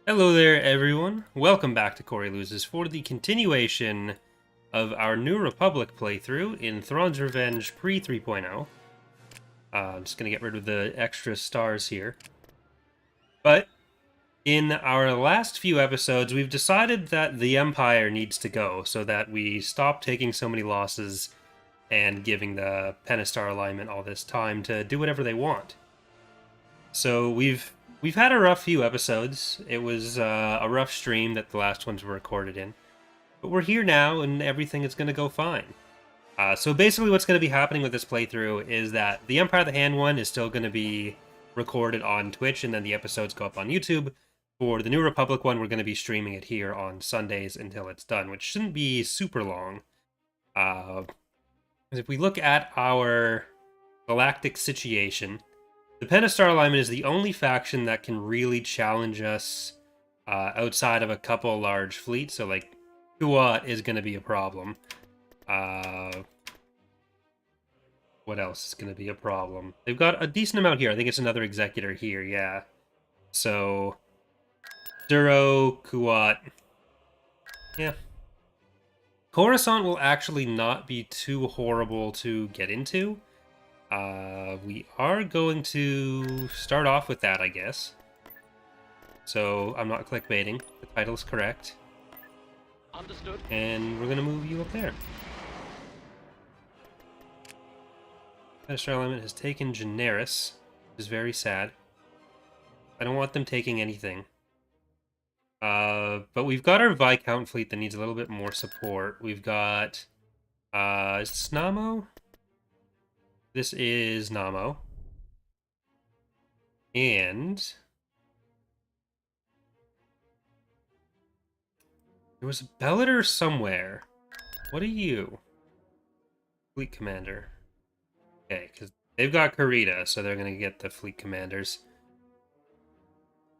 Hello there, everyone. Welcome back to Corey Loses for the continuation of our New Republic playthrough in Thrawn's Revenge pre 3.0. I'm just going to get rid of the extra stars here. But in our last few episodes, we've decided that the Empire needs to go so that we stop taking so many losses and giving the Pentastar alignment all this time to do whatever they want. So we've had a rough few episodes. It was a rough stream that the last ones were recorded in. But we're here now, and everything is going to go fine. So basically what's going to be happening with this playthrough is that the Empire of the Hand one is still going to be recorded on Twitch, and then the episodes go up on YouTube. For the New Republic one, we're going to be streaming it here on Sundays until it's done, which shouldn't be super long. If we look at our galactic situation, the Pentastar alignment is the only faction that can really challenge us outside of a couple large fleets. So, like, Kuat is going to be a problem. What else is going to be a problem? They've got a decent amount here. I think it's another Executor here, yeah. So, Duro, Kuat. Yeah. Coruscant will actually not be too horrible to get into. We are going to start off with that, I guess. So, I'm not clickbaiting. The title's correct. Understood. And we're going to move you up there. Pentastar alignment has taken Generis, which is very sad. I don't want them taking anything. But we've got our Viscount fleet that needs a little bit more support. We've got... is this Namo? This is Namo. And... there was a Bellator somewhere. What are you? Fleet Commander. Okay, because they've got Karita, so they're going to get the Fleet Commanders.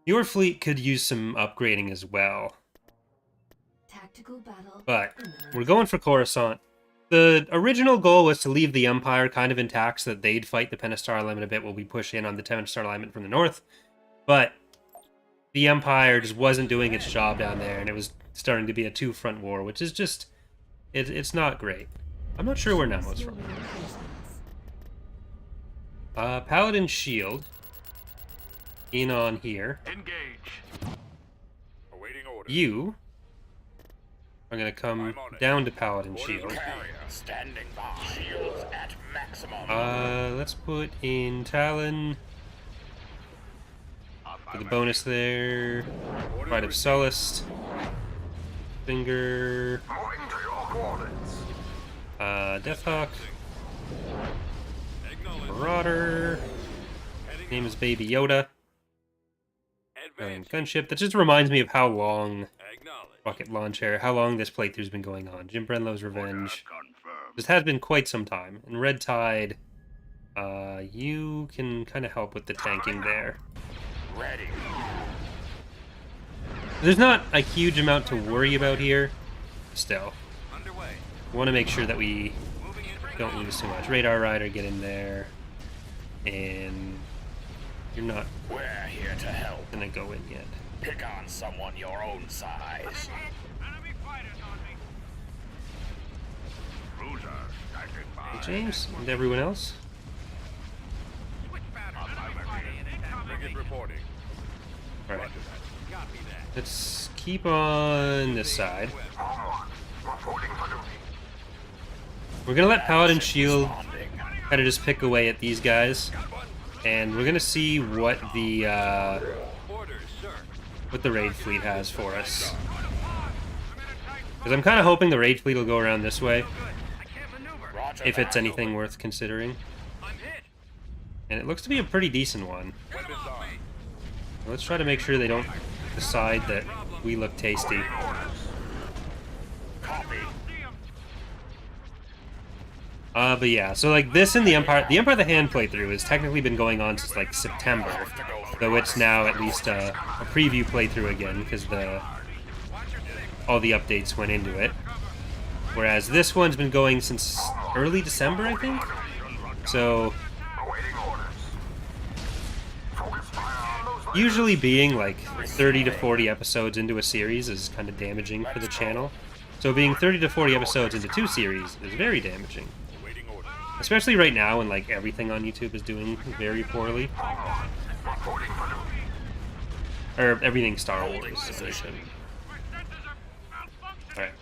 Your fleet could use some upgrading as well. Tactical battle. But we're going for Coruscant. The original goal was to leave the Empire kind of intact so that they'd fight the Pentastar alignment a bit while we push in on the Pentastar alignment from the north. But the Empire just wasn't doing its job down there, and it was starting to be a two-front war, which is just... it's not great. I'm not sure where Nemo's from. Paladin Shield. In on here. Engage. Awaiting order. You are going to come down to Paladin Shield. Carrier standing by. Shields at maximum. Let's put in Talon for the bonus there. Pride of Solace. Finger. Deathhawk. Marauder. Name is Baby Yoda. Gunship. That just reminds me of how long rocket launcher, how long this playthrough's been going on. Jim Brenlow's Revenge. This has been quite some time. And Red Tide, you can kind of help with the tanking there. Ready. There's not a huge amount to worry about here. Still, Underway. we want to make sure that we don't lose too much. Radar Rider, get in there, and you're not We're here to help. gonna go in yet. Pick on someone your own size. Enemy fighters on me. Cruiser standing by. Hey, James, and everyone else. Frigate reporting. All right, Copy that. let's keep on this side. We're gonna let Paladin Shield kind of just pick away at these guys, and we're gonna see what the Orders, sir. raid fleet has for us. Because I'm kind of hoping the raid fleet will go around this way, I can't maneuver. Roger if it's that. anything worth considering. I'm hit. And it looks to be a pretty decent one. Weapons on. Let's try to make sure they don't decide that we look tasty. Copy. But yeah, so like this in the Empire of the Hand playthrough has technically been going on since like September, though it's now at least a preview playthrough again because all the updates went into it. Whereas this one's been going since early December, I think. So Usually being like 30 to 40 episodes into a series is kind of damaging for the channel. So being 30 to 40 episodes into 2 series is very damaging. Especially right now when like everything on YouTube is doing very poorly. Or everything Star Wars. Alright.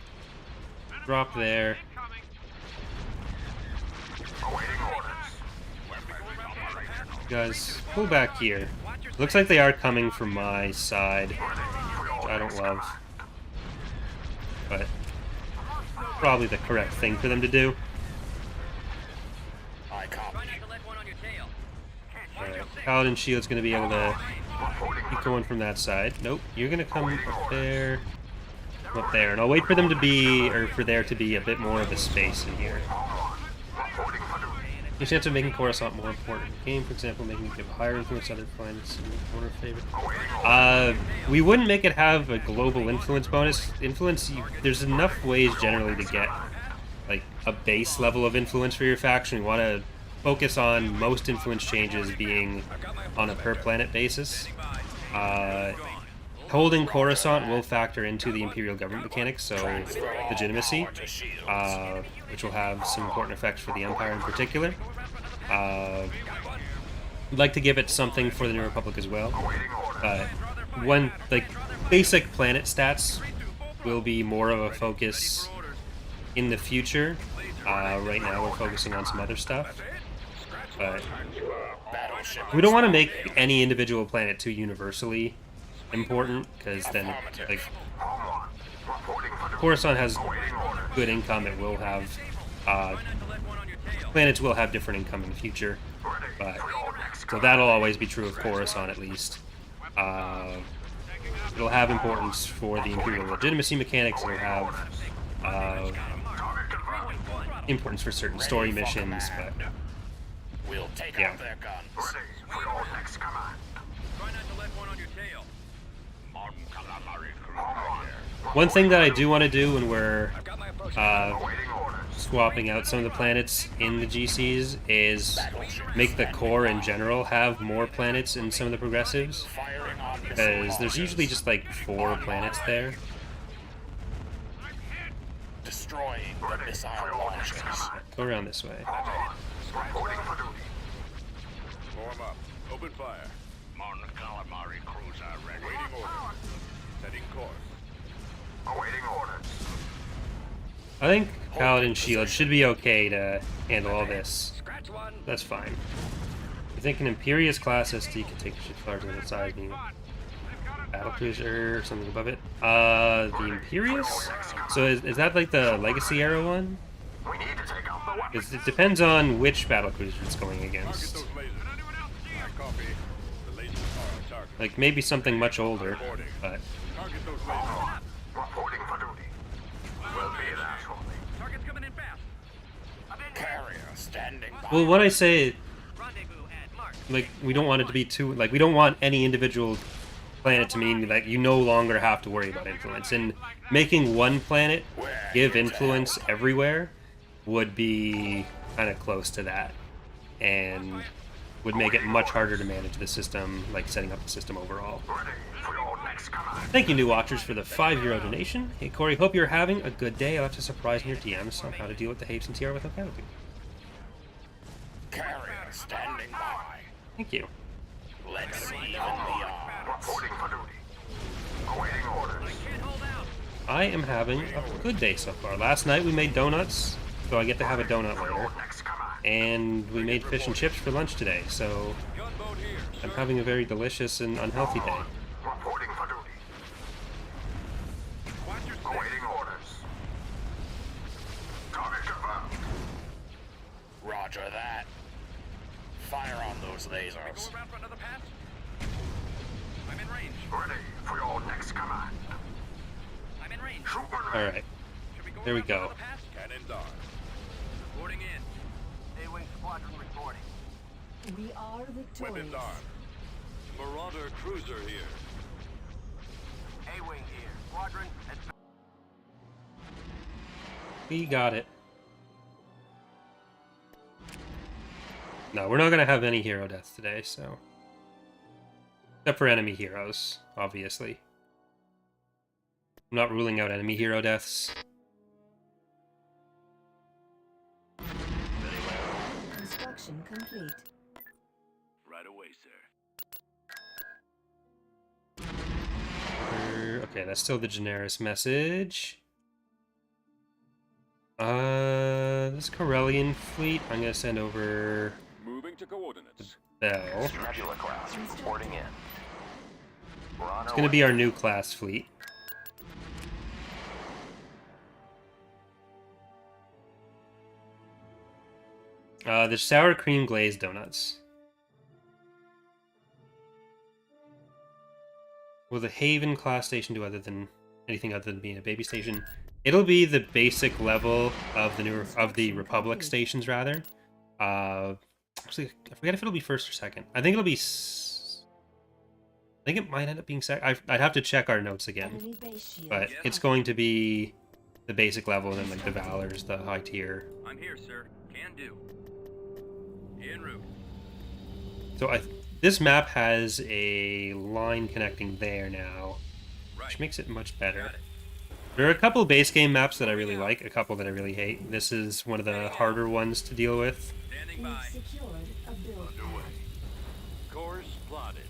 Drop there. Guys, pull back here. Looks like they are coming from my side, which I don't love. But probably the correct thing for them to do. Alright, Paladin Shield's going to be able to keep going from that side. Nope, you're going to come up there. Come up there, and I'll wait for them to be, or for there to be a bit more of a space in here. Your chance of making Coruscant more important in the game, for example, making it give higher influence to other planets in your favor. We wouldn't make it have a global influence bonus. There's enough ways generally to get like a base level of influence for your faction. We want to focus on most influence changes being on a per planet basis. Holding Coruscant will factor into the Imperial government mechanics, so legitimacy, which will have some important effects for the Empire in particular. I'd like to give it something for the New Republic as well. Basic planet stats will be more of a focus in the future. Right now we're focusing on some other stuff. But we don't want to make any individual planet too universally important, because then like Coruscant has good income. It will have planets will have different income in the future, but so that'll always be true of Coruscant at least. It'll have importance for the Imperial legitimacy mechanics. It'll have importance for certain story missions, but We'll take yeah. out their guns. One thing that I do want to do when we're swapping out some of the planets in the GCs is make the core in general have more planets in some of the progressives, because there's usually just like 4 planets there. Destroying the missile launchers. Go around this way. Form up. Open fire. Martin calamari cruiser ready. Waiting orders. Setting course. Awaiting orders. I think Paladin Shield should be okay to handle all this. That's fine. You think an Imperius class ST can take shipyards on the side, you battlecruiser or something above it? The Imperius? So is that like the Legacy era one? We need to take out the weapons. It depends on which battlecruiser it's going against. Target those lasers. I copy. The lasers are our target. Like maybe something much older, but Target those lasers. Reporting for duty. We'll be there shortly. Target's coming in fast. Carrier standing by. well, when I say like we don't want it to be too like we don't want any individual planet to mean that you no longer have to worry about influence, and making one planet give influence everywhere would be kind of close to that, and would make it much harder to manage the system, like setting up the system overall. Ready for your next command. Thank you, new watchers, for the €5 donation. Hey, Corey, hope you're having a good day. I'll have to surprise in your DMs on how to deal with the Hapes and TR without penalty. Carrier standing by. Thank you. Let's see even the odds. Reporting for duty. Awaiting orders. I am having a good day so far. Last night we made donuts, so I get to have a donut later. Next command. And we made fish and chips for lunch today, so I'm having a very delicious and unhealthy day. Reporting for duty. Awaiting orders. Target confirmed. Roger that. Fire on those lasers. I'm in range. Ready for your next command. I'm in range. Alright, there we go. Cannon dark. Reporting in. A-wing squadron reporting. We are victorious. Weapons armed. Marauder cruiser here. A-wing here. Squadron at We got it. No, we're not going to have any hero deaths today, so... Except for enemy heroes, obviously. I'm not ruling out enemy hero deaths. Construction complete. Right away, sir. Okay, that's still the Generis message. This Corellian fleet, I'm gonna send over Moving to coordinates. Bell. Nebula class reporting in. We're on It's our gonna way. be our new class fleet. The sour cream glazed donuts. Will the Haven class station do anything other than being a baby station? It'll be the basic level of the Republic stations, rather. Actually, I forget if it'll be first or second. I think it'll be. I think it might end up being second. I'd have to check our notes again, Enemy base shield. but it's going to be the basic level, and then like the Valors, the high tier. I'm here, sir. Can do. En route. So this map has a line connecting there now, which makes it much better. There are a couple base game maps that I really like, a couple that I really hate. This is one of the harder ones to deal with. Standing We've by. secured a build pad. Course plotted.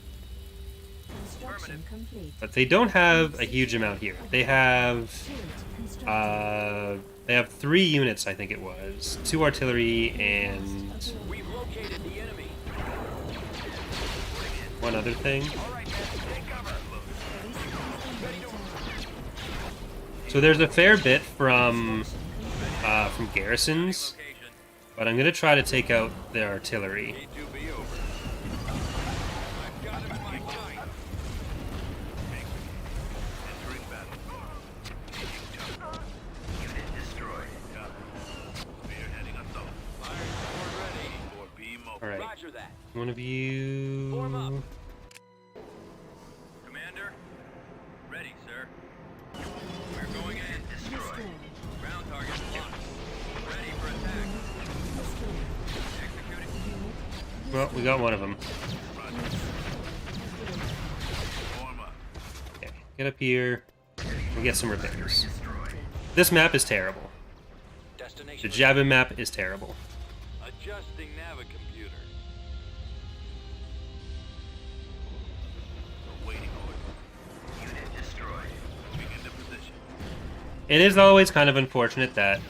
Construction complete. But they don't have a huge amount here. They have Turret constructed. 3 units, I think it was. 2 artillery and We've located the enemy. 1 other thing. All right, take cover. So there's a fair bit from garrisons, Location. but I'm gonna try to take out their artillery. Need to be over. I've got him in my sight. Entering battle. Unit destroyed. Spearheading assault. Fire support ready. For B mobile. All right, Roger that. one of you. Form up. Commander, ready, sir. We're going in. Destroyed. Ground target locked. Ready for attack. Destroyed. Executing. Well, we got one of them. Form up. Okay, get up here. We'll get some repairs. This map is terrible. The Destination. Jabin map is terrible. Adjusting navigomputer. Awaiting order. Unit destroyed. Moving into position. It is always kind of unfortunate that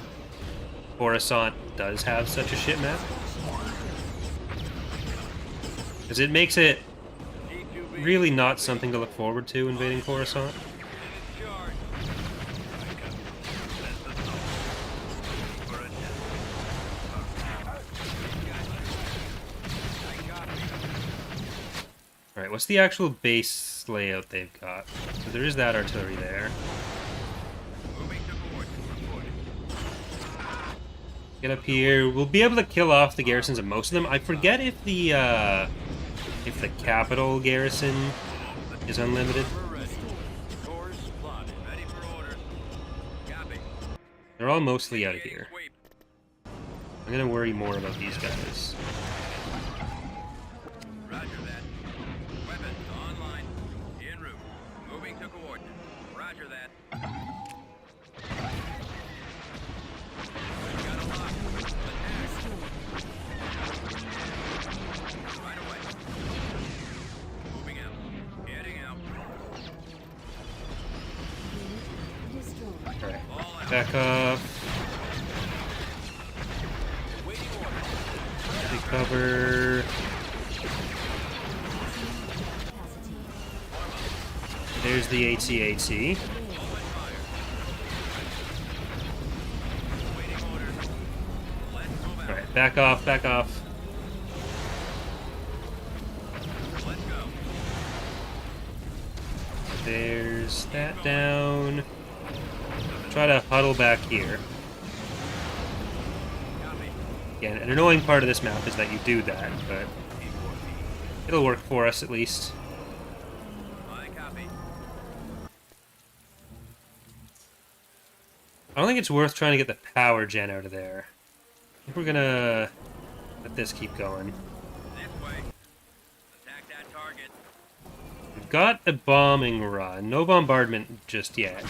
Coruscant does have such a shit map, because it makes it D2B. really not something to look forward to, invading Coruscant. In charge. For a Alright, what's the actual base layout they've got? So there is that artillery there. Moving to coordinates. Reporting. Get up here. We'll be able to kill off the garrisons of most of them. I forget if the capital garrison is unlimited. We're ready. Course plotted. Ready for orders. Copy. They're all mostly out of here. Sweep. I'm gonna worry more about these guys. Roger that. Weapons online. En route. Moving to coordinates. Roger that. Got a lock. Attack. Right away. Moving out. Heading out. Destroyed. Alright, All out. back up. Waiting orders. Take cover. Capacity. There's the AT-AT. Open fire. Waiting orders. Let's move out. Alright, back off, back off. Let's go. There's that down. Try to huddle back here. Copy. Again, an annoying part of this map is that you do that, but it'll work for us at least. My copy. I don't think it's worth trying to get the power gen out of there. I think we're gonna let this keep going. This way. Attack that target. got a bombing run. No bombardment just yet.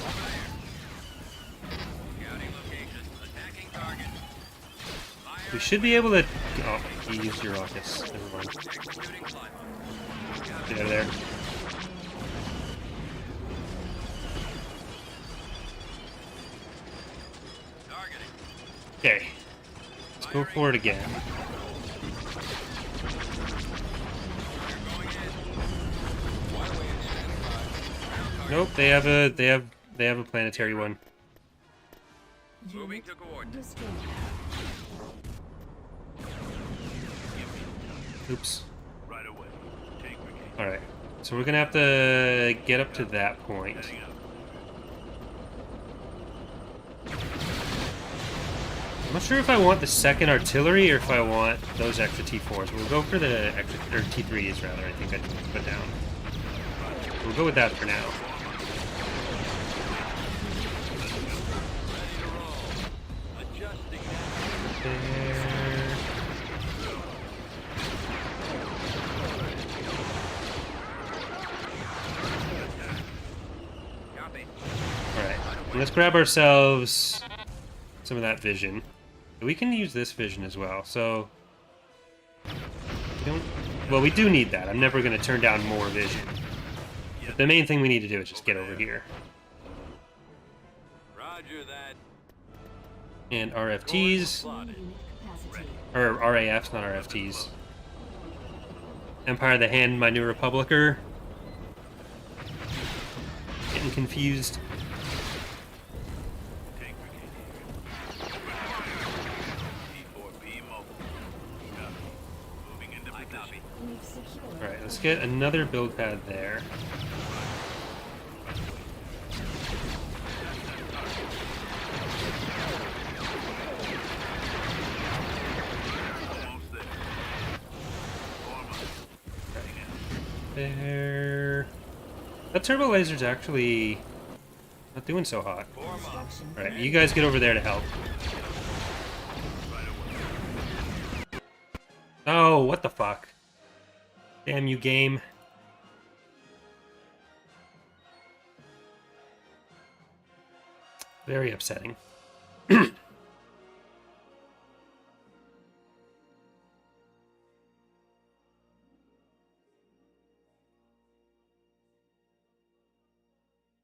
We should be able to... Oh, he used your rockets. Never mind. Get out of there. Okay. Let's go for it again. Nope, they have a planetary one. Unit destroyed. Oops. Right away. Take brigade. Alright. So we're gonna have to get up to that point. Heading up. I'm not sure if I want the second artillery or if I want those extra T4s. We'll go for the extra, or T3s rather, I think I put down. We'll go with that for now. There. Alright, let's grab ourselves some of that vision. We can use this vision as well, so... We don't... Well, we do need that. I'm never going to turn down more vision. But the main thing we need to do is just get over here. Roger that. And RFTs... Unit capacity. Or RAFs, not RFTs. Empire of the Hand, my New Republicer. Getting confused. Take brigade. P4B mobile. Copy. Moving into position. We've secured. Alright, let's get another build pad there. Almost there. Form up. There. That turbo laser's actually not doing so hot. Form up. Construction. Alright, you guys get over there to help. Right away. Oh, what the fuck? Damn you, game. Very upsetting.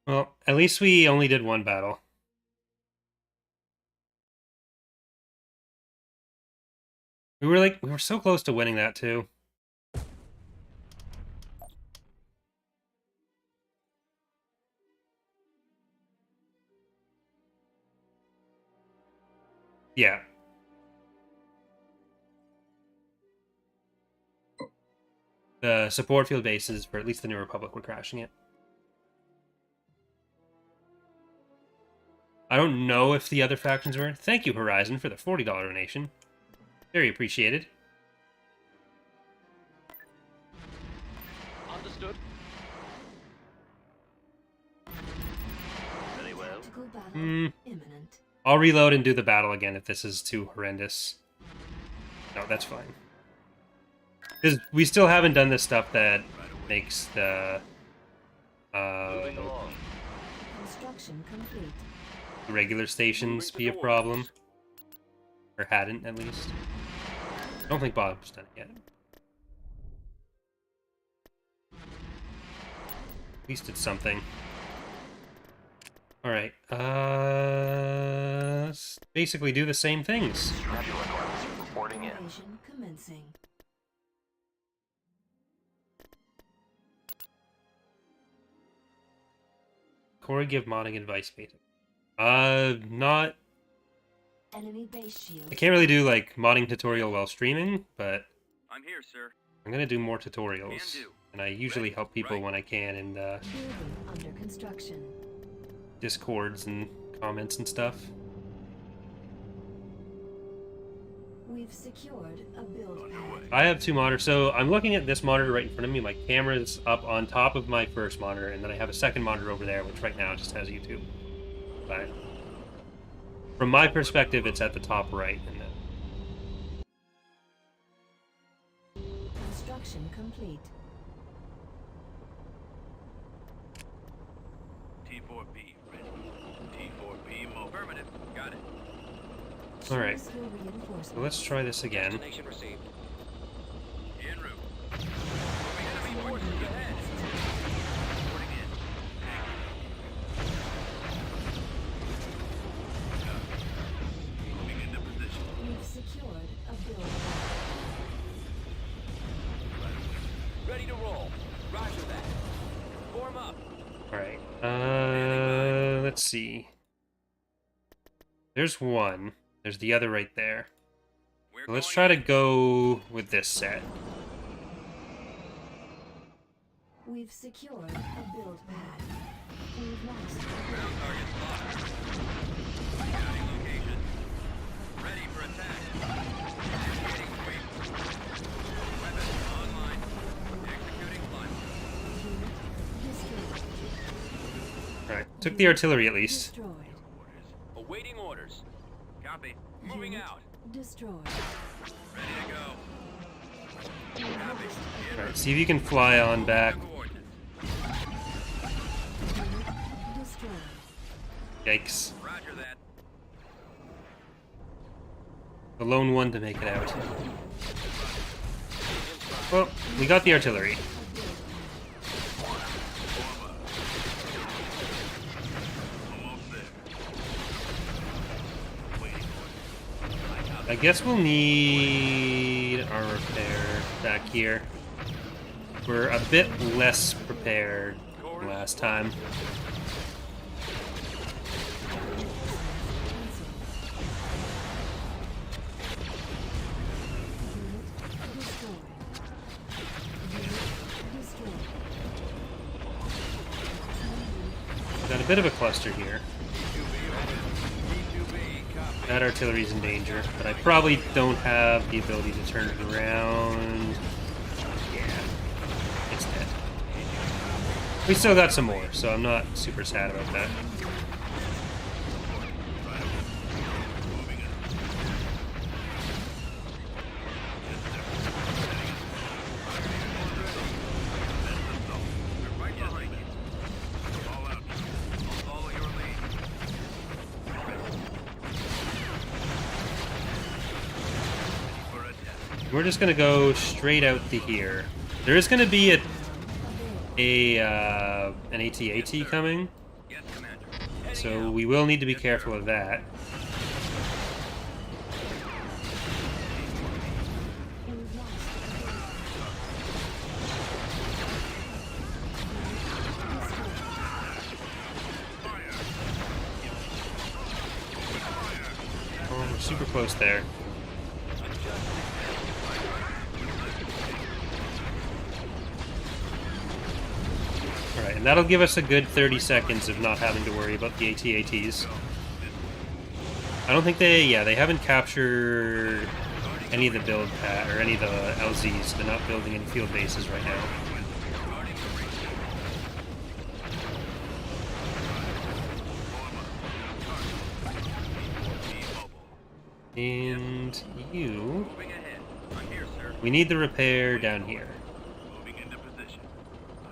Well, at least we only did one battle. We were so close to winning that too. Yeah. The support field bases for at least the New Republic were crashing it. I don't know if the other factions were. Thank you, Horizon, for the $40 donation. Very appreciated. Understood. Very well. Tactical battle imminent. I'll reload and do the battle again if this is too horrendous. No, that's fine. Because we still haven't done the stuff that makes the Moving along. Construction complete. regular stations be a problem. Or hadn't, at least. I don't think Bob's done it yet. At least it's something. Alright, let's basically do the same things. Nebula class reporting in. Invasion commencing. Corey, give modding advice, beta. Not... Enemy base shield. I can't really do, like, modding tutorial while streaming, but I'm here, sir. I'm gonna do more tutorials. Can do. And I usually help people when I can in the Building under construction. Discords and comments and stuff. We've secured a build pad. I have two monitors, so I'm looking at this monitor right in front of me. My camera's up on top of my first monitor, and then I have a second monitor over there, which right now just has YouTube. But from my perspective, it's at the top right. And then... Construction complete. T4B ready. T4B mobile. Affirmative. Got it. Alright, Skill reinforcement. so let's try this again. Destination received. En route. Enemy forces ahead. Reporting in. Moving into position. We've secured a build pad. Ready to roll. Roger that. Form up. Alright, let's see. There's one. There's the other right there. We're So let's going try to in. go with this set. We've secured a build pad. We've lost a build Ground targets locked. Scouting location. Ready for attack. Initiating sweep. Weapons online. Executing launch. unit destroyed. Alright, took the artillery at least. Destroyed. Awaiting orders. Copy. Moving Unit out. Destroyed. Ready to go. We've Copy. lost Alright, see if you can fly on back. Coordinates. unit destroyed. Yikes. Roger that. The lone one to make it out. Well, we got the artillery. Almost there. Waiting orders. I guess we'll need our repair back here. We're a bit less prepared than last time. Got a bit of a cluster here. That artillery's in danger, but I probably don't have the ability to turn it around. Yeah, it's dead. We still got some more, so I'm not super sad about that. We're right behind you. All out. I'll follow your lead. For attack. We're just gonna go straight out to here. There is gonna be an AT-AT coming, Yes, Commander. so we will need to be careful of that. Oh, we're super close there. Alright, and that'll give us a good 30 seconds of not having to worry about the AT-ATs. I don't think they haven't captured any of the build pad, or any of the LZs. They're not building any field bases right now. And you... Moving ahead. I'm here, sir. We need the repair down here. Moving into position.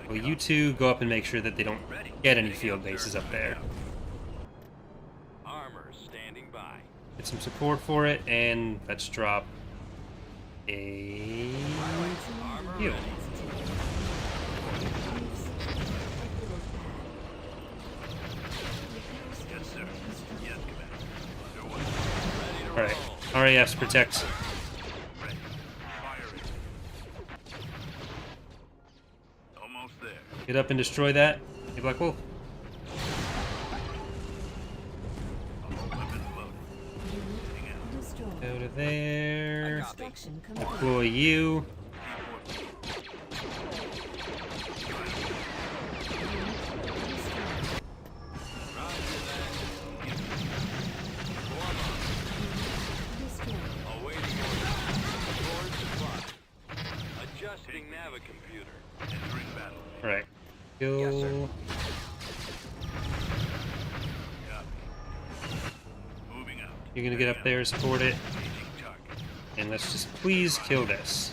Well, you two go up and make sure that they don't get any field bases up there. Armor standing by. Get some support for it, and let's drop a... Armor you. ready. Yes, sir. Yes, Commander. Underway. Ready to Alright, roll. RAFs protect. Ready. Firing. Almost there. Get up and destroy that. Hey, Black Wolf. Weapons loaded. Hang out. Destroyed. Go to there. Construction complete. Deploy you. Destroyed. Awaiting orders. Forward supply. Adjusting navicomputer. Entering battle. Alright. Yes, sir. Go. Copy. Moving out. You're gonna get up there, support it, Engaging target. and let's just please kill this.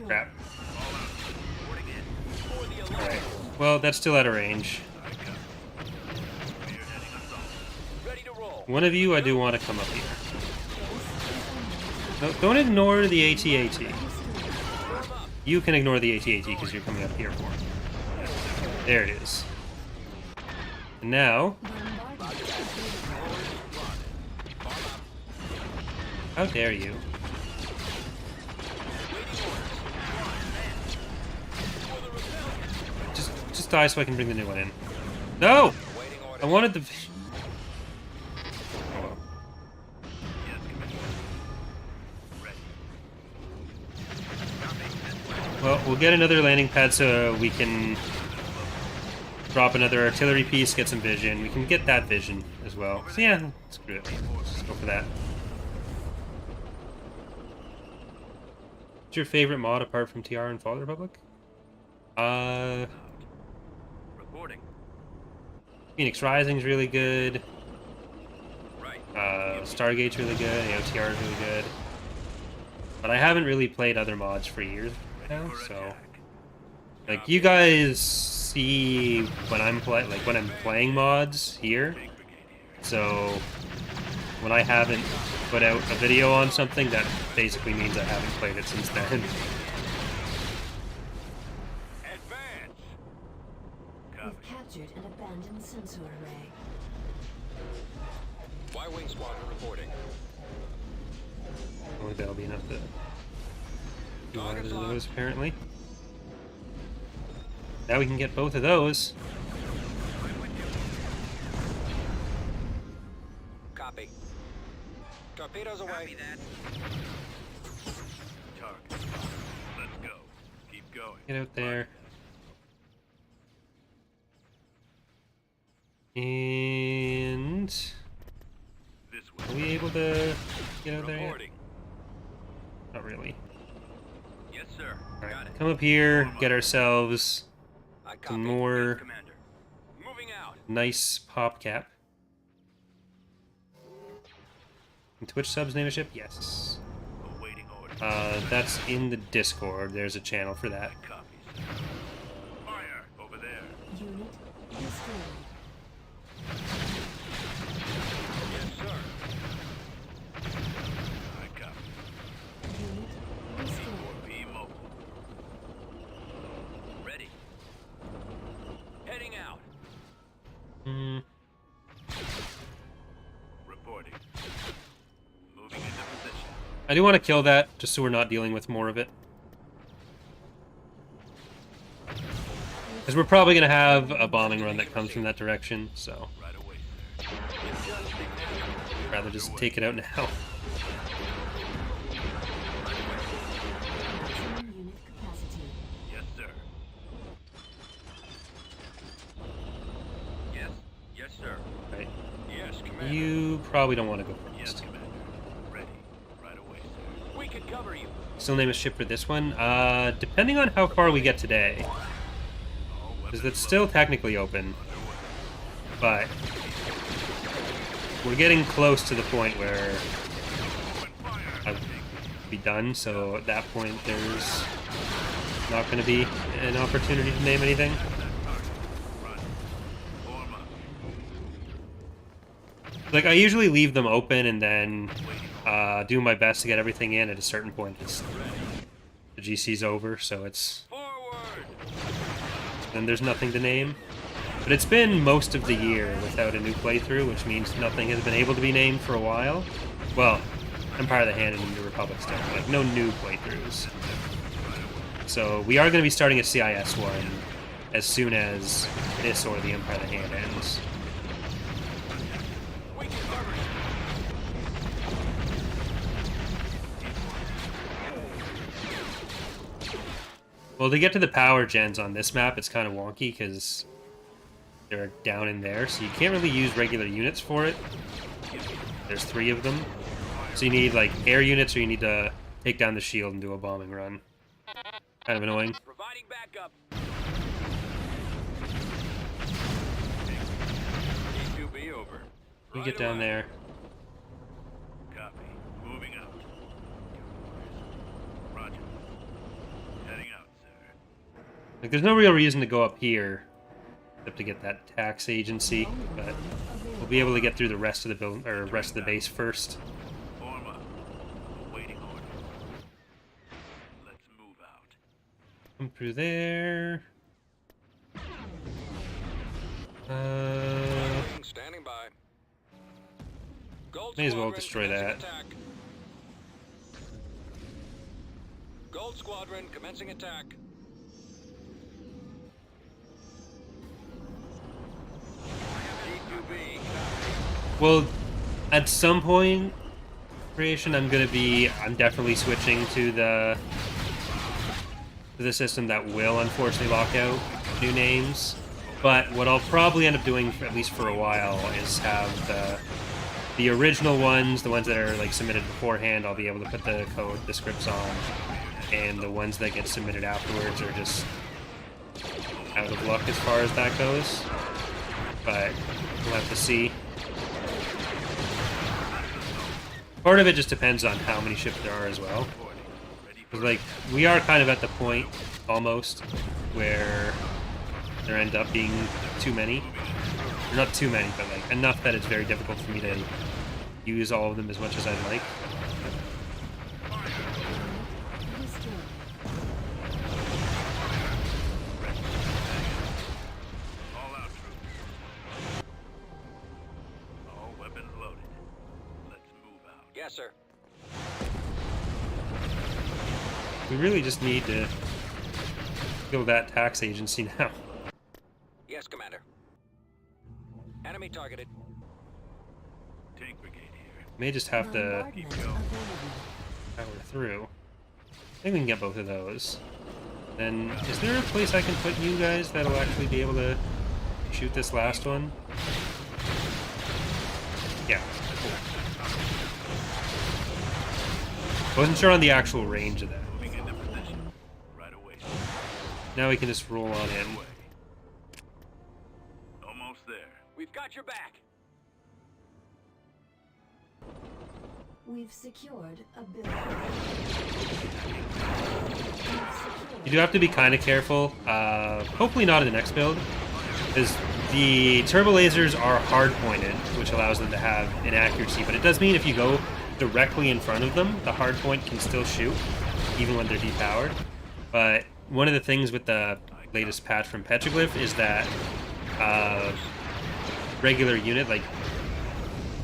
destroyed. Crap. Reporting in. For the alert. Alright. Well, that's still out of range. I copy. Spearheading assault. Ready to roll. One of you, I do want to come up here. No, don't ignore the AT-AT. Form up. You can ignore the AT-AT because you're coming up here for it. There it is. And now, how dare you? Just die so I can bring the new one in. No! Waiting I order. wanted the... Yes, Commander. Ready. Well, we'll get another landing pad so we can drop another artillery piece, get some vision. We can get that vision as well. So yeah, screw it. Let's go for that. What's your favorite mod apart from TR and Fall Republic? Reporting. Phoenix Rising's really good. Right. Stargate's really good. AOTR is really good. But I haven't really played other mods for years now, so like you guys see when I'm playing mods here. Big brigade here. So when I haven't put out a video on something, that basically means I haven't played it since then. Advance. Copy. We've captured an abandoned sensor array. Y-wing squadron reporting. Only that'll be enough to do one of those, apparently. Now we can get both of those. Copy. Torpedoes away. Copy that. Target. Let's go. Keep going. Get out there. And This are way. we able to get out there yet? Reporting. Not really. Yes, sir. Alright, Got it. come up here, get ourselves I copy. some more Commander. Moving out. nice pop cap. Can Twitch subs name a ship? Yes. Awaiting order. That's in the Discord. There's a channel for that. Copies. Fire over there. Unit destroyed. Yes, sir. I copy. Unit destroyed. P mobile. Ready. Heading out. Hmm. Reporting. Moving into position. I do want to kill that, just so we're not dealing with more of it. Because we're probably going to have a bombing run that comes from that direction, so Right away, sir. I'd rather just take it out now. Maximum unit capacity. Yes, sir. Yes. Yes, sir. Right. Yes, Commander. You probably don't want to go Yes, first. Commander. Ready. Right away, sir. We can cover you. Still name a ship for this one? Depending on how far we get today. Because it's still technically open. But we're getting close to the point where I'll be done, so at that point there's not going to be an opportunity to name anything. Run. Form up. Like, I usually leave them open and then do my best to get everything in at a certain point. The GC's over, so it's... Forward. then there's nothing to name. But it's been most of the year without a new playthrough, which means nothing has been able to be named for a while. Well, Empire of the Hand and New Republic stuff, like no new playthroughs. So we are going to be starting a CIS one as soon as this or the Empire of the Hand ends. We can cover you. Well, to get to the power gens on this map, it's kind of wonky because they're down in there, so you can't really use regular units for it. There's 3 of them. So you need, like, air units or you need to take down the shield and do a bombing run. Kind of annoying. Providing backup. E2B over. You get down there. Copy. Moving out. Roger. Like, there's no real reason to go up here except to get that tax agency, but we'll be able to get through the rest of the build or rest of the base first. Form up. Awaiting order. Let's move out. Come through there. Standing by. Gold May as well Squadron destroy commencing that. attack. Gold Squadron commencing attack. DQB. Well, at some point, creation, I'm definitely switching to the system that will unfortunately lock out new names. But what I'll probably end up doing, at least for a while, is have the original ones, the ones that are like submitted beforehand, I'll be able to put the code, the scripts on, and the ones that get submitted afterwards are just out of luck as far as that goes. But we'll have to see. Part of it just depends on how many ships there are as well. Because, like, we are kind of at the point, almost, where there end up being too many. Or not too many, but, like, enough that it's very difficult for me to use all of them as much as I'd like. All out, troops. All weapons loaded. Let's move out. Yes, sir. We really just need to kill that tax agency now. Yes, Commander. Enemy targeted. Tank brigade here. May just have to Bombardment available. power through. I think we can get both of those. Then, is there a place I can put you guys that'll actually be able to shoot this last one? Yeah, cool. Wasn't sure on the actual range of that. Moving into position. Right away. Now we can just roll on in. Away. Almost there. We've got your back. We've secured a build. You do have to be kind of careful. Hopefully not in the next build, because the turbo lasers are hard pointed, which allows them to have inaccuracy. But it does mean if you go directly in front of them, the hard point can still shoot, even when they're depowered. But one of the things with the latest patch from Petroglyph is that regular unit, like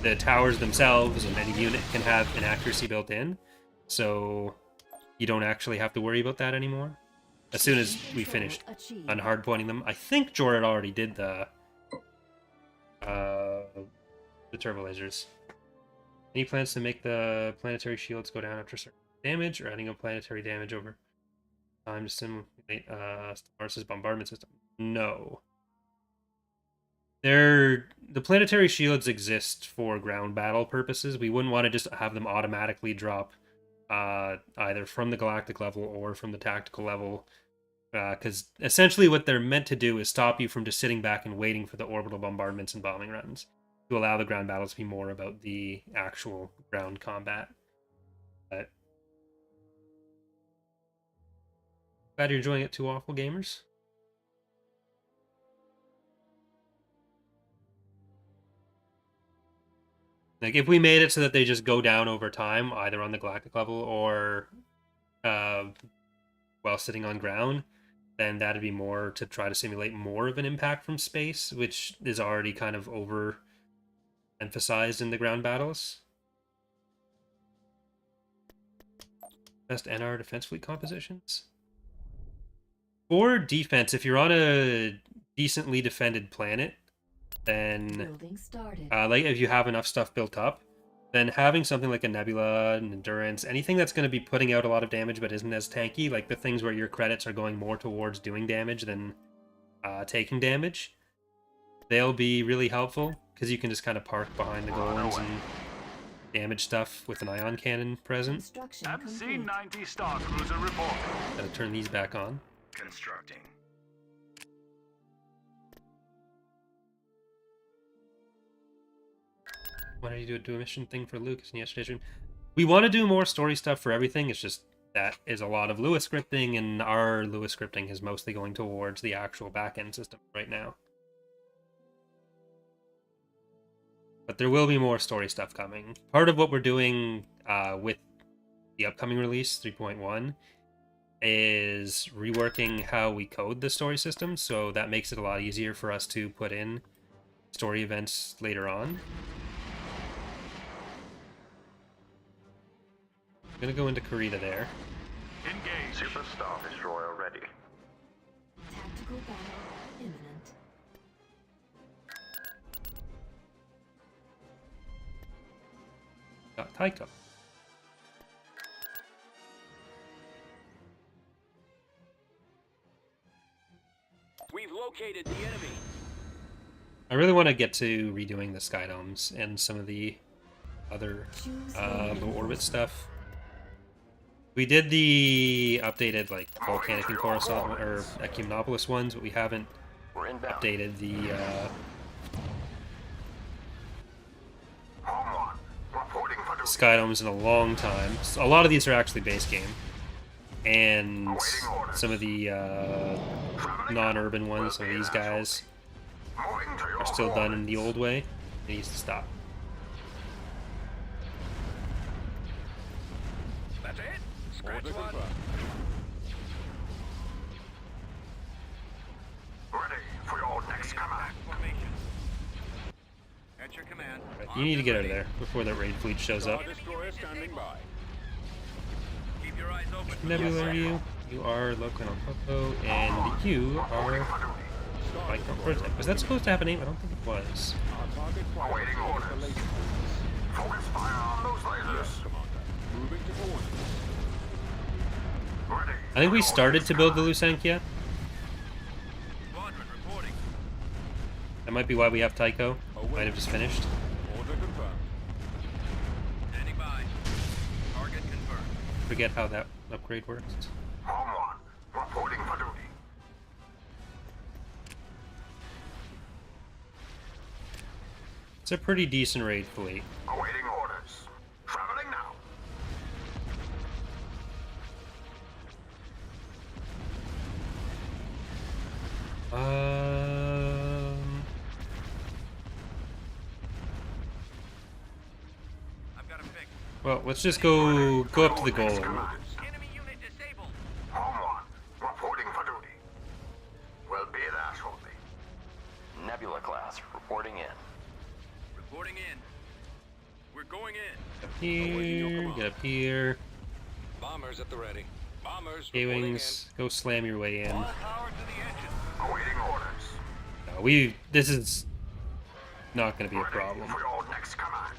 the towers themselves and any unit, can have inaccuracy built in, so you don't actually have to worry about that anymore. As soon as we finished on hard pointing them, I think Jorad already did the turbo lasers. Any plans to make the planetary shields go down after certain damage, or adding a planetary damage over time to simulate Mars's bombardment system? No. The planetary shields exist for ground battle purposes. We wouldn't want to just have them automatically drop either from the galactic level or from the tactical level, because essentially what they're meant to do is stop you from just sitting back and waiting for the orbital bombardments and bombing runs, to allow the ground battles to be more about the actual ground combat. But glad you're enjoying it too, awful gamers. Like, if we made it so that they just go down over time, either on the galactic level or while sitting on ground, then that'd be more to try to simulate more of an impact from space, which is already kind of over-emphasized in the ground battles. Best NR defense fleet compositions? For defense, if you're on a decently defended planet, then Building started. like if you have enough stuff built up, then having something like a Nebula, an Endurance, anything that's going to be putting out a lot of damage but isn't as tanky, like the things where your credits are going more towards doing damage than taking damage, they'll be really helpful, because you can just kind of park behind the golems and damage stuff with an ion cannon present. Construction complete. MC-90 Star Cruiser report. Gotta turn these back on. Constructing. Why don't you do a mission thing for Lucas in yesterday's stream? We want to do more story stuff for everything. It's just that is a lot of Lewis scripting, and our Lewis scripting is mostly going towards the actual back-end system right now. But there will be more story stuff coming. Part of what we're doing with the upcoming release, 3.1, is reworking how we code the story system, so that makes it a lot easier for us to put in story events later on. I'm gonna go into Kurita there. Engage. Superstar Destroyer ready. Tactical battle imminent. Got Tycho. We've located the enemy. I really want to get to redoing the sky domes and some of the other Choose low orbit stuff. We did the updated like volcanic and Coruscant or Ecumenopolis ones, but we haven't We're inbound. updated the Home one. Reporting for duty. sky domes in a long time. So a lot of these are actually base game, and some of the non-urban ones, some of these guys Moving to your are still done in the old way. It needs to stop. That's it. Scratch Order one. confirmed. Ready for your next command. Formation. At your command. Right, you need to get out of there before the raid fleet shows up. Star Destroyer standing by. Keep your eyes open. Nebula, are you? You are Lieutenant Popo, and you are like Was that supposed to have a name? I don't think it was. Our target Awaiting fire orders. is the laser. Focus fire on those lasers. Yes, Commander. Moving to coordinates. Ready. I think we started to build the Lusankia. Squadron reporting. That might be why we have Tycho. Might have just finished. Order confirmed. Standing by. Target confirmed. Forget how that upgrade works. Home one. Reporting for duty. It's a pretty decent raid fleet. Awaiting orders. Traveling now. I've got a fix. Well, let's just go up to the goal. Enemy unit disabled. Home one. Reporting for duty. We'll be there shortly. Nebula class reporting in. Reporting in. We're going in. Up here, get up here. Bombers at the ready. Bombers A-wings, go slam your way in. All power to the engine. Awaiting orders. No, this is not going to be a Ready problem. for your next command.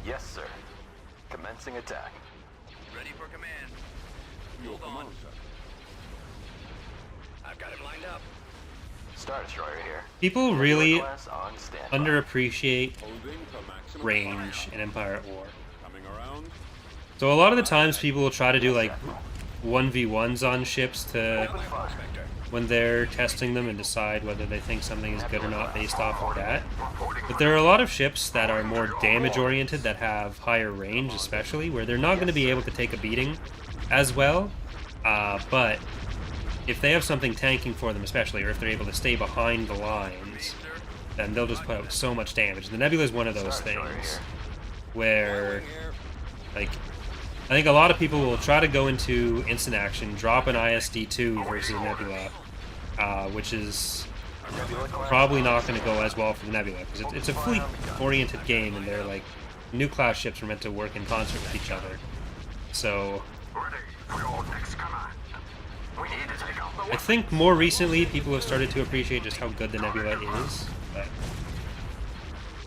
Yes, sir. Commencing attack. Ready for command. Your Hold on. command, sir. I've got it lined up. Star Destroyer here. People really Class on standby. underappreciate Holding for maximum range in Empire at War. Coming around. So a lot of the times people will try to do like 1v1s on ships to Open fire. when they're testing them and decide whether they think something is good or not based off of that. But there are a lot of ships that are more damage oriented that have higher range, especially where they're not going to be able to take a beating as well. But if they have something tanking for them, especially, or if they're able to stay behind the lines, then they'll just put out so much damage. The Nebula is one of those things where, like, I think a lot of people will try to go into instant action, drop an ISD-2 versus Nebula, which is probably not going to go as well for the Nebula, because it's a fleet-oriented game, and they're like, new class ships are meant to work in concert with each other. So Ready for your next command. We need to take out the I think more recently people have started to appreciate just how good the Nebula is. But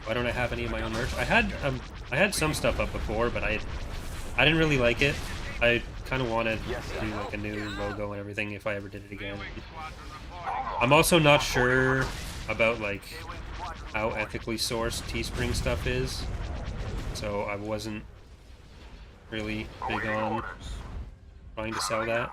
why don't I have any of my own merch? I had some stuff up before, but I didn't really like it. I kind of wanted to do like a new logo and everything if I ever did it again. I'm also not sure about like how ethically sourced Teespring stuff is, so I wasn't really big on trying to sell that.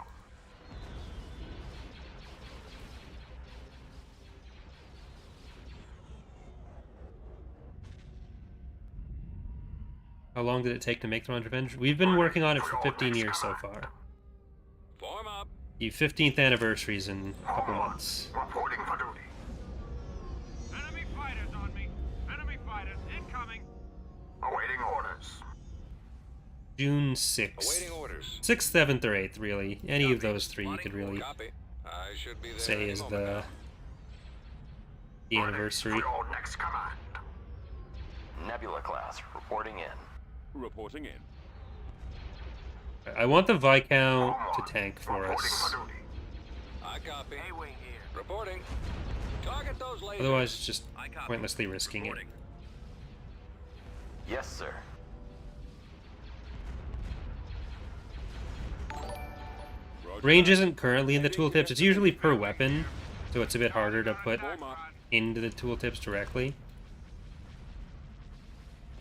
How long did it take to make Thrawn's Revenge? We've been working on it for 15 years so far. Form up. The 15th anniversary is in a couple months. Reporting for duty. Enemy fighters on me. Enemy fighters incoming. Awaiting orders. June 6th. Awaiting orders. 6th, 7th, or 8th, really. Any of those three you could really Copy. I should be there say any is moment now. the anniversary. For your next command. Nebula class reporting in. Reporting in. I want the Viscount to tank for Reporting us. for duty. I copy. A-wing here. Reporting. Target those lasers. Otherwise, it's just I copy. pointlessly risking it. Reporting. Yes, sir. Roger Range that. isn't currently in the tooltips. It's usually per weapon, so it's a bit harder to put Form up. into the tooltips directly.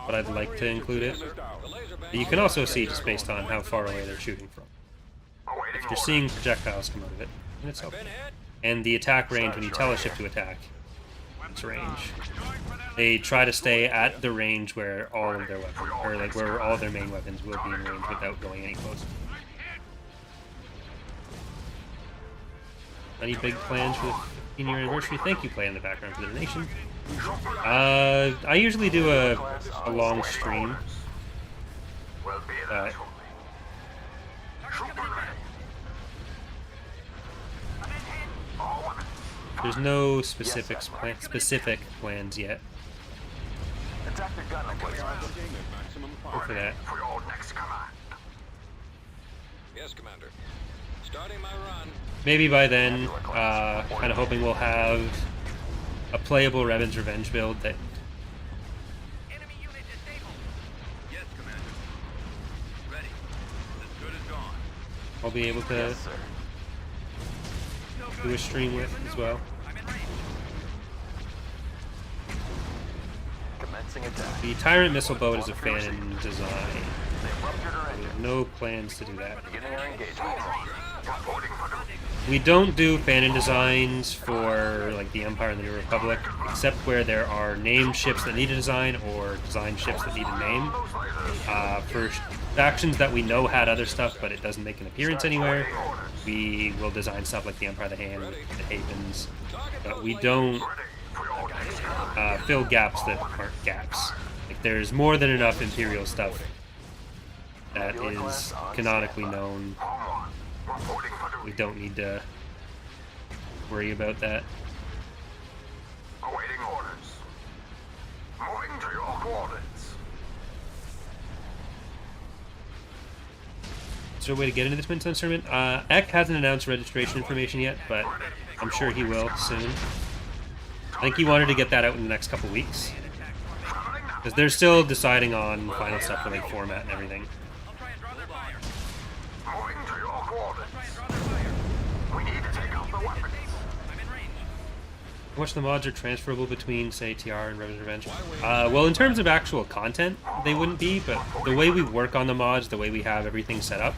But I'd like to include it. The laser bank. But you can also see just based on how far away they're shooting from. Awaiting If you're orders. seeing projectiles come out of it, then it's Been okay. hit. And the attack range, when you tell a ship to attack, it's range. They try to stay at the range where all of their weapons, or like where all their main weapons will be in range without going any closer. Any big plans for the 15-year anniversary? Thank you, Play in the background for the donation. I usually do a long stream. Will be there Uh, shortly. Trooper ready. All women. There's no specific plans yet. Attack the gun We are equipment. looking at maximum Go power. for that. For your next command. Yes, Commander. Starting my run. Maybe by then, kind of hoping we'll have a playable Revan's Revenge build that Enemy unit disabled. Yes, Commander. Ready. As good as gone. I'll be able to Yes, sir. Still good. do a stream with as well. I'm in range. Commencing attack. The Tyrant missile boat is a fan design. They've ruptured our We engine. have no plans to do that. Beginning our engagement. Reporting for duty. We don't do fanon designs for like the Empire and the New Republic, except where there are named ships that need a design or design ships that need a name. For factions that we know had other stuff, but it doesn't make an appearance anywhere, we will design stuff like the Empire of the Hand, the Havens, but we don't Ready. For your next command. fill gaps that aren't gaps. Like there's more than enough Imperial stuff that is canonically known. Home one. Reporting for We duty. don't need to worry about that. Awaiting orders. Moving to your coordinates. Is there a way to get into the Twin Suns tournament? Eck hasn't announced registration information yet, but I'm sure he will soon. I think he wanted to get that out in the next couple weeks. Traveling now. Because they're still deciding on final stuff for like format and everything. I'll try and draw their fire. Moving to your coordinates. Try and draw their fire. We need to take out the weapons. I'm in range. How much of the mods are transferable between, say, TR and Revan's Revenge? Well, in terms of actual content, they wouldn't be, but the way we work on the mods, the way we have everything set up,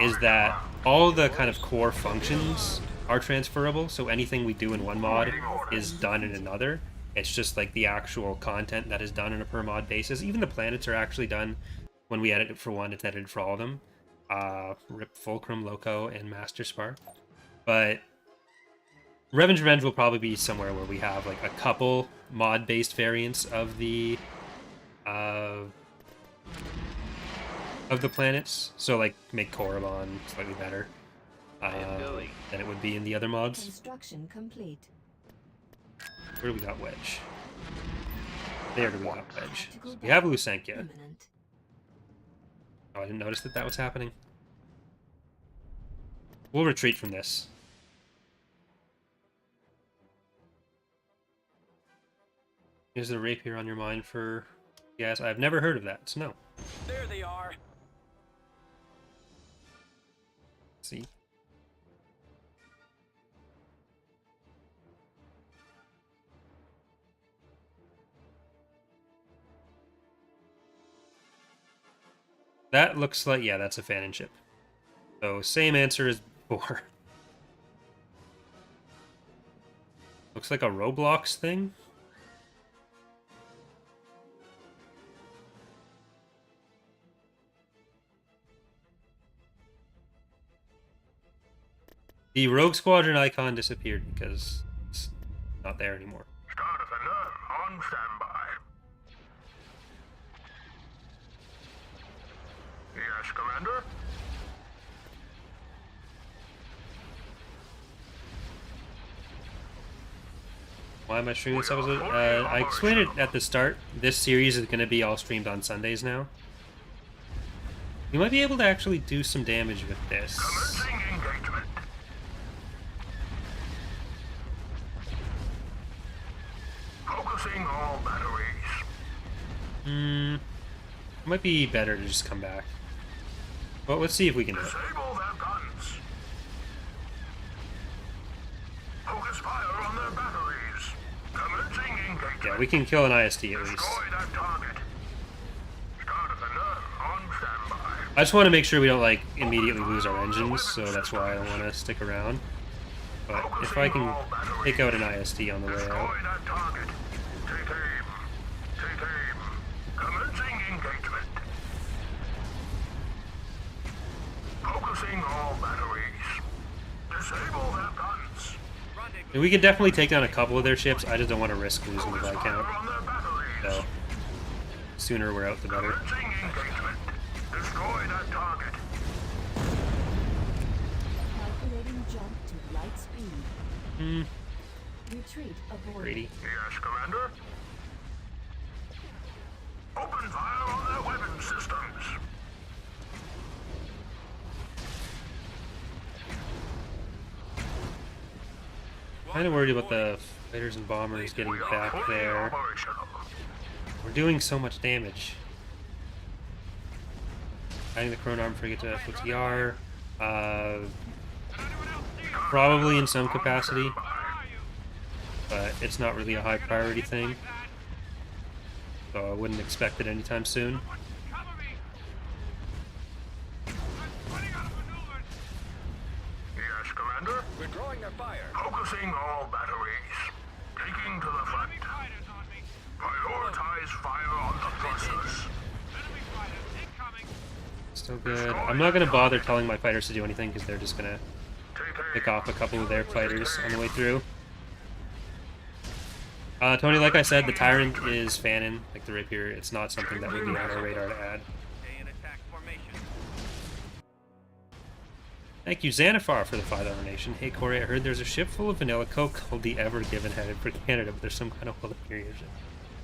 is that all the kind of core functions are transferable, so anything we do in one mod is done in another. It's just like the actual content that is done on a per mod basis. Even the planets are actually done. When we edit it for one, it's edited for all of them. Rip Fulcrum, Loco, and Master Spark. But Revan's Revenge will probably be somewhere where we have like a couple mod-based variants of the planets. So like make Korriban slightly better than it would be in the other mods. Construction complete. Where do we got Wedge? There do we got Wedge. We have Lusankia. Imminent. Oh, I didn't notice that that was happening. We'll retreat from this. Is the rapier on your mind for... Yes, I've never heard of that, so no. There they are. See? That looks like... Yeah, that's a Fanon ship. So, same answer as before. Looks like a Roblox thing. The Rogue Squadron icon disappeared because it's not there anymore. Star Defender on standby. Yes, Commander? Why am I streaming this episode? I explained it at the start. This series is going to be all streamed on Sundays now. You might be able to actually do some damage with this. Commencing engagement. Focusing all batteries. Might be better to just come back. Well, let's see if we can do it. Disable their guns. Focus fire on their batteries. Commencing engagement. Yeah, we can kill an IST at least. Destroy that target. Star Defender on standby. I just want to make sure we don't, like, immediately lose our engines, so that's why I want to stick around. But if I can take out an IST on the way Destroy out... that target. Take aim. Take aim. Commencing engagement. Focusing all batteries. Disable their guns. And we can definitely take down a couple of their ships, I just don't want to risk losing the Focus fire Viscount. on their batteries. So, sooner we're out, the better. Commencing engagement. Destroy that target. Calculating jump to light speed. Retreat aborted. Greedy. Yes, Commander. Open fire on their weapon systems. Kind of worried about the fighters and bombers getting We are back fully there. operational. We're doing so much damage. Adding the Chrome Arm frigate to FOTR. Probably in some capacity, but it's not really a high priority thing. So I wouldn't expect it anytime soon. Cover me! I'm running out of maneuvers! Yes, Commander. We're drawing their fire. Focusing all batteries. Taking to the front. Enemy fighters on me! Prioritize fire on the thrusters. Enemy fighters incoming! Still good. I'm not going to bother telling my fighters to do anything because they're just going to Take aim. pick off a couple of their fighters on the way through. Tony, like I said, the Tyrant is fanning, like the Rapier. It's not something that would be on our radar to add. Stay in attack formation. Thank you, Xanaphar, for the $5 donation. Hey, Corey, I heard there's a ship full of vanilla Coke called the Ever Given headed for Canada, but there's some kind of Imperial ship.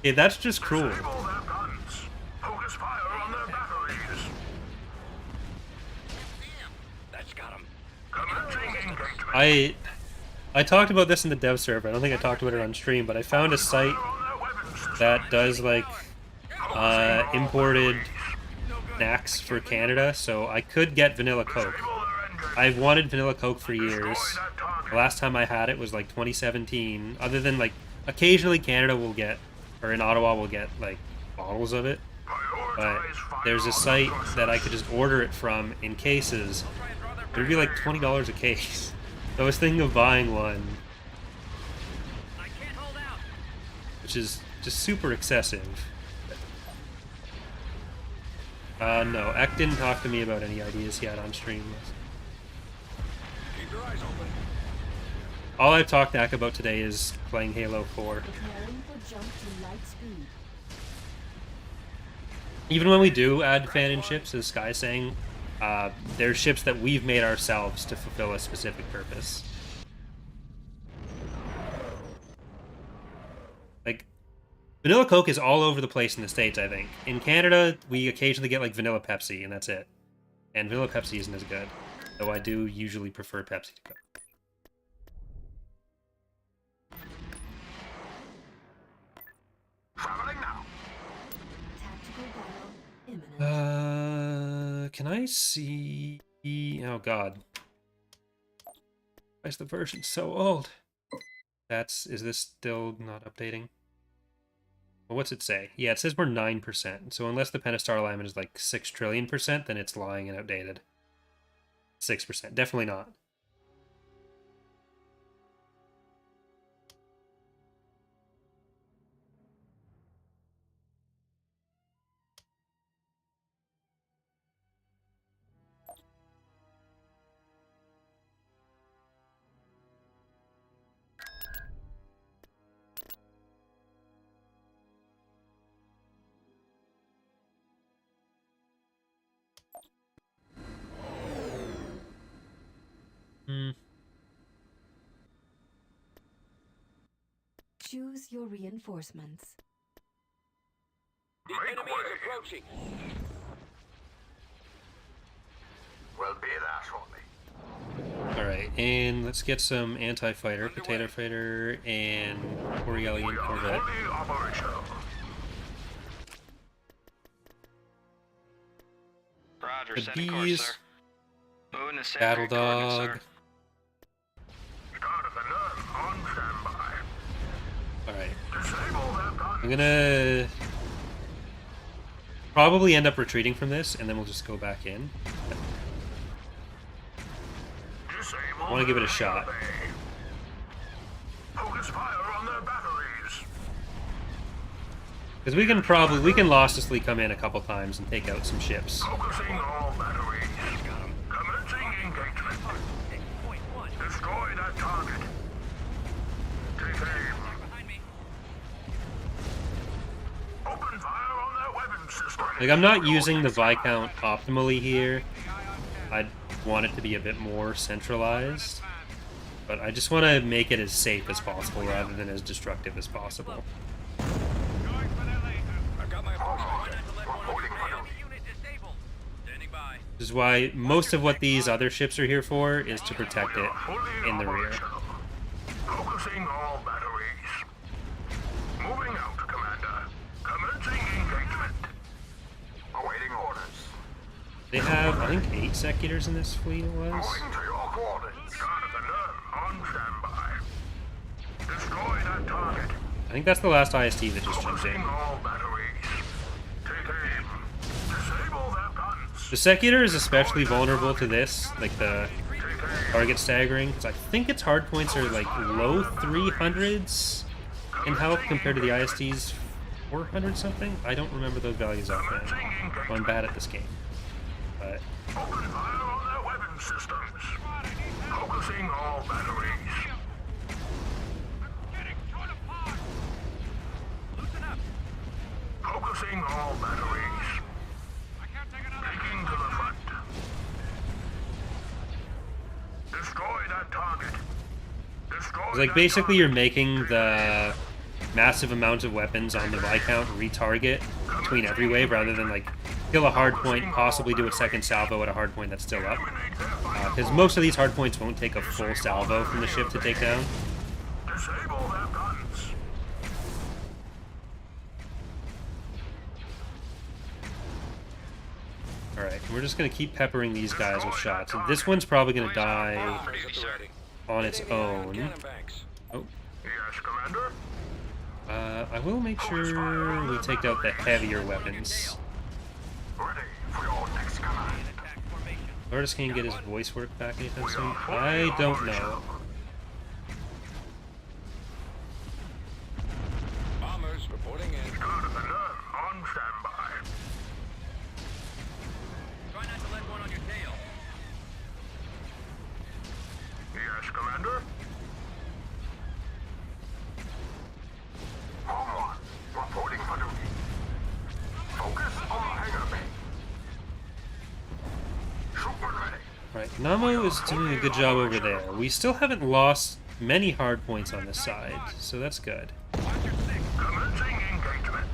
Hey, that's just cruel. Disable their guns. Focus fire on their batteries. That's got him. Commencing engagement. I talked about this in the dev server. I don't think I talked about it on stream, but I found a site Fire on their weapon systems. that does, like, imported snacks for Canada, so I could get vanilla Coke. Disable their engines. I've wanted vanilla Coke for years. Destroy that target. The last time I had it was like 2017. Other than, like, occasionally Canada will get, or in Ottawa will get, like, bottles of it. But Prioritize fire there's a on site the thrusters. that I could just order it from in cases. It would be like $20 a case. So I was thinking of buying one, I can't hold out! which is just super excessive. No, Eck didn't talk to me about any ideas he had on stream. Keep your eyes open. All I've talked to Eck about today is playing Halo 4. Preparing for jump to light speed. Even when we do add fan-in ships, as Sky's saying, they're ships that we've made ourselves to fulfill a specific purpose. Like, vanilla Coke is all over the place in the States, I think. In Canada, we occasionally get, like, vanilla Pepsi, and that's it. And vanilla Pepsi isn't as good, though I do usually prefer Pepsi to Coke. Traveling now. Tactical battle imminent. Can I see... Oh, God. Why is the version so old? Is this still not updating? Well, what's it say? Yeah, it says we're 9%. So unless the Pentastar alignment is like 6 trillion%, then it's lying and outdated. 6%. Definitely not. Choose your reinforcements. The enemy is approaching. We'll be there shortly. Alright, and let's get some anti-fighter, potato fighter, and Corellian corvette. Fully operational. Roger, The sending course, bees, sir. Moving to battle center coordinates, dog. sir. Start of the nerve on standby. Alright, Disable their guns. I'm gonna probably end up retreating from this, and then we'll just go back in. Disable I want to give it a their shot. bay. Focus fire on their batteries. Because we can lostly come in a couple times and take out some ships. Focusing all batteries. Commencing engagement. Point one. Destroy that target. Take aim. Behind me. Open fire on their weapon system. Like, I'm not using the Viscount optimally here. I want it to be a bit more centralized. But I just want to make it as safe as possible rather than as destructive as possible. Going for their lasers. I've got my approach. Oh, Try not to let one of reporting your for enemy unit disabled. Standing by. Which is why most of what these other ships are here for is to protect it Fully in the rear. operational. Focusing all batteries. Moving out, Commander. Commencing engagement. Awaiting orders. They have, I think, 8 Secutors in this fleet, it was. Moving to your coordinates. Start of the nerve on standby. Destroy that target. I think that's the last IST that just jumped Focusing in. all batteries. Take aim. Disable their guns. The Secutor is especially vulnerable to this, like the Take aim. target staggering, because I think its hard points are like low 300s in health compared to the IST's 400 something. I don't remember those values offhand. Commencing engagement. I'm bad at this game. But Open fire on their weapon systems. Focusing all batteries. Getting torn apart. Loosen up. Focusing all batteries. I can't take another Taking to the front. Destroy that target. Destroy it's like that basically target. you're making the massive amounts of weapons on the Viscount retarget between every wave rather than like kill a hard point, possibly do a second salvo at a hard point that's still up. Eliminate their fire. Because most of these hard points won't take a full salvo from the ship to take down. Disable their guns. Alright, we're just going to keep peppering these guys with shots. And this one's probably going to die on its own. Cannon banks. Oh, Yes, Commander. I will make sure we take out the heavier weapons. Ready for your next command. Attack formation. Lourdes can get his voice work back anytime soon. I don't know. Bombers reporting in. Start of the nerve on standby. Try not to let one on your tail. Yes, Commander. Home one. Reporting for duty. Focus on the hangar bay. Trooper ready. Right, Namo is doing a good job over there. We still haven't lost many hard points on this side, so that's good. Commencing engagement.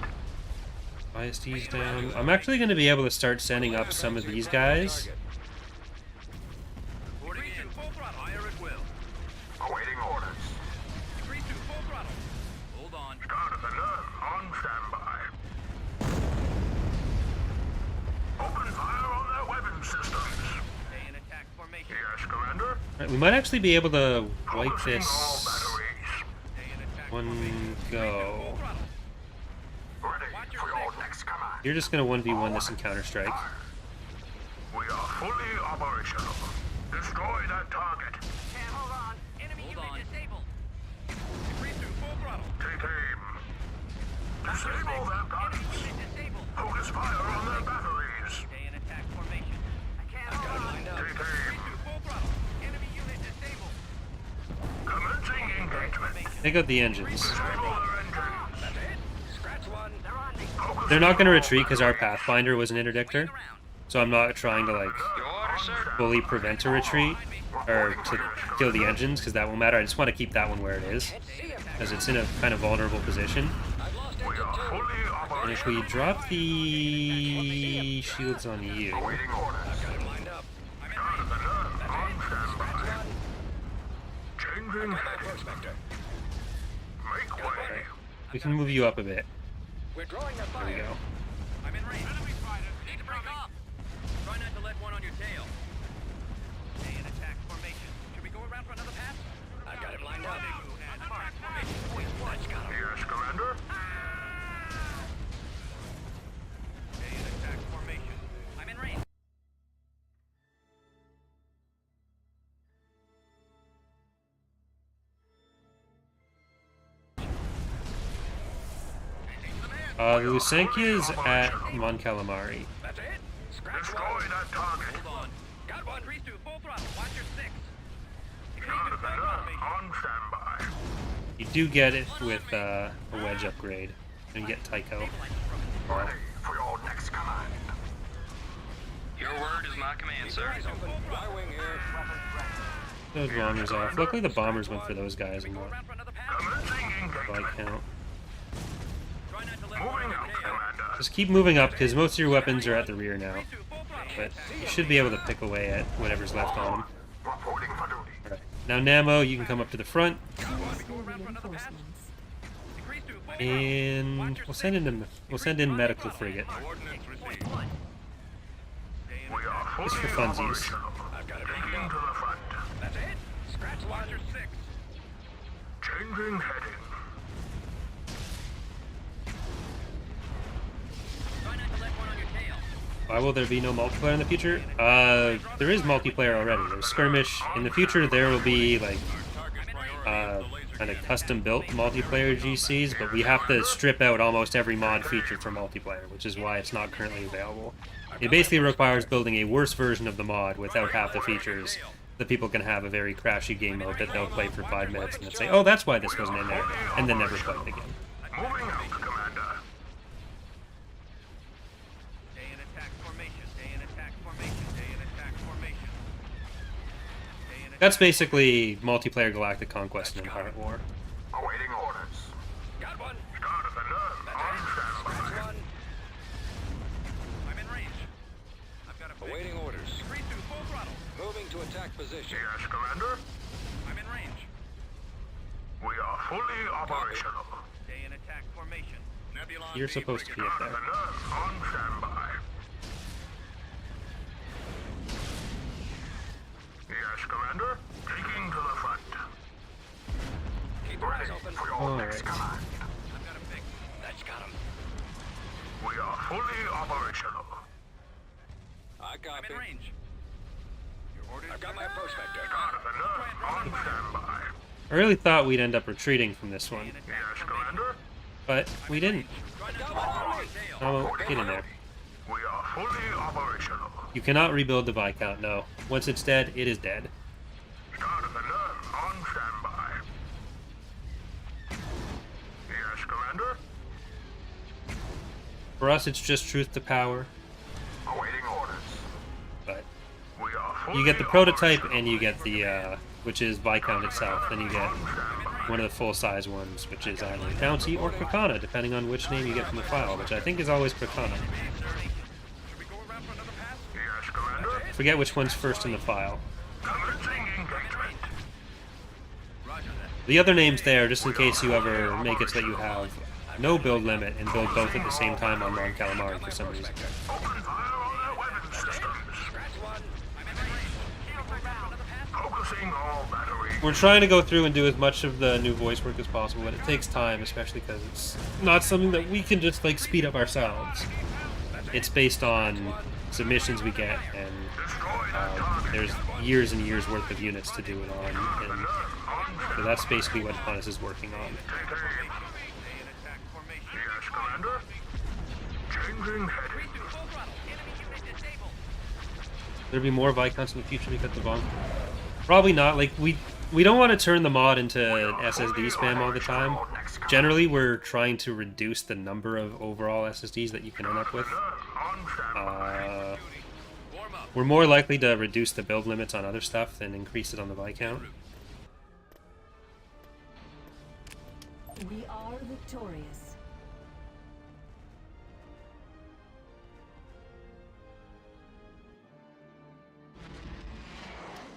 IST's down. I'm actually going to be able to start sending up some of these guys. Reporting in. Full throttle. Fire at will. Awaiting orders. Decrease to full throttle. Hold on. Start of the nerve on standby. Open fire on their weapon systems. Stay in attack formation. Yes, Commander. Right, we might actually be able to wipe Focusing all this batteries. Stay in attack one formation. go. Full throttle. Ready for your next command. You're just going to 1v1 this in Counter-Strike. We are fully operational. Destroy that target. Hold on. Enemy unit disabled. Decrease to full throttle. Take aim. Disable their guns. Enemy unit disabled. Focus fire on their batteries. Stay in attack formation. I can't hold on. Take Decrease aim. to full throttle. Enemy unit disabled. Commencing engagement. Take out the engines. Disable their engines. That's it. Scratch one. They're on me. Focus They're not going to retreat because our Pathfinder was an interdictor, Around. so I'm not trying to like Your order, sir. fully prevent a retreat or to kill the engines because that won't matter. I just want to keep that one where it is. Stay in attack as it's in a kind of vulnerable position. I've lost We engine are 2. fully And if we operational. drop the shields on you, Awaiting orders. Got it lined up. Start of alert. On standby. Changing My heading. prospector. Make way. we can move you up a bit. We're drawing their There we fire. go. I'm in range. Enemy fighters. Need to break off. Try not to let one on your tail. Stay in attack formation. Should we go around for another pass? I've got it lined up. Attack formation. That's got him. Yes, Commander. Stay in attack formation. I'm in range. The Lusankia's at Mon Calamari. That's it. Scratch Destroy one. that target. Hold on. Got one. Increase to full throttle. Watch your six. Start of alert. On standby. You do get it with a wedge upgrade, and you get Tycho. Ready for your next command. Your word is my command, sir. Eyes open. My wing here. Those bombers off. Luckily the bombers went for those guys and Go not around for another pass. Commencing engagement. count. Try not to let one on Moving your out, tail. Commander. Just keep moving up, because most of your weapons are at the rear now. To full throttle. But you should be able to pick away at whatever's left on them. Reporting for duty. Alright. Now Namo, you can come up to the front, Useful reinforcements. Increase to full and we'll send in medical frigate. Coordinates received. We are fully Just for funsies. operational. I've got it Taking lined to up. the front. That's it. Scratch one. Watch your six. Changing heading. Try not to let one on your tail. Why will there be no multiplayer in the future? There is multiplayer already. There's skirmish. In the future, there will be like kind of custom-built multiplayer GCs, but we have to strip out almost every mod feature for multiplayer, which is why it's not currently available. It basically requires building a worse version of the mod without half the features, that people can have a very crashy game mode that they'll play for 5 minutes and then say, oh, that's why this wasn't in there, and then never play it again. Moving out, Commander. Stay in attack formation. Stay in attack formation. Stay in attack formation. Stay in attack. That's basically multiplayer Galactic Conquest and Empire at War. Awaiting orders. Got one. Start of alert. On Scratch standby. one. I'm in range. I've got a fix. Awaiting orders. Increase to full throttle. Moving to attack position. Yes, Commander. I'm in range. We are fully operational. Stay in attack formation. Nebulon You're B supposed to be frigate. up Start of there. alert. On standby. Yes, Commander. Taking to the front. Keep your eyes open. For your Alright. next command. I've got a fix. That's got him. We are fully operational. I I'm copy. in range. Your orders. I've got my prospector. Start of alert. On standby. I really thought we'd end up retreating from this one, Yes, Commander. but we didn't. Got one on me. Oh, get in there. We are fully operational. You cannot rebuild the Viscount, no. Once it's dead, it is dead. Start of alert. On standby. Yes, Commander. For us, it's just truth to power, Awaiting orders. but We are fully you get the prototype operational. and you get the, which is Viscount itself. Then you get On standby. one of the full-size ones, which is either Bounty or Krakana, depending on which name you get from the file, which I think is always Krakana. Should we go around for another pass? Yes, Commander. Forget which one's first in the file. Commencing engagement. Roger that. The other name's there, just in case you ever make it so that you have no build limit and build both at the same time on Mon Calamari for some reason. Open fire on their weapon systems. Scratch one. I'm in range. Shield for another pass. Focusing all batteries. We're trying to go through and do as much of the new voice work as possible, but it takes time, especially because it's not something that we can just like speed up ourselves. It's based on submissions we get, and there's years and years worth of units to do it on, and so that's basically what Hannes is working on. Take aim. Stay in attack formation. Yes, Commander. Changing heading. To full throttle. Enemy unit disabled. There'll be more Viscounts in the future because of Von. Probably not. Like we don't want to turn the mod into SSD spam all the time. Generally, we're trying to reduce the number of overall SSDs that you can end up with. On standby. Warm up. We're more likely to reduce the build limits on other stuff than increase it on the Viscount. We are victorious.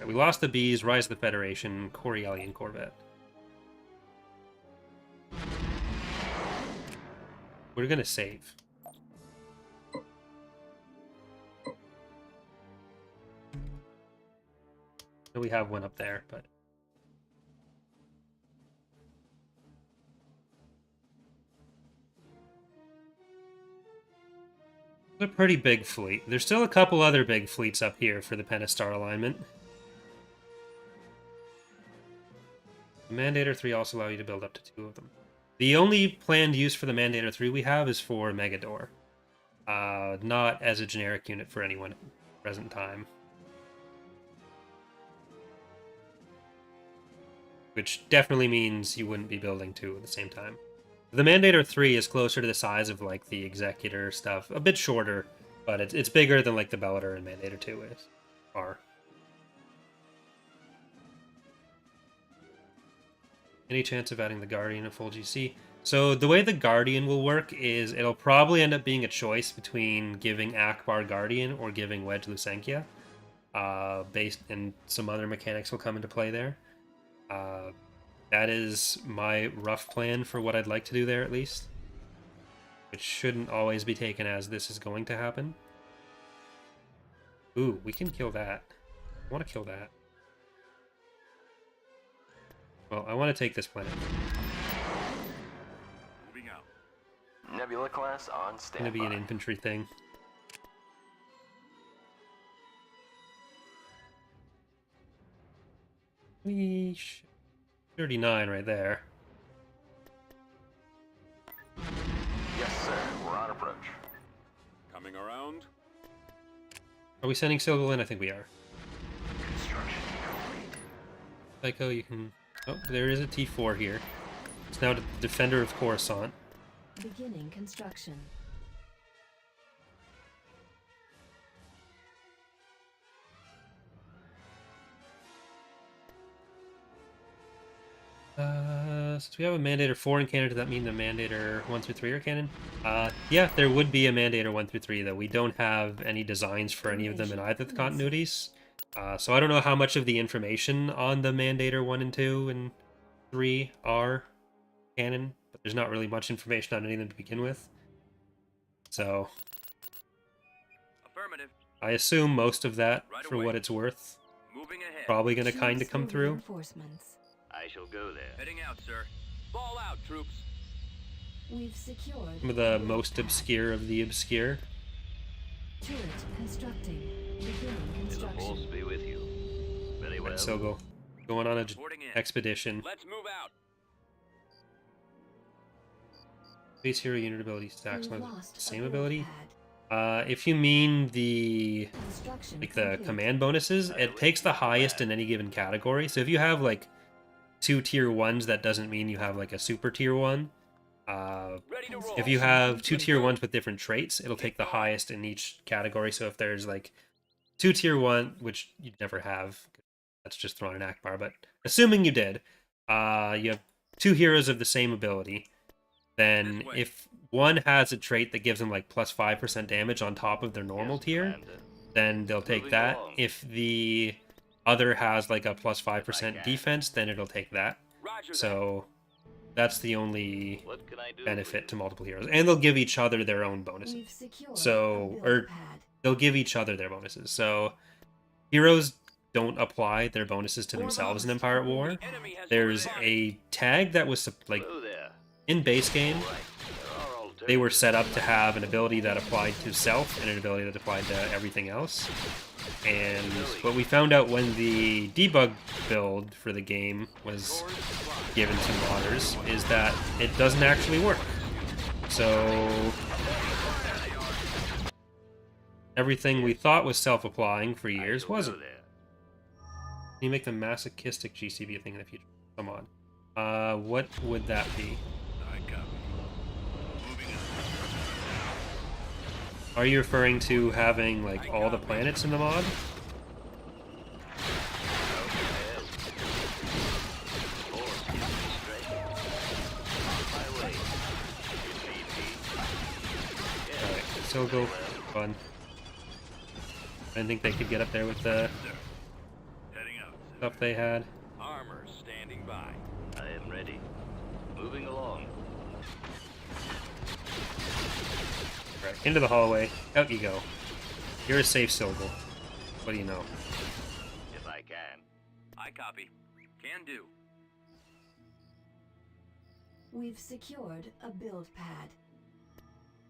We lost the Bees, Rise of the Federation, Corellian Corvette. We're gonna save. We have one up there, but it's a pretty big fleet. There's still a couple other big fleets up here for the Pentastar alignment. The Mandator 3 also allow you to build up to 2 of them. The only planned use for the Mandator 3 we have is for Megador. Not as a generic unit for anyone at the present time. Which definitely means you wouldn't be building 2 at the same time. The Mandator 3 is closer to the size of like the Executor stuff. A bit shorter, but it's bigger than like the Bellator and Mandator 2 are. Any chance of adding the Guardian in full GC? So the way the Guardian will work is it'll probably end up being a choice between giving Akbar Guardian or giving Wedge Lusenkia. And some other mechanics will come into play there. That is my rough plan for what I'd like to do there, at least. Which shouldn't always be taken as this is going to happen. Ooh, we can kill that. I want to kill that. Well, I want to take this planet. Moving out. Nebula class on It's going to standby. be an infantry thing. Weesh. 39 right there. Yes, sir. We're on approach. Coming around. Are we sending Silverlin? I think we are. Construction complete. Psycho, you can... Oh, there is a T4 here. It's now the Defender of Coruscant. Beginning construction. Since we have a Mandator 4 in canon, does that mean the Mandator 1 through 3 are canon? Yeah, there would be a Mandator 1 through 3, though. We don't have any designs for any of them in either of the continuities. So I don't know how much of the information on the Mandator 1 and 2 and 3 are canon, but there's not really much information on any of them to begin with. So Affirmative. I assume most of that, Right for away. what it's worth, Moving ahead. probably going to kind of Troops come for through. Reinforcements. I shall go there. Heading out, sir. Ball out, troops. We've secured Some of a the build most pad. obscure of the obscure. Turret constructing. Beginning May the force construction. be with you. Very well. Right, so going on an Reporting in. expedition. Let's move out. Base hero unit ability stacks We've on lost the a same build ability. pad. If you mean the Construction like the complete. command bonuses, it takes the highest in any given category. So if you have like 2 tier 1s, that doesn't mean you have like a super tier 1. Ready to roll. If you have 2 tier 1s with different traits, it'll take the highest in each category. So if there's like 2 tier 1, which you'd never have, that's just Thrawn and Akbar, but assuming you did, you have 2 heroes of the same ability. Then This way. if one has a trait that gives them like plus 5% damage on top of their normal Yes, tier, Commander. then they'll take Moving that. along. If the other has like a plus 5% Like that. defense, then it'll take that. Roger So that's the only What can I do? benefit to multiple heroes. And they'll give each other their own bonuses. We've secured So, a build or pad. they'll give each other their bonuses. So heroes don't apply their bonuses to themselves in Empire at War. The enemy has There's overrun. a tag that was like Hello there. in base game. Right. There are They were alternatives. set up to have an ability that applied to self and an ability that applied to everything else. And what we found out when the debug build for the game was given to modders is that it doesn't actually work. So everything we thought was self-applying for I years shall go wasn't. there. Can you make the masochistic GCB a thing in the future? Come on. What would that be? I copy. Moving out. Are you referring to having like all the planets in the mod? Force gives me strength. Still go fun. I didn't think they could get up there with the Heading out. stuff they had. Armor standing by. I am ready. Moving along. Right, into the hallway. Out you go. You're a safe Silgal. What do you know? If I can. I copy. Can do. We've secured a build pad.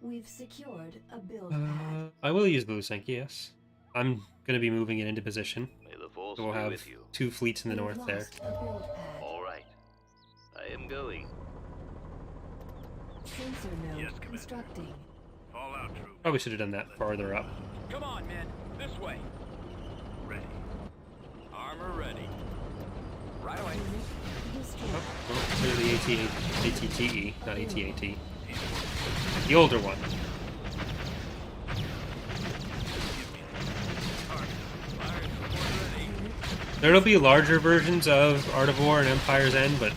We've secured a build pad. I will use the Lusenki, yes. I'm going to be moving it into position. May the force So we'll be have with you. 2 fleets in the We've north there. lost a build pad. All right. I am going. Sensor node Yes, Commander. constructing. Fall out, troop. Probably should have done that farther up. Come on, men. This way. Ready. Armor ready. Right away. Unit destroyed. Oh, well, clear the ATTE, not ATAT. The older one. There'll be larger versions of Art of War and Empire's End, but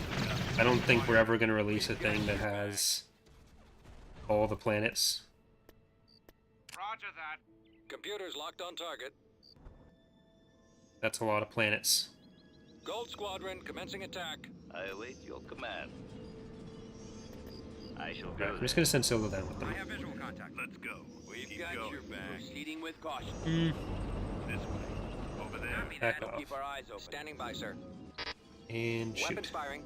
I don't think we're ever going to release a thing that has all the planets. Roger that. Computers locked on target. That's a lot of planets. Gold Squadron commencing attack. I await your command. I shall Right, go I'm just there. going to send Silgal down with I them. have visual contact. Let's go. We've Keep got going. your back. Proceeding with caution. This way. Over there. Copy Back that. off. Keep our eyes open. Standing by, sir. And Weapons shoot. firing.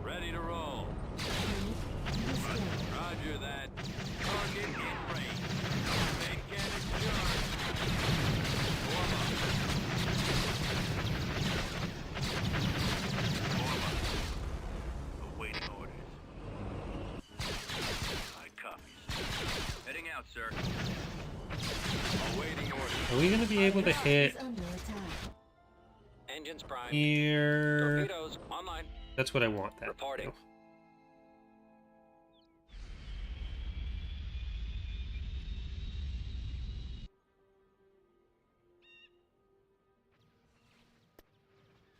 Ready to roll. Destroyed. Roger that. Target in range. Main cannon charge. Warm up. Awaiting orders. I copy. Heading out, sir. Awaiting orders. Are we going to be able to hit Is under attack. Engines primed. here? Torpedoes online. That's what I want. That Reporting.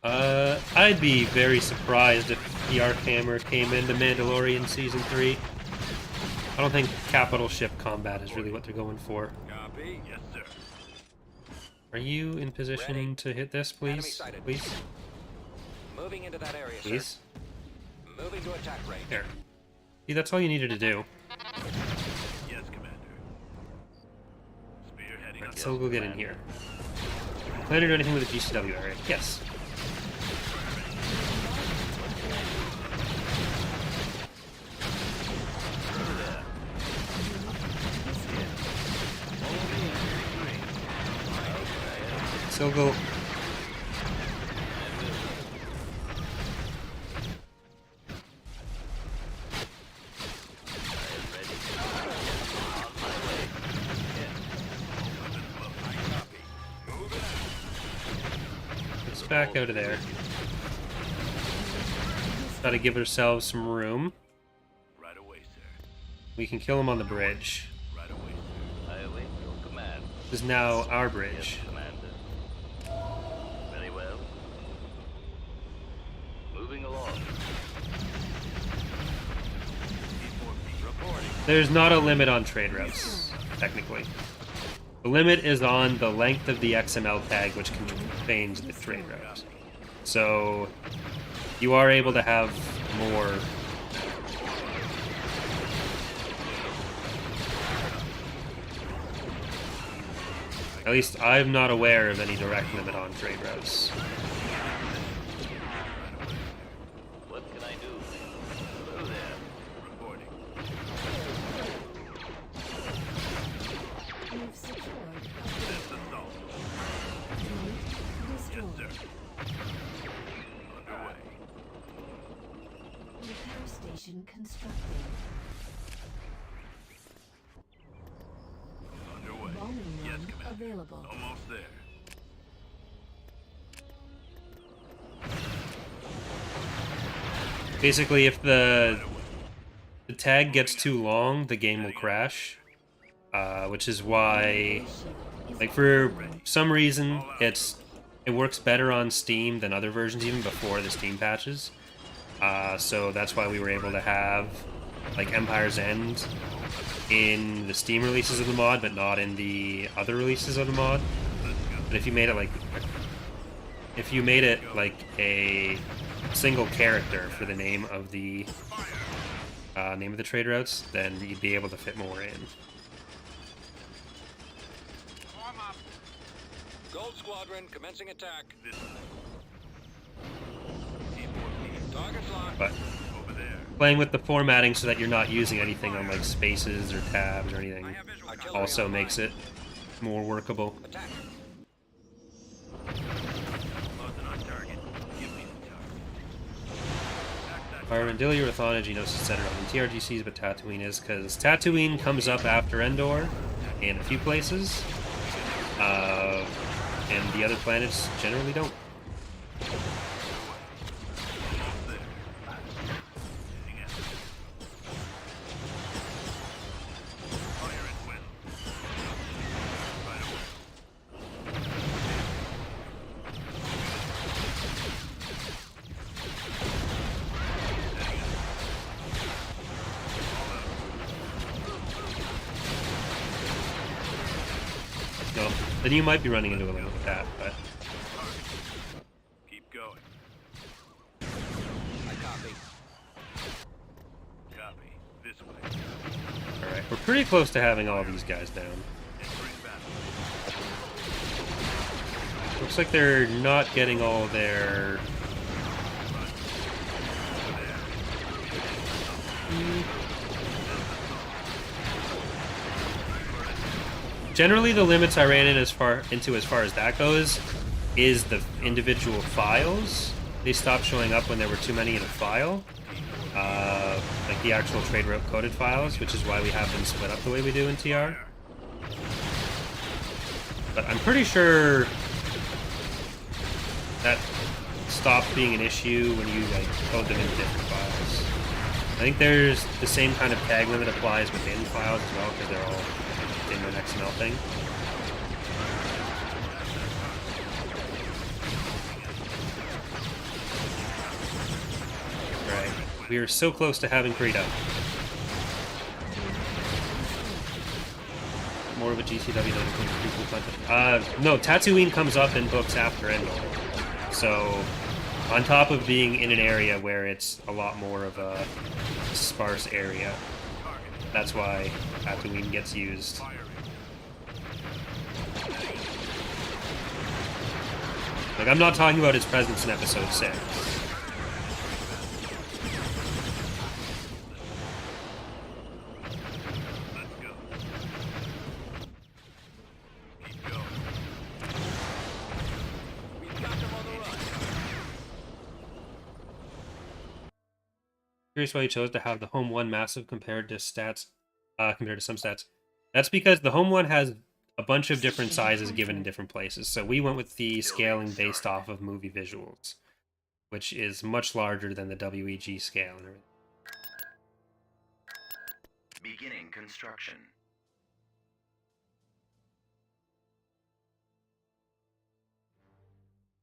I'd be very surprised if the Archammer came into Mandalorian Season 3. I don't think capital ship combat is really what they're going for. Copy. Yes, sir. Are you in position Ready. to hit this, Enemy please? sighted. Please? Moving into that area, Please? sir. Moving to attack range. There. See, that's all you needed to do. Yes, Commander. Spearheading us. So we'll get in here. Plan to do anything with the GCW area? Yes. So go. Let's back out of there. Gotta give ourselves some room. Right away, sir. We can kill him on the bridge. Right away, sir. I await your command. This is now our Yes, bridge. Commander. Very well. Moving along. Reporting. There's not a limit on trade routes, technically. The limit is on the length of the XML tag, which contains the trade route. So you are able to have more. At least I'm not aware of any direct limit on trade routes. What can I do? Hello there. Reporting. We've secured This assault. unit Yes, destroyed. sir. Underway. Repair station constructing. Underway. Bombing Yes, run Commander. available. Almost there. Basically, if the tag gets too long, the game will crash. Which is why, like, for some reason, it's it works better on Steam than other versions even before the Steam patches. So that's why we were able to have like Empire's End in the Steam releases of the mod, but not in the other releases of the mod. But if you made it like a single character for the name of the trade routes, then you'd be able to fit more in. Gold Squadron commencing attack. Target's locked. But Over there. playing with the formatting so that you're not using anything on like spaces or tabs or anything also makes it more workable. Attack. Closing on target. Give me the target. Armadillo, Rathana, Geonosis, etc. And TRGCs, but Tatooine is because Tatooine comes up after Endor in a few places, and the other planets generally don't. No, then you might be running into a limit with that, but Keep going. I copy. Copy. This way. alright. We're pretty close to having all these guys down. Entering battle. Looks like they're not getting all their... Generally, the limits I ran as far as that goes is the individual files. They stopped showing up when there were too many in a file, like the actual trade route coded files, which is why we have them split up the way we do in TR. But I'm pretty sure that stopped being an issue when you like code them into different files. I think there's the same kind of tag limit applies within files as well because they're all in an XML thing. Right. We are so close to having Frida. More of a GCW than no, Tatooine comes up in books after Endor. So, on top of being in an area where it's a lot more of a sparse area, that's why Tatooine gets used. Like, I'm not talking about his presence in Episode 6. Let's go. Keep going. We've got them on the run. Curious why you chose to have the home one massive compared to stats, compared to some stats. That's because the home one has a bunch of different sizes given in different places. So we went with the scaling based off of movie visuals, which is much larger than the WEG scale and everything. Beginning construction.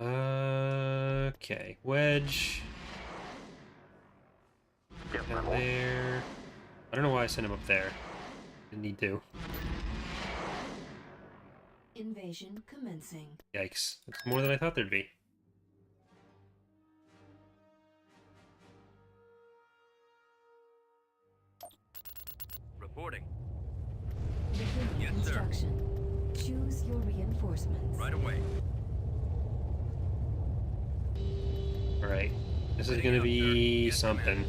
Okay, wedge. Down there. I don't know why I sent him up there. Didn't need to. Invasion commencing. Yikes. That's more than I thought there'd be. Reporting. Beginning Yes, sir. construction. Choose your reinforcements. Right away. Alright. This is Ready gonna up, be sir. Yes, something.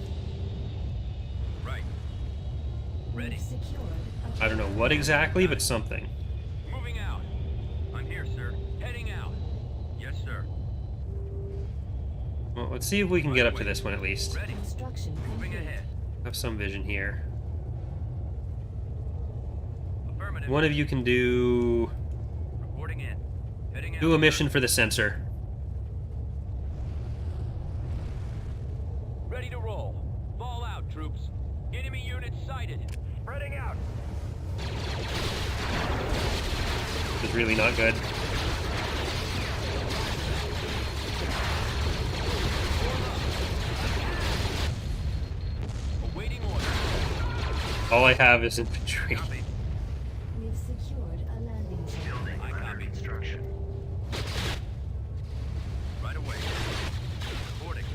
Right. Ready. We've secured a I don't know what exactly, but something. Moving out. I'm here, sir. Heading out. Yes, sir. Well, let's see if we can get up to this one at least. Ready. construction Moving complete. ahead. Have some vision here. Affirmative. One of you can do Reporting in. Heading out. a mission for the sensor. Ready to roll. Fall out, troops. Enemy units sighted. Spreading out. It's really not good. All I have is infantry. Copy. We've secured a landing zone. Building under construction. Right away. Reporting.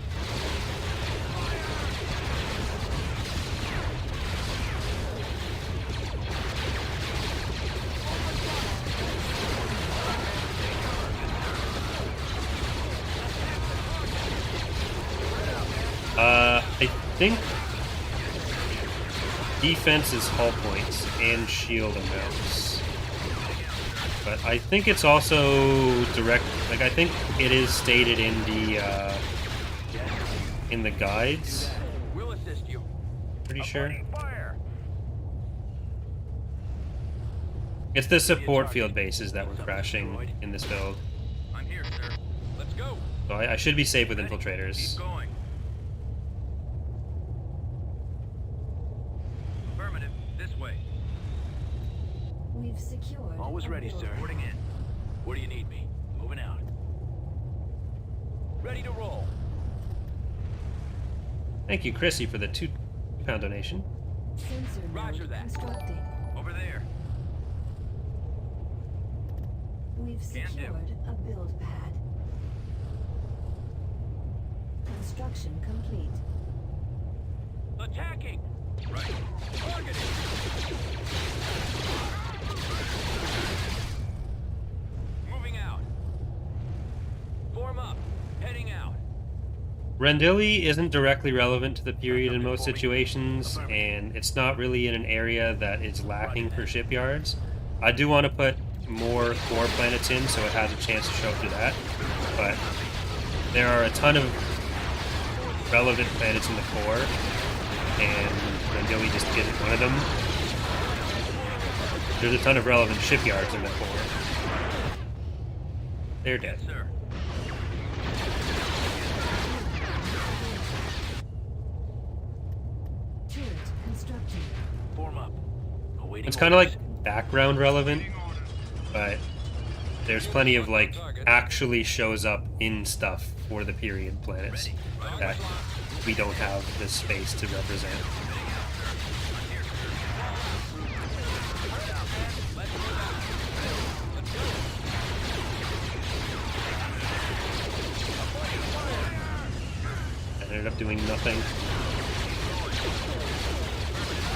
I think defense is hull points and shield amounts. But I think it's also direct, like I think it is stated in the guides. We'll assist you. Pretty sure. Fire. It's the support field bases that were crashing in this build. I'm here, sir. Let's go. So I should be safe with Keep infiltrators. going. Affirmative. This way. We've secured. Always a ready, build sir. pad. Reporting in. Where do you need me? Moving out. Ready to roll. Thank you, Chrissy, for the £2 donation. Sensor Roger node that. constructing. Over there. We've Can do. secured a build pad. Construction complete. Attacking. Right. Targeting. Moving out. Form up. Heading out. Rendili isn't directly relevant to the period in most situations, and it's not really in an area that is lacking for shipyards. I do want to put more core planets in so it has a chance to show up to that, but there are a ton of relevant planets in the core, and Rendili just isn't one of them. There's a ton of relevant shipyards in the core. They're dead. Yes, sir. Turret constructing. Form up. Awaiting It's kind of orders. like background relevant, but there's plenty of like actually shows up in stuff for the period planets that we don't have the space to represent. I ended up doing nothing.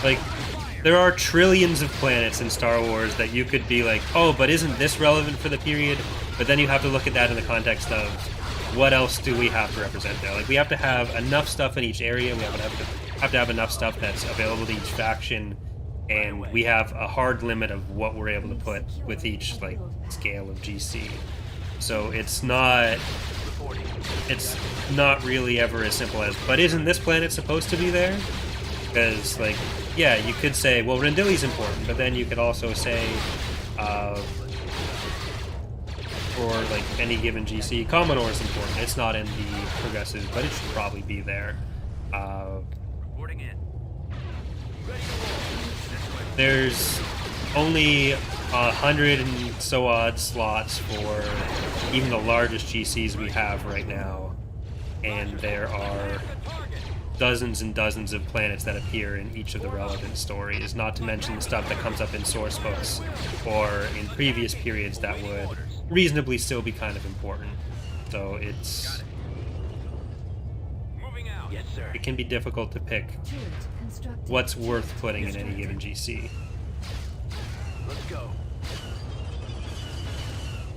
Like, there are trillions of planets in Star Wars that you could be like, oh, but isn't this relevant for the period? But then you have to look at that in the context of what else do we have to represent there? Like, we have to have enough stuff in each area. We have to have enough stuff that's available to each faction, and we have a hard limit of what we're able to put with each like scale of GC. So it's not really ever as simple as, but isn't this planet supposed to be there? Because, like, yeah, you could say, well, Rendili's important, but then you could also say, for, like, any given GC, Commodore's important. It's not in the progressive, but it should probably be there. Reporting in. There's only 100 and so odd slots for even the largest GCs we have right now, and there are dozens and dozens of planets that appear in each of the relevant stories, not to mention the stuff that comes up in source books or in previous periods that would reasonably still be kind of important. So it's... Moving out. Yes, sir. it can be difficult to pick Turret constructing. what's worth putting in any given GC. Let's go.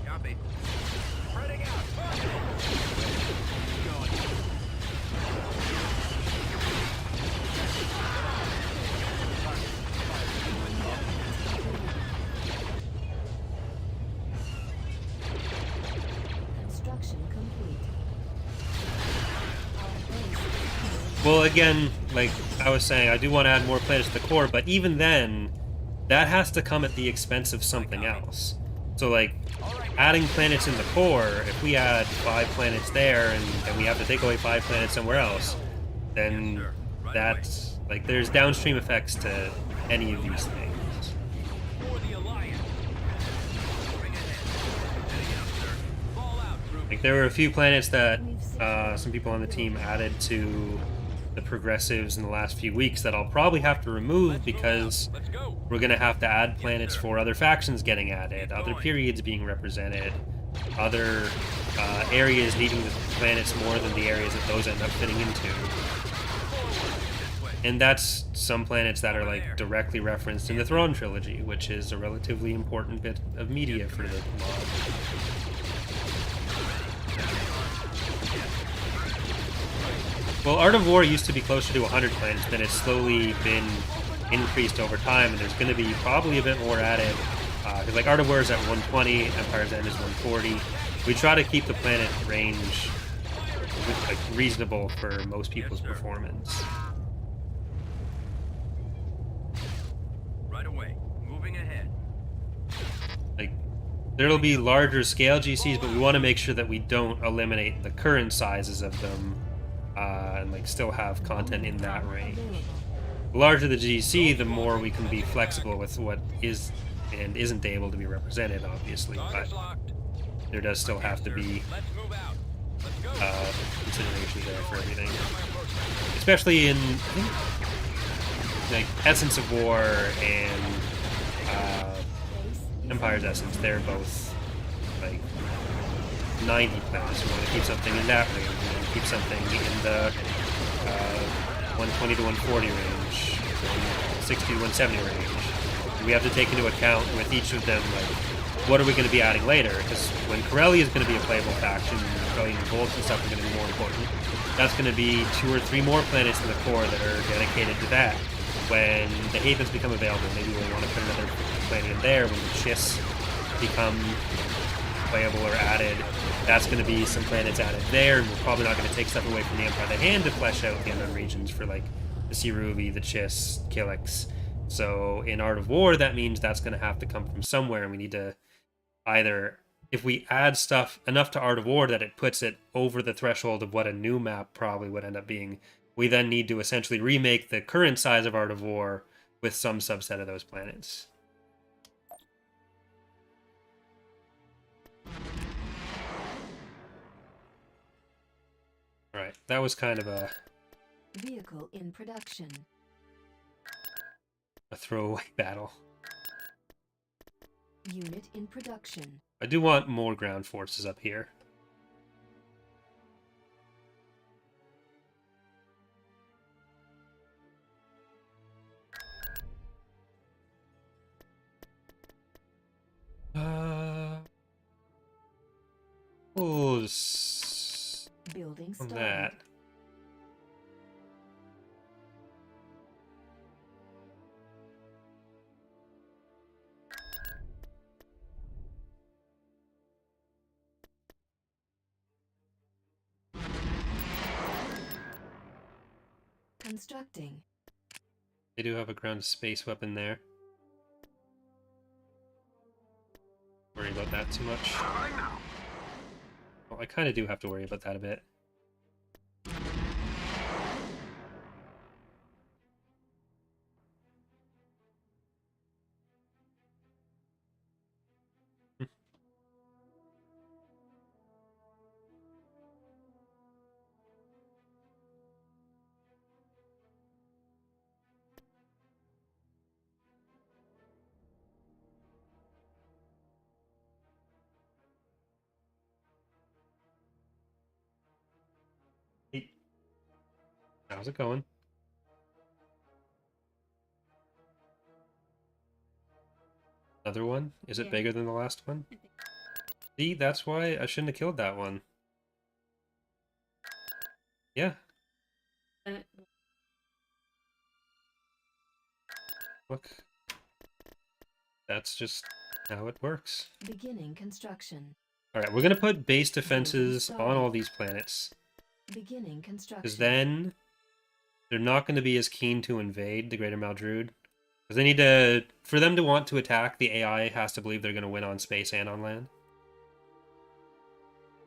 Copy. Spreading out. Going. Construction complete. Our base. Well, again, like I was saying, I do want to add more planets to the core, but even then, that has to come at the expense of something else. So, like, adding planets in the core, if we add 5 planets there and we have to take away 5 planets somewhere else, then that's, like, there's downstream effects to any of these things. For the Alliance. Like, there were a few planets that some people on the team added to the progressives in the last few weeks that I'll probably have to remove because Let's go. we're going to have to add planets for other factions getting added, other periods being represented, other areas needing the planets more than the areas that those end up fitting into. And that's some planets that are like directly referenced in the Thrawn trilogy, which is a relatively important bit of media for the mod. Well, Art of War used to be closer to 100 planets, then it's slowly been increased over time, and there's going to be probably a bit more added. Because like Art of War is at 120, Empire's End is 140. We try to keep the planet range like reasonable for most people's performance. Right away. Moving ahead. Like, there'll be larger scale GCs, but we want to make sure that we don't eliminate the current sizes of them, and like still have content in that range. The larger the GC, the more we can be flexible with what is and isn't able to be represented, obviously, but there does still have to be considerations there for everything. Especially in, I think, like Essence of War and Empire's Essence, they're both like 90 planets. We want to keep something in that range. We want to keep something in the 120 to 140 range, 60 to 170 range. And we have to take into account with each of them, like, what are we going to be adding later? Because when Corellia is going to be a playable faction, Rebellion Revolts and stuff are going to be more important. That's going to be 2 or 3 more planets in the core that are dedicated to that. When the Havens become available, maybe we'll want to put another planet in there. When the Chiss become playable or added, that's going to be some planets added there, and we're probably not going to take stuff away from the Empire of the Hand to flesh out the unknown regions for like the Siruvi, the Chiss, Kilix. So in Art of War, that means that's going to have to come from somewhere, and we need to either, if we add stuff enough to Art of War that it puts it over the threshold of what a new map probably would end up being, we then need to essentially remake the current size of Art of War with some subset of those planets. Alright, that was kind of a Vehicle in production. throwaway battle. Unit in production. I do want more ground forces up here. Oh, Building on started. that. Constructing. They do have a ground space weapon there. Worry about that too much. Well, I kind of do have to worry about that a bit. Hey. How's it going? Another one? Is it bigger than the last one? See, that's why I shouldn't have killed that one. Yeah. Look. That's just how it works. Beginning construction. Alright, we're gonna put base defenses on all these planets. Beginning construction. Because then they're not going to be as keen to invade the Greater Maldrude. Because they need to, for them to want to attack, the AI has to believe they're going to win on space and on land.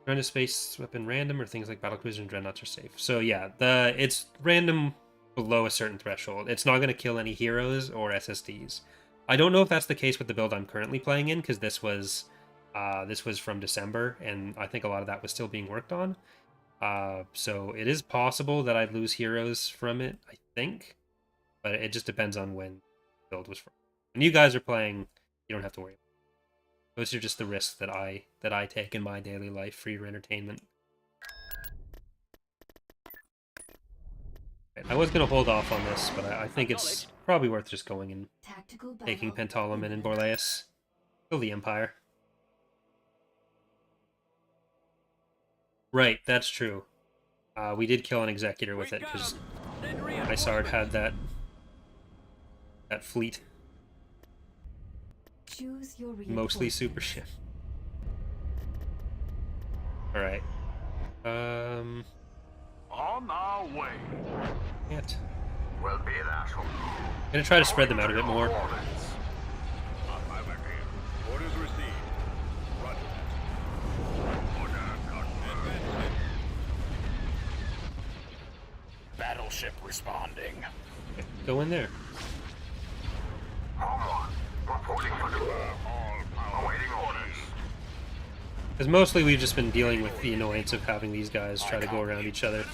Run a space weapon random, or things like battlecruisers and dreadnoughts are safe. So yeah, it's random below a certain threshold. It's not going to kill any heroes or SSDs. I don't know if that's the case with the build I'm currently playing in, because this was from December, and I think a lot of that was still being worked on. So it is possible that I'd lose heroes from it, I think. But it just depends on when the build was from. When you guys are playing, you don't have to worry. Those are just the risks that I take in my daily life for your entertainment. I was going to hold off on this, but I think it's probably worth just going and taking Pentalaman and Borleus. Kill the Empire. Right, that's true. We did kill an Executor with it, because Isard had that fleet. Choose your Mostly super ship. Alright. On our way. Can't. We'll be that. I'm gonna try to spread them out a bit more. Orders received. Roger that. Battleship responding. Okay, go in there. Home one. Reporting for duty. Awaiting orders. Because mostly we've just been dealing with the annoyance of having these guys try to go around each other.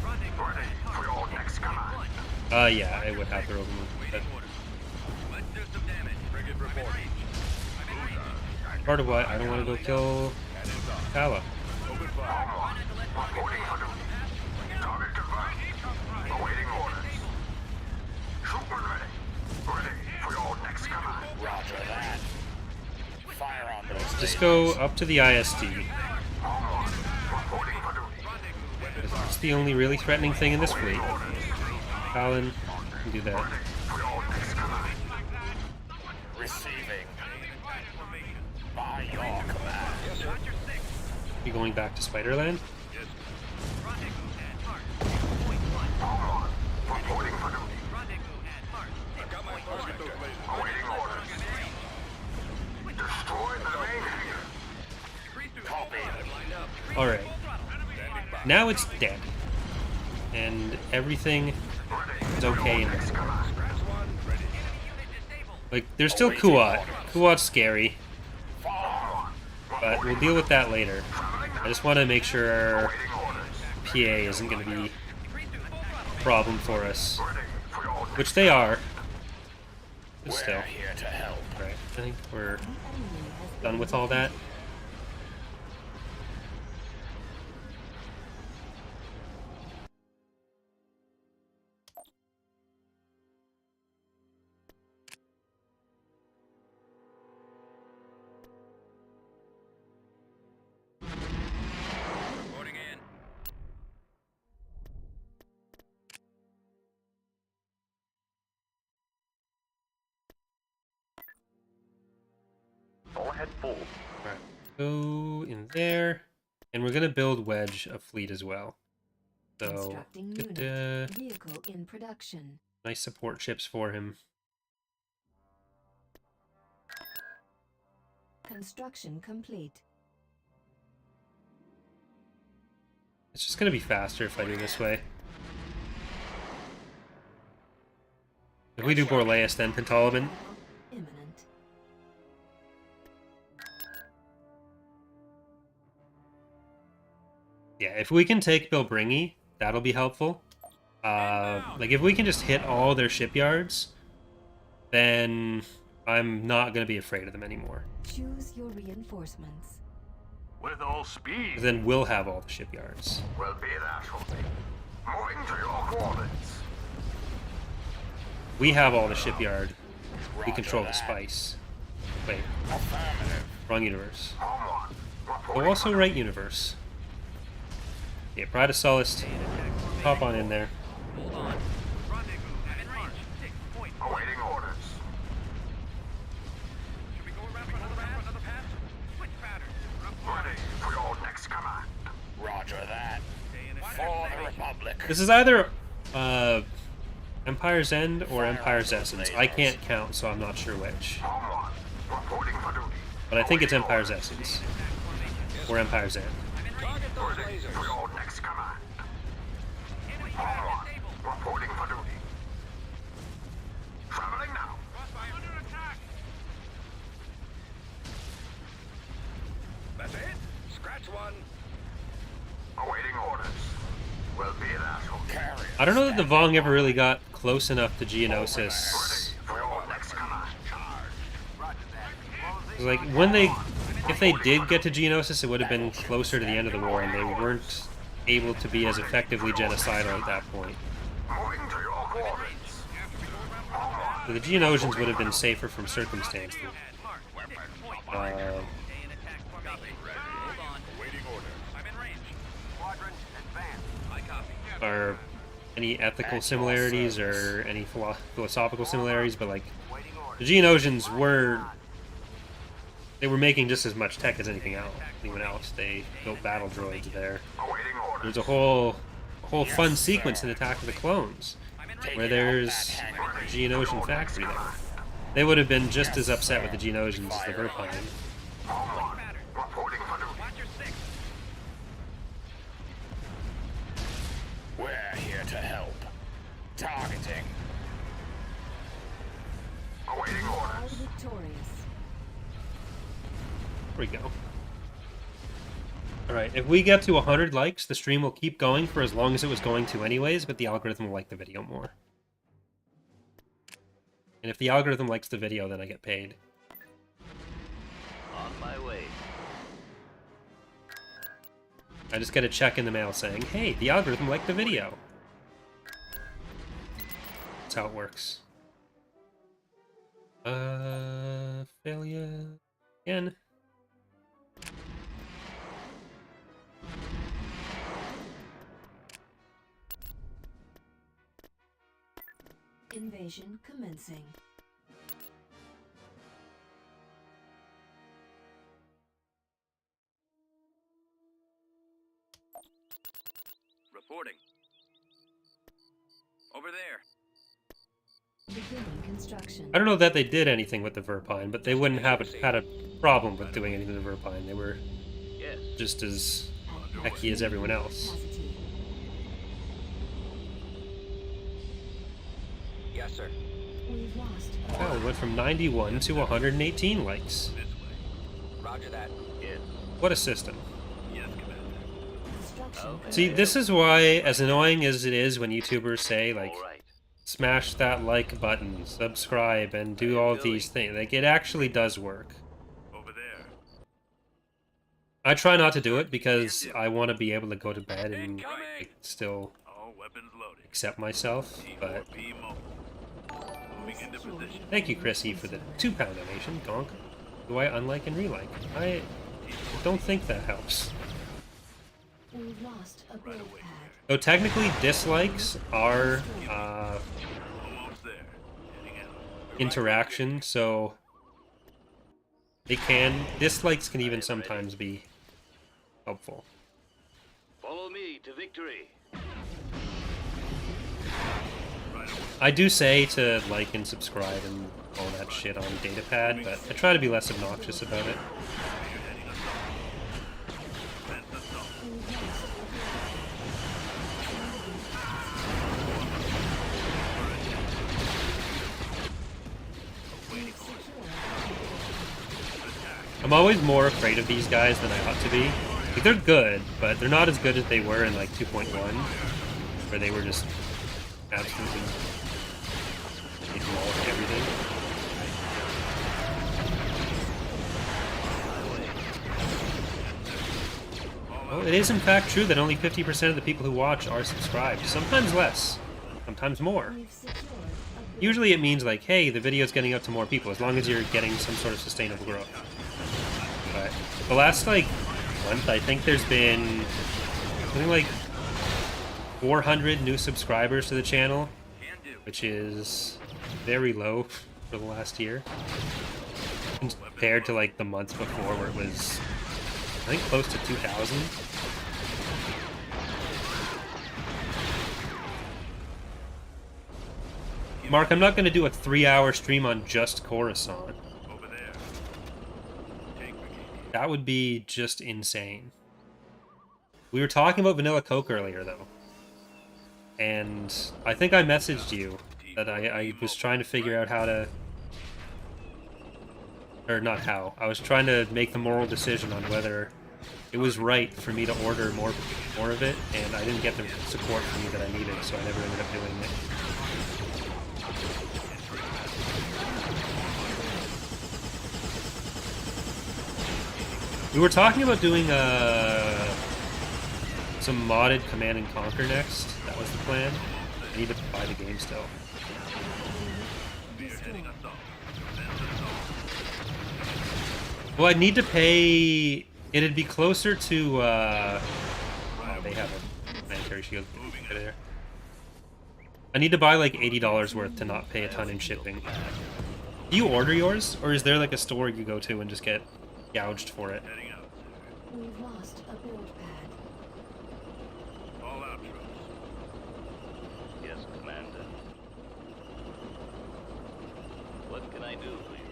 Ready for your next command. Yeah, I would have to roll them. But Frigate reporting. part of why I don't want to go kill Kala. Open fire. Reporting for duty. Target confirmed. Awaiting orders. Trooper ready. Ready for your next command. Roger that. Fire on those. Just go up to the ISD. Reporting for duty. It's the only really threatening thing in this fleet. Talon can do that. For your next command. Receiving. By your command. You going back to Spiderland? Reporting for duty. I've got my target those lasers. Awaiting orders. Destroy the main hangar. Copy. Alright. Now it's dead. And everything is okay in this. Like, there's still Kuat. Kuat's scary. But we'll deal with that later. I just want to make sure PA isn't going to be a problem for us. Which they are. But still. Here to help. Right, I think we're done with all that. Reporting in. All head full. Right, go in there. And we're going to build Wedge a fleet as well. So, Constructing get unit. Vehicle in production. nice support ships for him. Construction complete. It's just going to be faster if I do this way. If we do Borleus, then Pentalaman. Imminent. Yeah, if we can take Bilbringi, that'll be helpful. Like, if we can just hit all their shipyards, then I'm not going to be afraid of them anymore. Choose your reinforcements. With all speed. Then we'll have all the shipyards. Will be that shortly. Moving to your coordinates. We have all the shipyard. We control the spice. Wait, Affirmative. wrong universe. Home one. Oh, Reporting also right universe. Yeah, Pride of Solace. Hop on in there. Hold on. Rendezvous in range. 6 point. awaiting orders. Should we go around for another pass? Switch pattern. Ready for your next command. Roger that. Stay in attack For the formation. Republic. This is either Empire's End or Empire's Essence. I can't count, so I'm not sure which. Home one. Reporting for duty. But I think it's Empire's Essence. Or Empire's End. Target those Ready for lasers. your next command. Enemy Home unit one. disabled. Reporting for duty. Traveling now. Crossfire under attack. That's it. Scrap one. Awaiting orders. Will be an asshole. Carrier. I don't know that the Vong ever really got close enough to Geonosis. For your next command. Like, when they... If they did get to Geonosis, it would have been closer to the end of the war, and they weren't able to be as effectively genocidal at that point. Moving to your coordinates. So the Geonosians would have been safer from circumstance. Stay in attack formation. Hold on. Awaiting order. I'm in range. Squadron, advance. I copy. Are any ethical similarities or any philosophical similarities, but like, the Geonosians were... They were making just as much tech as anything else. Anyone else. They built battle droids there. Awaiting orders. There's a whole fun sequence in Attack of the Clones where there's a Geonosian factory there. They would have been just as upset with the Geonosians as the Verpine. Reporting for duty. Watch your six. We're here to help. Targeting. Awaiting All orders. victorious. There we go. Alright, if we get to 100 likes, the stream will keep going for as long as it was going to anyways, but the algorithm will like the video more. And if the algorithm likes the video, then I get paid. On my way. I just get a check in the mail saying, hey, the algorithm liked the video. That's how it works. Failure again. Invasion commencing. Reporting. Over there. Beginning construction. I don't know that they did anything with the Verpine, but they wouldn't have had a problem with doing anything with the Verpine. They were Yes. just as hecky as everyone else. Capacity. Yes, sir. We've lost. Wow, we went from 91 to 118 likes. Roger that. Yes. What a system. Yes, Commander. Construction. Okay. See, this is why, as annoying as it is when YouTubers say, like, All right. smash that like button, subscribe, and do all these things, like, it actually does work. Over there. I try not to do it because I want to be able to go to bed and like, still All weapons loaded. accept myself, but... T4P mobile. Moving into position. Thank you, Chrissy, for the £2 donation, Gonk. Do I unlike and relike? I don't think that helps. We've lost a build pad. Though technically, dislikes are Almost there. Heading out. interaction, so dislikes can even sometimes be helpful. Follow me to victory. I do say to like and subscribe and all that shit on Datapad, but I try to be less obnoxious about it. I'm always more afraid of these guys than I ought to be. Like, they're good, but they're not as good as they were in like 2.1, where they were just absolutely demolished everything. Well, it is in fact true that only 50% of the people who watch are subscribed. Sometimes less, sometimes more. We've secured a build. Usually it means like, hey, the video's getting out to more people, as long as you're getting some sort of sustainable growth. But the last like month, I think there's been something like 400 new subscribers to the channel, which is very low for the last year compared to like the month before where it was, I think, close to 2,000. Mark, I'm not going to do a 3-hour stream on just Coruscant. Over there. Take brigade. That would be just insane. We were talking about Vanilla Coke earlier, though. And I think I messaged you that I was trying to figure out how to... Or not how. I was trying to make the moral decision on whether it was right for me to order more of it, and I didn't get the support from me that I needed, so I never ended up doing it. We were talking about doing some modded Command and Conquer next. That was the plan. I need to buy the game still. Well, I'd need to pay... It'd be closer to... Oh, they have a planetary shield over there. I need to buy like $80 worth to not pay a ton in shipping. Do you order yours? Or is there like a store you go to and just get gouged for it? We've lost a build pad. All out, troops. Yes, Commander. What can I do for you?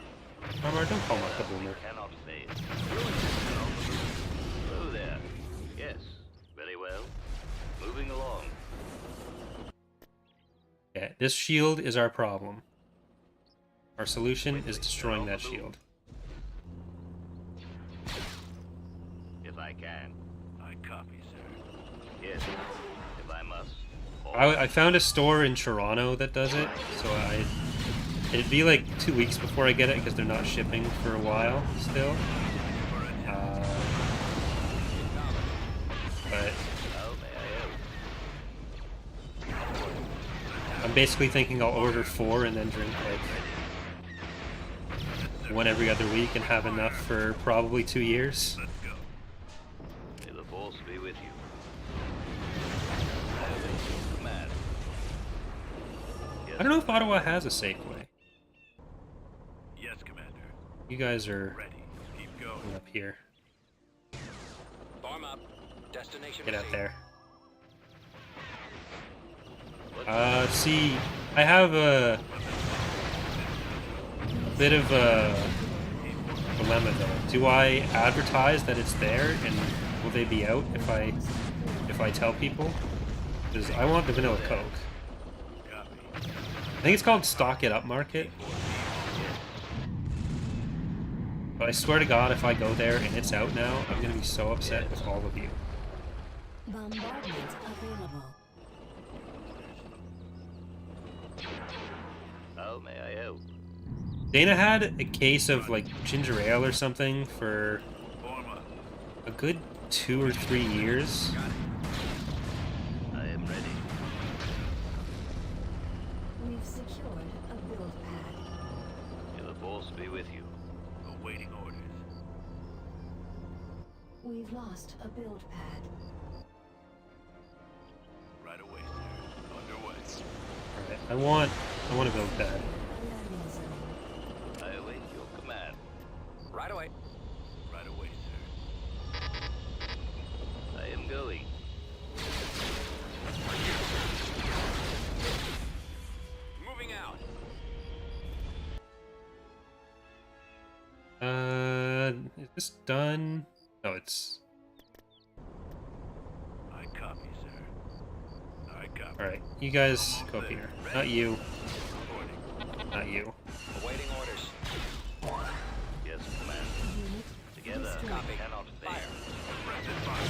Armor, don't call Mark a boomer. Cannot say it. Hello there. Yes, very well. Moving along. Yeah, this shield is our problem. Our solution is destroying that shield. If I can. I copy, sir. Yes, if I must. I found a store in Toronto that does it, so it'd be like 2 weeks before I get it because they're not shipping for a while still. But I'm basically thinking I'll order 4 and then drink like one every other week and have enough for probably 2 years. Let's go. May the force be with you. Command. Yes, I don't know if Ottawa has a Safeway. Yes, Commander. You guys are Ready. Keep going. up here. Arm up. Destination Get out received. there. See, I have a bit of a dilemma though. Do I advertise that it's there, and will they be out if I tell people? Because I want the vanilla Coke. I think it's called Stock It Up Market. But I swear to God, if I go there and it's out now, I'm gonna be so upset with all of you. Bombardment available. How may I help? Dana had a case of like ginger ale or something for a good 2 or 3 years. I am ready. We've secured a build pad. May the force be with you. Awaiting orders. We've lost a build pad. Right away, sir. Underway. Alright, I want to build that. Landing zone. I await your command. Right away. Right away, sir. I am going. Moving out. Is this done? No, it's... I copy, sir. I copy. Alright, you guys go up here. Not you. Reporting. Not you. Awaiting orders. Yes, command. Unit Together, destroyed. Copy. cannot fail. Fire. Rapid fire.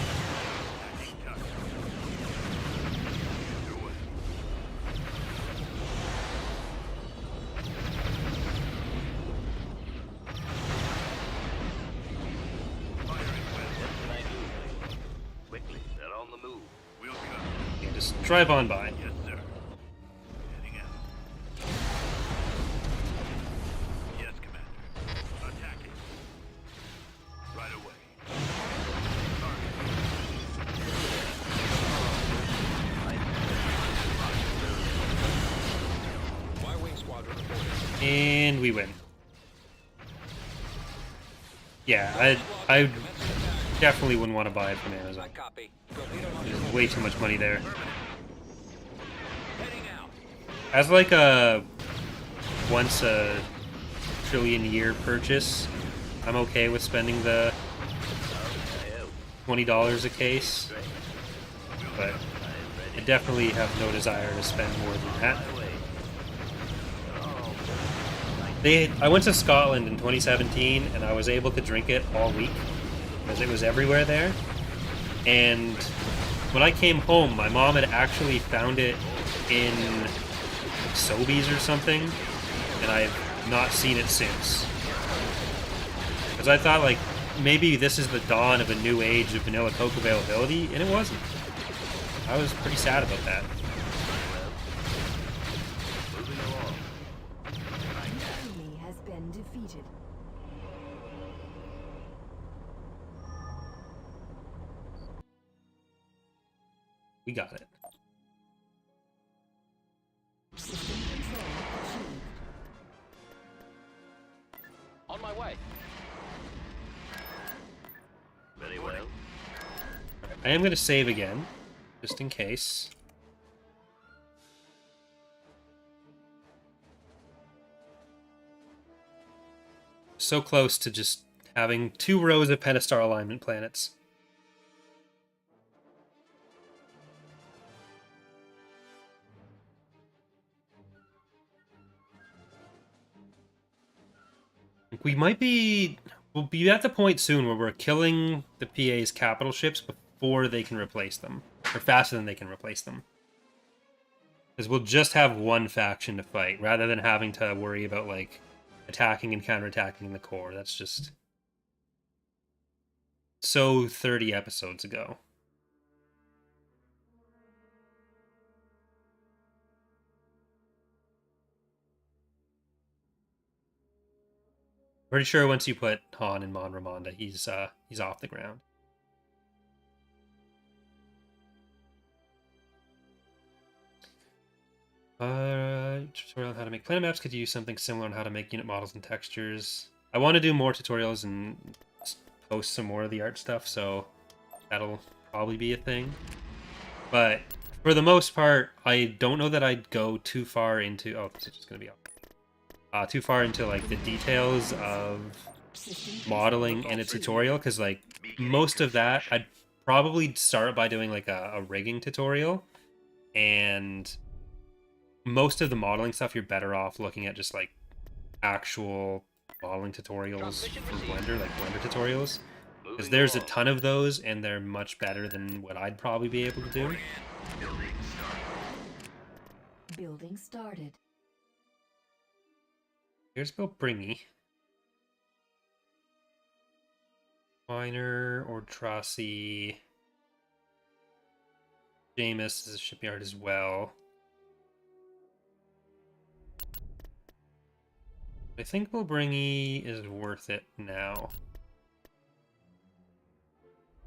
Acting touch. Do it. Firing west. What can I do? Quickly, they're on the move. We'll come. Yeah, just drive on by. Yes, sir. Heading out. Yes, Commander. Attacking. Right away. Y-wing squadron reporting. And we win. Yeah, I definitely wouldn't want to buy it from Amazon. I copy. Torpedo launcher. There's way too much money there. Heading out. As like a once a trillion year purchase, I'm okay with spending the $20 a case, but I definitely have no desire to spend more than that. I went to Scotland in 2017 and I was able to drink it all week, because it was everywhere there. And when I came home, my mom had actually found it in Sobeys or something, and I've not seen it since. Because I thought, like, maybe this is the dawn of a new age of vanilla Coke availability, and it wasn't. I was pretty sad about that. Enemy has been defeated. We got it. System control achieved. On my way. Very well. I am going to save again, just in case. So close to just having 2 rows of pentastar alignment planets. We might be... We'll be at the point soon where we're killing the PA's capital ships before they can replace them. Or faster than they can replace them. Because we'll just have one faction to fight, rather than having to worry about, like, attacking and counterattacking the core. That's just... so 30 episodes ago. Pretty sure once you put Han and Mon Ramonda, he's off the ground. Tutorial on how to make planet maps. Could you use something similar on how to make unit models and textures? I want to do more tutorials and post some more of the art stuff, so that'll probably be a thing. But for the most part, I don't know that I'd go too far into... Oh, this is just going to be too far into, like, the details of modeling in a tutorial, because, like, most of that, I'd probably start by doing, like, a rigging tutorial, and most of the modeling stuff, you're better off looking at just, like, actual modeling tutorials for Blender, like Blender tutorials, because there's a ton of those, and they're much better than what I'd probably be able to do. Building started. Here's Bill Bringy. Miner, Ordrassi. Jameis is a shipyard as well. I think Bill Bringy is worth it now.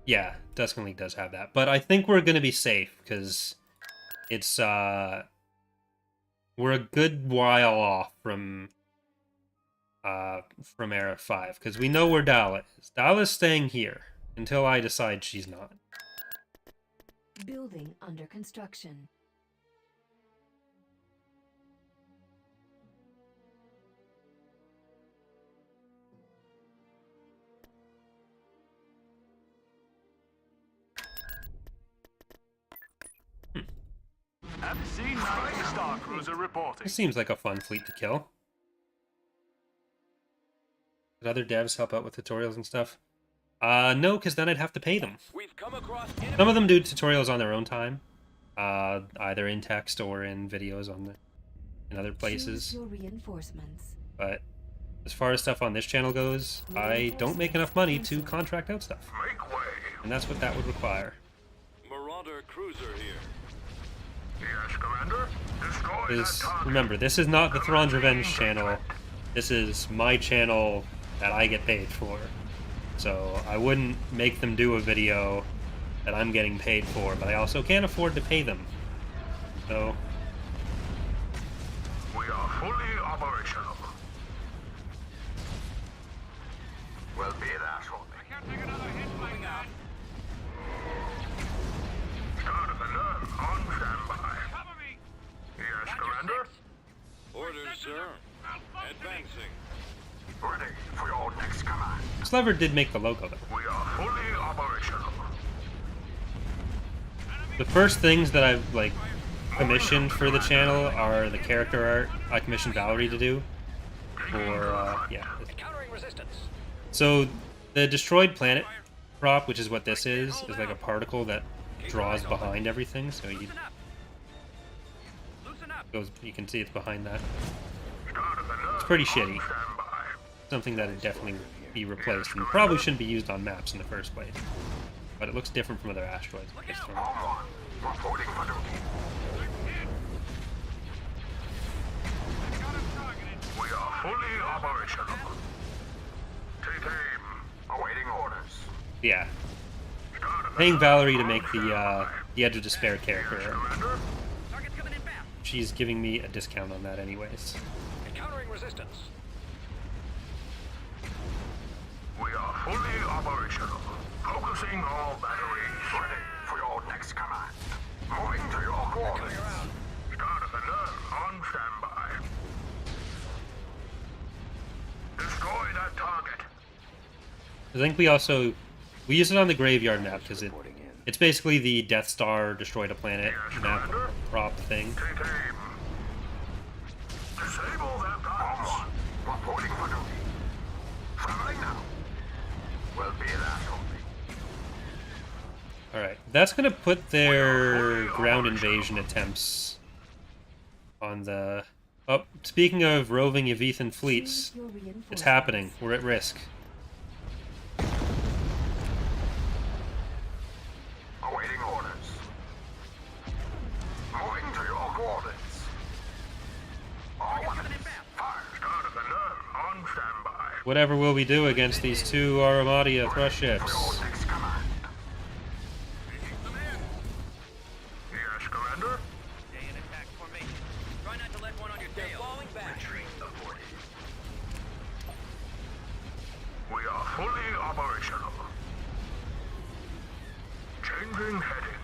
Yeah, Tuscan League does have that. But I think we're going to be safe, because it's, we're a good while off from Era 5, because we know where Dala is. Dala's staying here until I decide she's not. Building under construction. Have seen Nike Star Cruiser reporting. This seems like a fun fleet to kill. Did other devs help out with tutorials and stuff? No, because then I'd have to pay them. We've come across Some of them do tutorials on their own time, either in text or in videos in other places. Choose your reinforcements. But as far as stuff on this channel goes, I don't make enough money to contract out stuff, Make way. and that's what that would require. Marauder cruiser here. Yes, Commander. Destroy that Because target. remember, this is not the Thrawn's Revenge channel. This is my channel that I get paid for. So I wouldn't make them do a video that I'm getting paid for, but I also can't afford to pay them. So We are fully operational. We'll be there shortly. I can't take another hit like that. Star Defender on standby. Cover me. Yes, Commander. Orders, sir. Advancing. Ready for your next command. Sliver did make the logo though. We are fully operational. The first things that I've like commissioned for the channel are the character art I commissioned Valerie to do. For yeah. Encountering resistance. So the destroyed planet prop, which is what this is like a particle that draws behind everything. So you Loosen up. Loosen up. goes. You can see it's behind that. Start of alert. It's pretty shitty. On standby. Something that would definitely be replaced and probably shouldn't be used on maps in the first place. But it looks different from other asteroids. It's from- Home one. Reporting for duty. Got him targeted. We are fully operational. Take aim. Awaiting orders. Yeah, Start of paying alert. Valerie to On make standby. the Edge of Despair character. Commander. Target's coming in fast. She's giving me a discount on that, anyways. Encountering resistance. We are fully operational. Focusing all batteries. Ready for your next command. Moving to your quarters. Start of alert. On standby. Destroy that target. I think we use it on the graveyard map because it's basically the Death Star destroyed a planet map prop thing. Take aim. Disable that guns. Reporting for duty. Traveling now. Will be that only. All right, that's gonna put their ground invasion attempts on the. Oh, speaking of roving Yvethan fleets, Choose your reinforcements. it's happening. We're at risk. Awaiting orders. Moving to your quarters. All weapons. Fire. Start of alert. On standby. Whatever will we do against these two Armada thrust For your ships? next command. Yes, Commander. Stay in attack formation. Try not to let one on your They're tail. falling back. Retreat aborted. We are fully operational. Changing heading.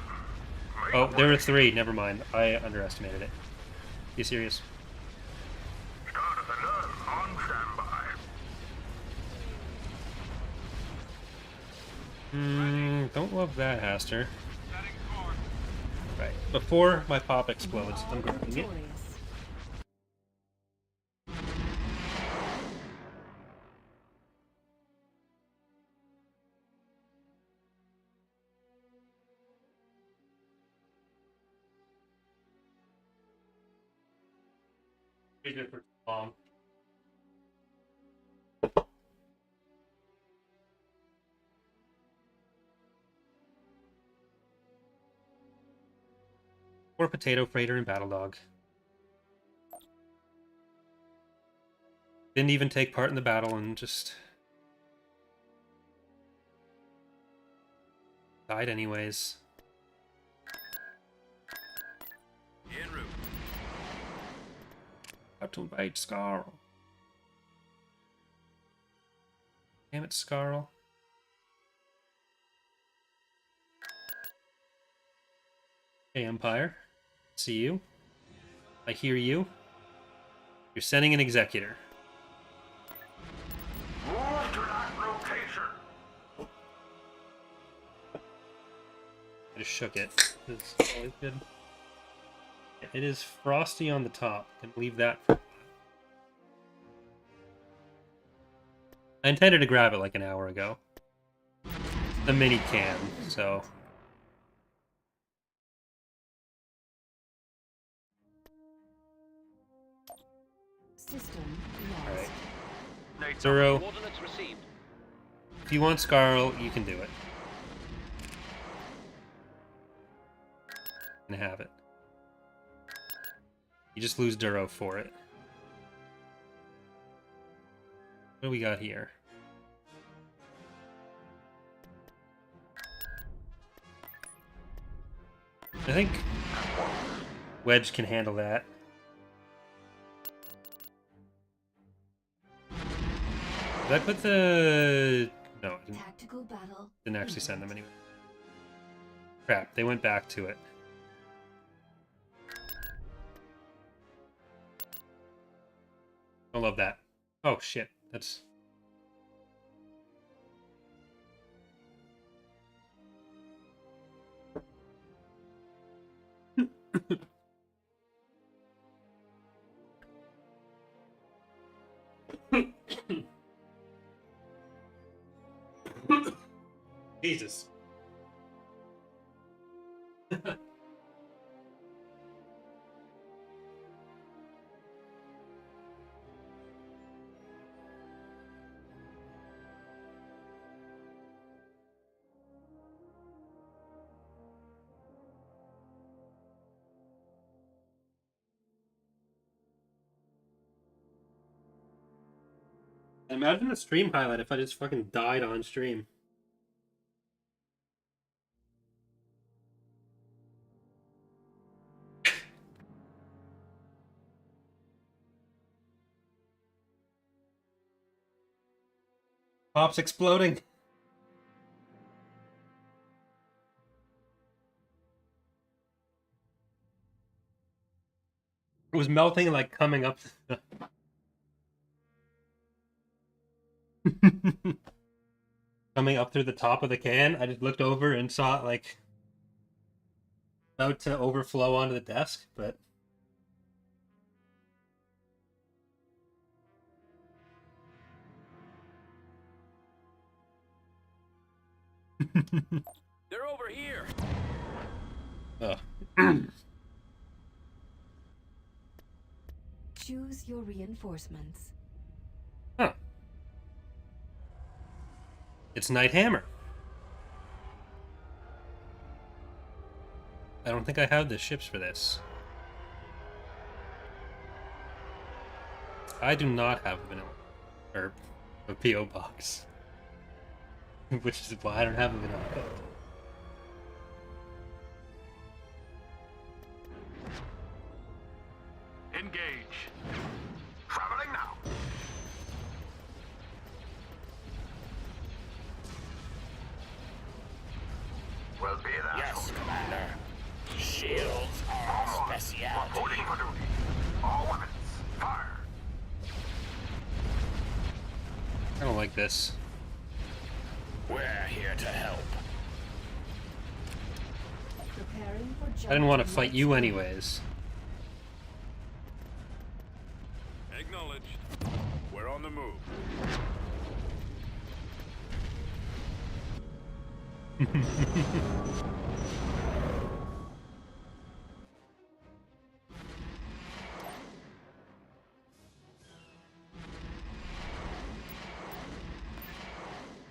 Make Oh, there way. were three. Never mind. I underestimated it. You serious? Start of alert. On standby. Don't love that, Haster. Setting course. Right. Before my pop explodes, I'm grabbing it. Victorious. For long. Or Potato Freighter and Battle Dog. Didn't even take part in the battle and just died anyways. En route. How to invade Scarl. Damn it, Scarl. Hey, Empire. See you. I hear you. You're sending an executor. Move to that location. I just shook it. It's always good. It is frosty on the top. Can leave that for a while. I intended to grab it like an hour ago. The mini can, so. System Alright. lost. Zero. Coordinates received. If you want Scarl, you can do it. And have it. You just lose Duro for it. What do we got here? I think Wedge can handle that. Did I put the... No, I Tactical battle. didn't actually send them anywhere. Crap, they went back to it. I love that. Oh shit, that's... Jesus. Imagine the stream highlight if I just fucking died on stream. Pops exploding. It was melting, like coming up. Coming up through the top of the can. I just looked over and saw it like about to overflow onto the desk, but They're over here. Choose your reinforcements. Huh. It's Night Hammer. I don't think I have the ships for this. I do not have a vanilla or a PO box, which is why I don't have a vanilla code. Engage. Traveling now. Will be that. Yes, Commander. Shields are a specialty. Reporting for duty. All weapons, fire. I don't like this. We're here to help. Preparing for I didn't want to fight you anyways. Acknowledged. We're on the move.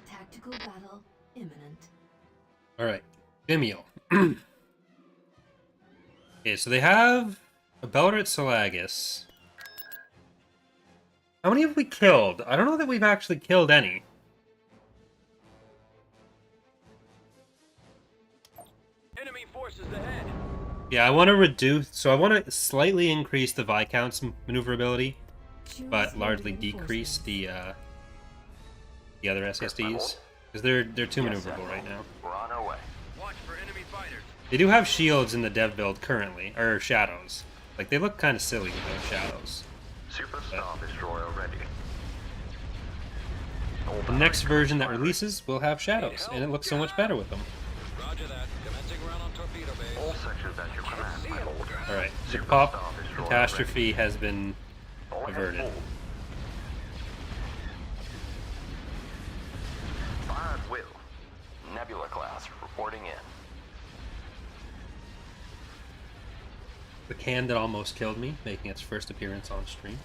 Tactical battle imminent. Alright, Vimeo. Okay, so they have a Belrit Salagus. How many have we killed? I don't know that we've actually killed any. Enemy forces ahead. Yeah, I want to reduce... So I want to slightly increase the Viscount's maneuverability, Choose but your largely decrease reinforcements. the other SSDs. Because they're too maneuverable right now. We're on our way. Watch for enemy fighters. They do have shields in the dev build currently, or shadows. Like, they look kind of silly with those shadows. Superstar destroyer ready. The next version that releases will have shadows, and it looks so much better with them. Roger that. Commencing run on torpedo base. All sections at your command, my lord. Alright, the Superstar pop destroyer catastrophe has been ready. All hands averted. full. Fire at will. Nebula class reporting in. The can that almost killed me, making its first appearance on stream.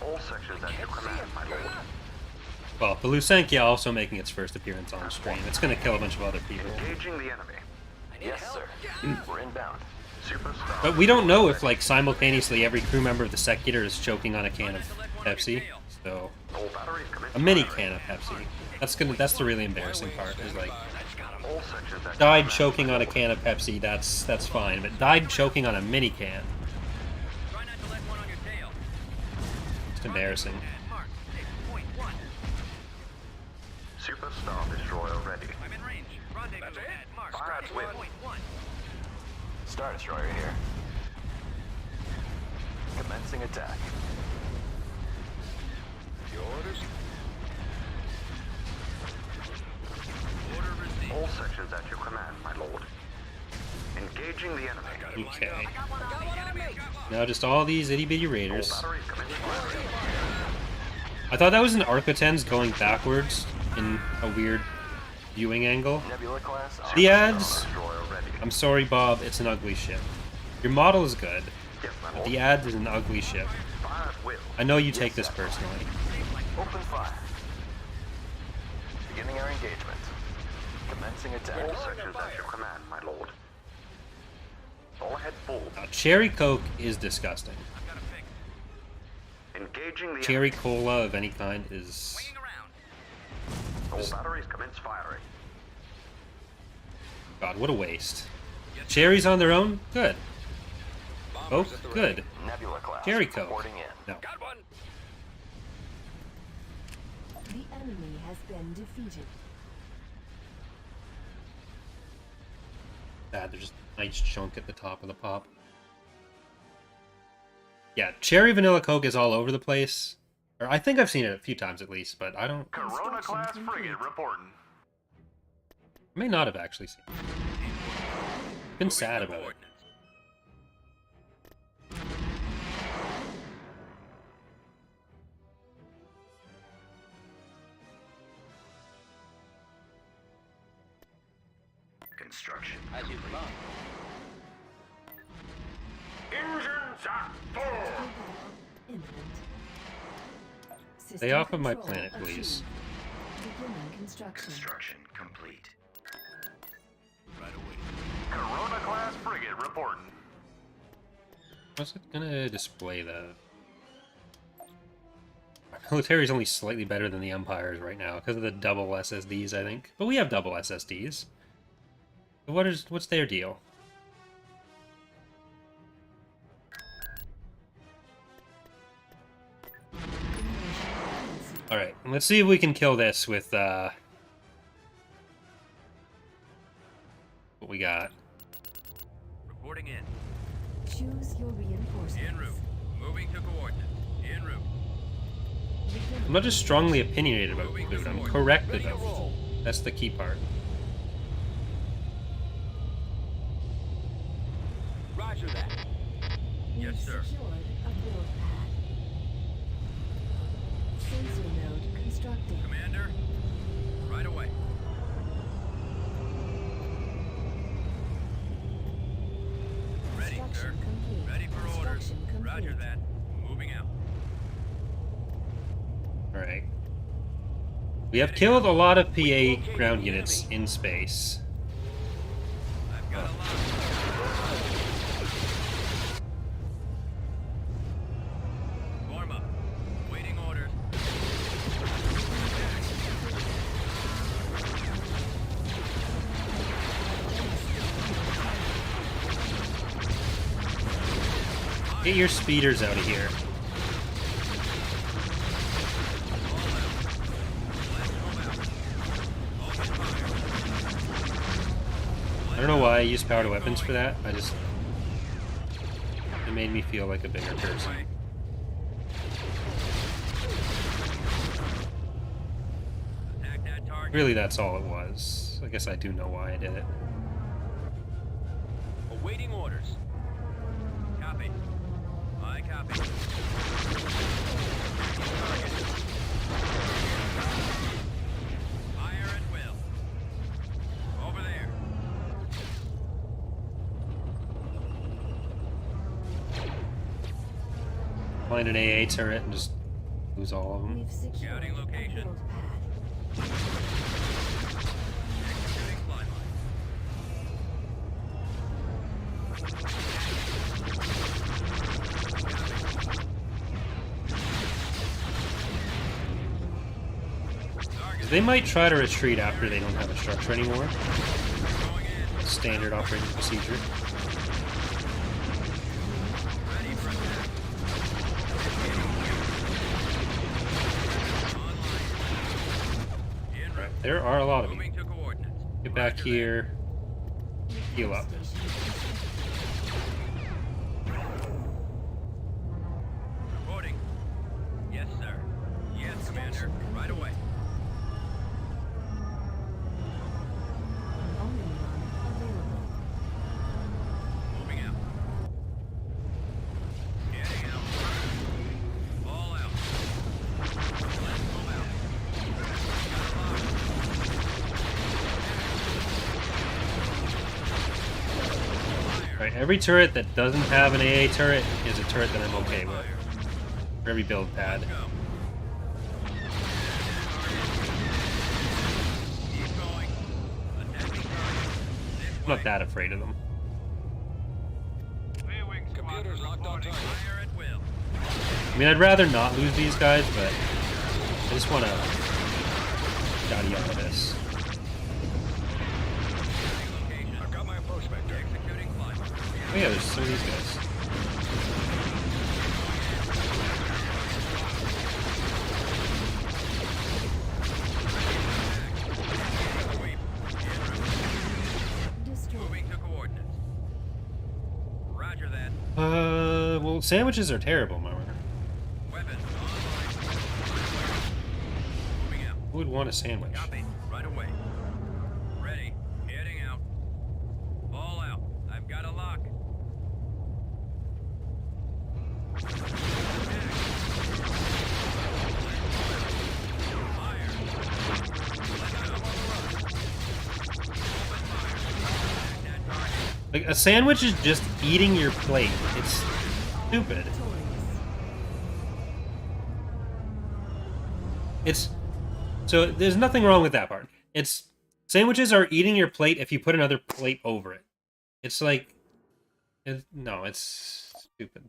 All sections at your command, my lord. Well, the Lusenkia also making its first appearance on stream. It's gonna kill a bunch of other people. Engaging the enemy. Yes, sir. We're inbound. Superstar. But we don't know if, like, simultaneously every crew member of the Secutor is choking on a can of Pepsi. So, All batteries commence a mini firing. can of Pepsi. That's the really embarrassing part, is like, All sections at your died command, choking my on a lord. can of Pepsi, that's fine. But died choking on a mini can. Try not to let one on your tail. It's embarrassing. And mark 6.1. Superstar destroyer ready. I'm in range. Rendezvous at mark Fire at will. 6.1. Star Destroyer here. Commencing attack. Your orders? Order received. All sections at your command, my lord. Engaging the enemy. Okay. Got one on me. Now just all these itty bitty All raiders. batteries commence firing. I thought that was an Architens going backwards in a weird viewing angle. Nebula class. The ads, Destroyer ready. I'm sorry, Bob, it's an ugly ship. Your model is good, Yes, my but lord. the ads is an ugly ship. Fire at will. I know you take this personally. Open fire. Beginning our engagement. Commencing attack. All sectors at your command, my lord. All ahead full. Now, cherry Coke is disgusting. I've got a fix. Engaging the Cherry cola of any kind is... Swinging around. All batteries commence firing. God, what a waste. Cherries on their own? Good. Coke? Bombers at the Good. ready. Nebula class. Cherry Coke? Reporting in. No. Got one. The enemy has been defeated. Bad, there's just a nice chunk at the top of the pop. Yeah, cherry vanilla Coke is all over the place. Or I think I've seen it a few times at least, but I don't... Corona class frigate reporting. I may not have actually seen it. Been sad about it. Construction. As you command. Engines at full. Imminent. Stay System off of my control planet, please. achieved. Beginning construction. Construction complete. Right away. Corona class frigate reporting. What's it gonna display the... Our military is only slightly better than the Empire's right now because of the double SSDs, I think. But we have double SSDs. So what's their deal? Alright, let's see if we can kill this with, what we got. Reporting in. Choose your reinforcements. En route. Moving to coordinates. En route. I'm not just strongly opinionated about food, I'm correct about food. That's the key part. Roger that. Yes, sir. Secured a build pad. Sensor node constructed. Commander. Right away. Ready, sir. Construction complete. Ready for orders. Construction complete. Roger that. Moving out. Alright. We have killed a lot of PA ground units in space. I've got a lot. Form up. Waiting orders. Get your speeders out of here. I don't know why I use powered weapons for that. It made me feel like a bigger person. Attack that target. Really, that's all it was. I guess I do know why I did it. Awaiting orders. Copy. I copy. Target. Fire at will. Over there. Find an AA turret and just lose all of them. We've secured Scouting a location. build pad. Executing flight line. They might try to retreat after they don't have a structure anymore. Going in. Standard operating procedure. Ready for attack. Online. En route. There are a lot of you. Moving to coordinates. Get back Roger here. Heal up. that. Reporting. Yes, sir. Yes, Commander. Right away. Only one available. Moving out. Getting out. All out. Let's move out. Got a lock. Alright, every turret that doesn't have an AA turret is a turret that I'm okay with. For every build pad. I'm not that afraid of them. Computers locked on target. I mean, I'd rather not lose these guys, but I just want to yada yada this. I've got my approach vector. Oh yeah, there's some of these guys. Moving to coordinates. Roger that. Well, sandwiches are terrible, Marmor. Weapons online. Moving out. Who would want a sandwich? Copy. Right away. Ready. Heading out. All out. I've got a lock. Like, a sandwich is just eating your plate. It's stupid. So there's nothing wrong with that part. Sandwiches are eating your plate if you put another plate over it. It's like, no, it's stupid.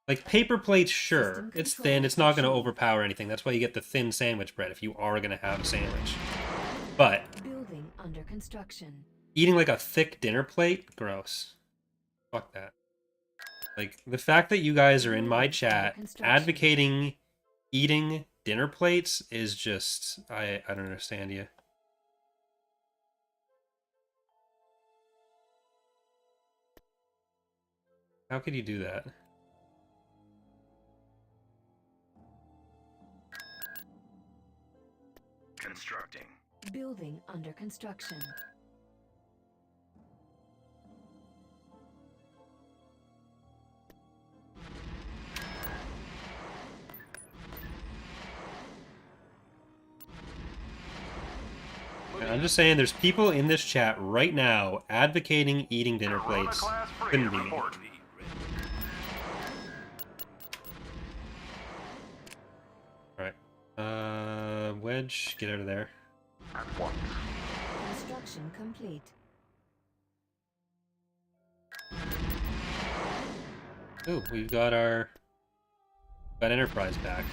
Like, paper plates, sure, it's thin, it's not going to overpower anything. That's why you get the thin sandwich bread if you are going to have a sandwich. But Building under construction. eating like a thick dinner plate, gross. Fuck that. Like, the fact that you guys are in my chat advocating eating dinner plates is just, I don't understand you. How could you do that? Constructing. Building under construction. I'm just saying, there's people in this chat right now advocating eating dinner plates. Couldn't be me. Alright. Wedge, get out of there. At once. Construction complete. Ooh, we've got Enterprise back.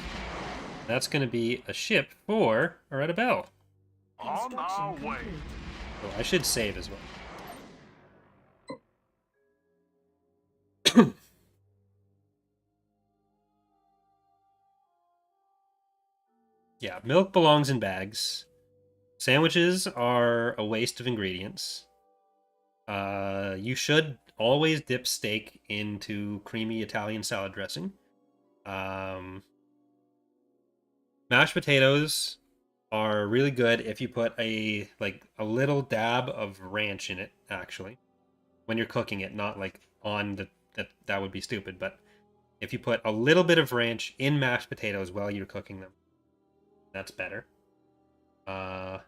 That's gonna be a ship for Aretta Bell. On our way. Oh, I should save as well. Yeah, milk belongs in bags. Sandwiches are a waste of ingredients. You should always dip steak into creamy Italian salad dressing. Mashed potatoes are really good if you put a little dab of ranch in it, actually, when you're cooking it, not like on the that would be stupid, but if you put a little bit of ranch in mashed potatoes while you're cooking them, that's better. Can't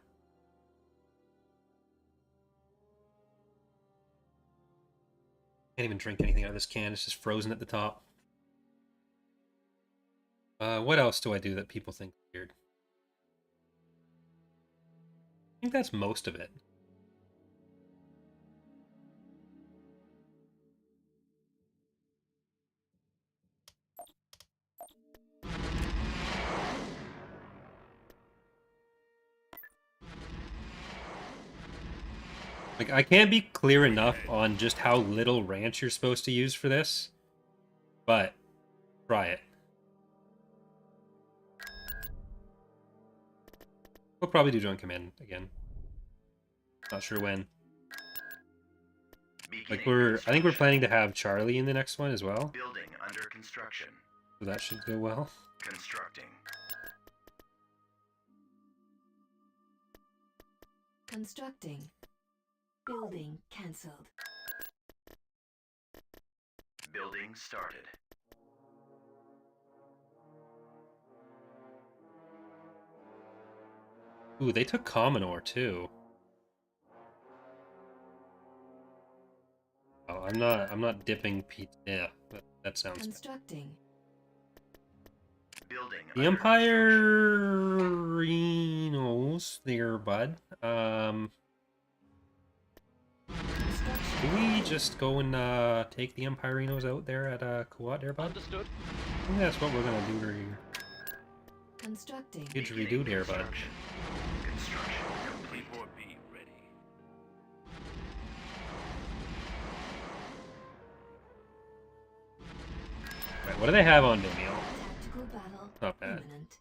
even drink anything out of this can. It's just frozen at the top. What else do I do that people think is weird? I think that's most of it. Like, I can't be clear enough on just how little ranch you're supposed to use for this, but try it. We'll probably do Joint Command again. Not sure when. Like, I think we're planning to have Charlie in the next one as well. Building under construction. So that should go well. Constructing. Constructing. Building cancelled. Building started. Ooh, they took Commodore too. I'm not dipping pizza. Yeah, that sounds bad. Constructing. Building. The Empire-inos there, bud. Do we just go and take the Empire-inos out there at Kuat there, bud? Understood. I think that's what we're gonna do here. Constructing. Didgeridoo there, bud. Construction complete. T4B ready. Right, what do they have on Vimeo? Tactical battle. Not bad. Imminent.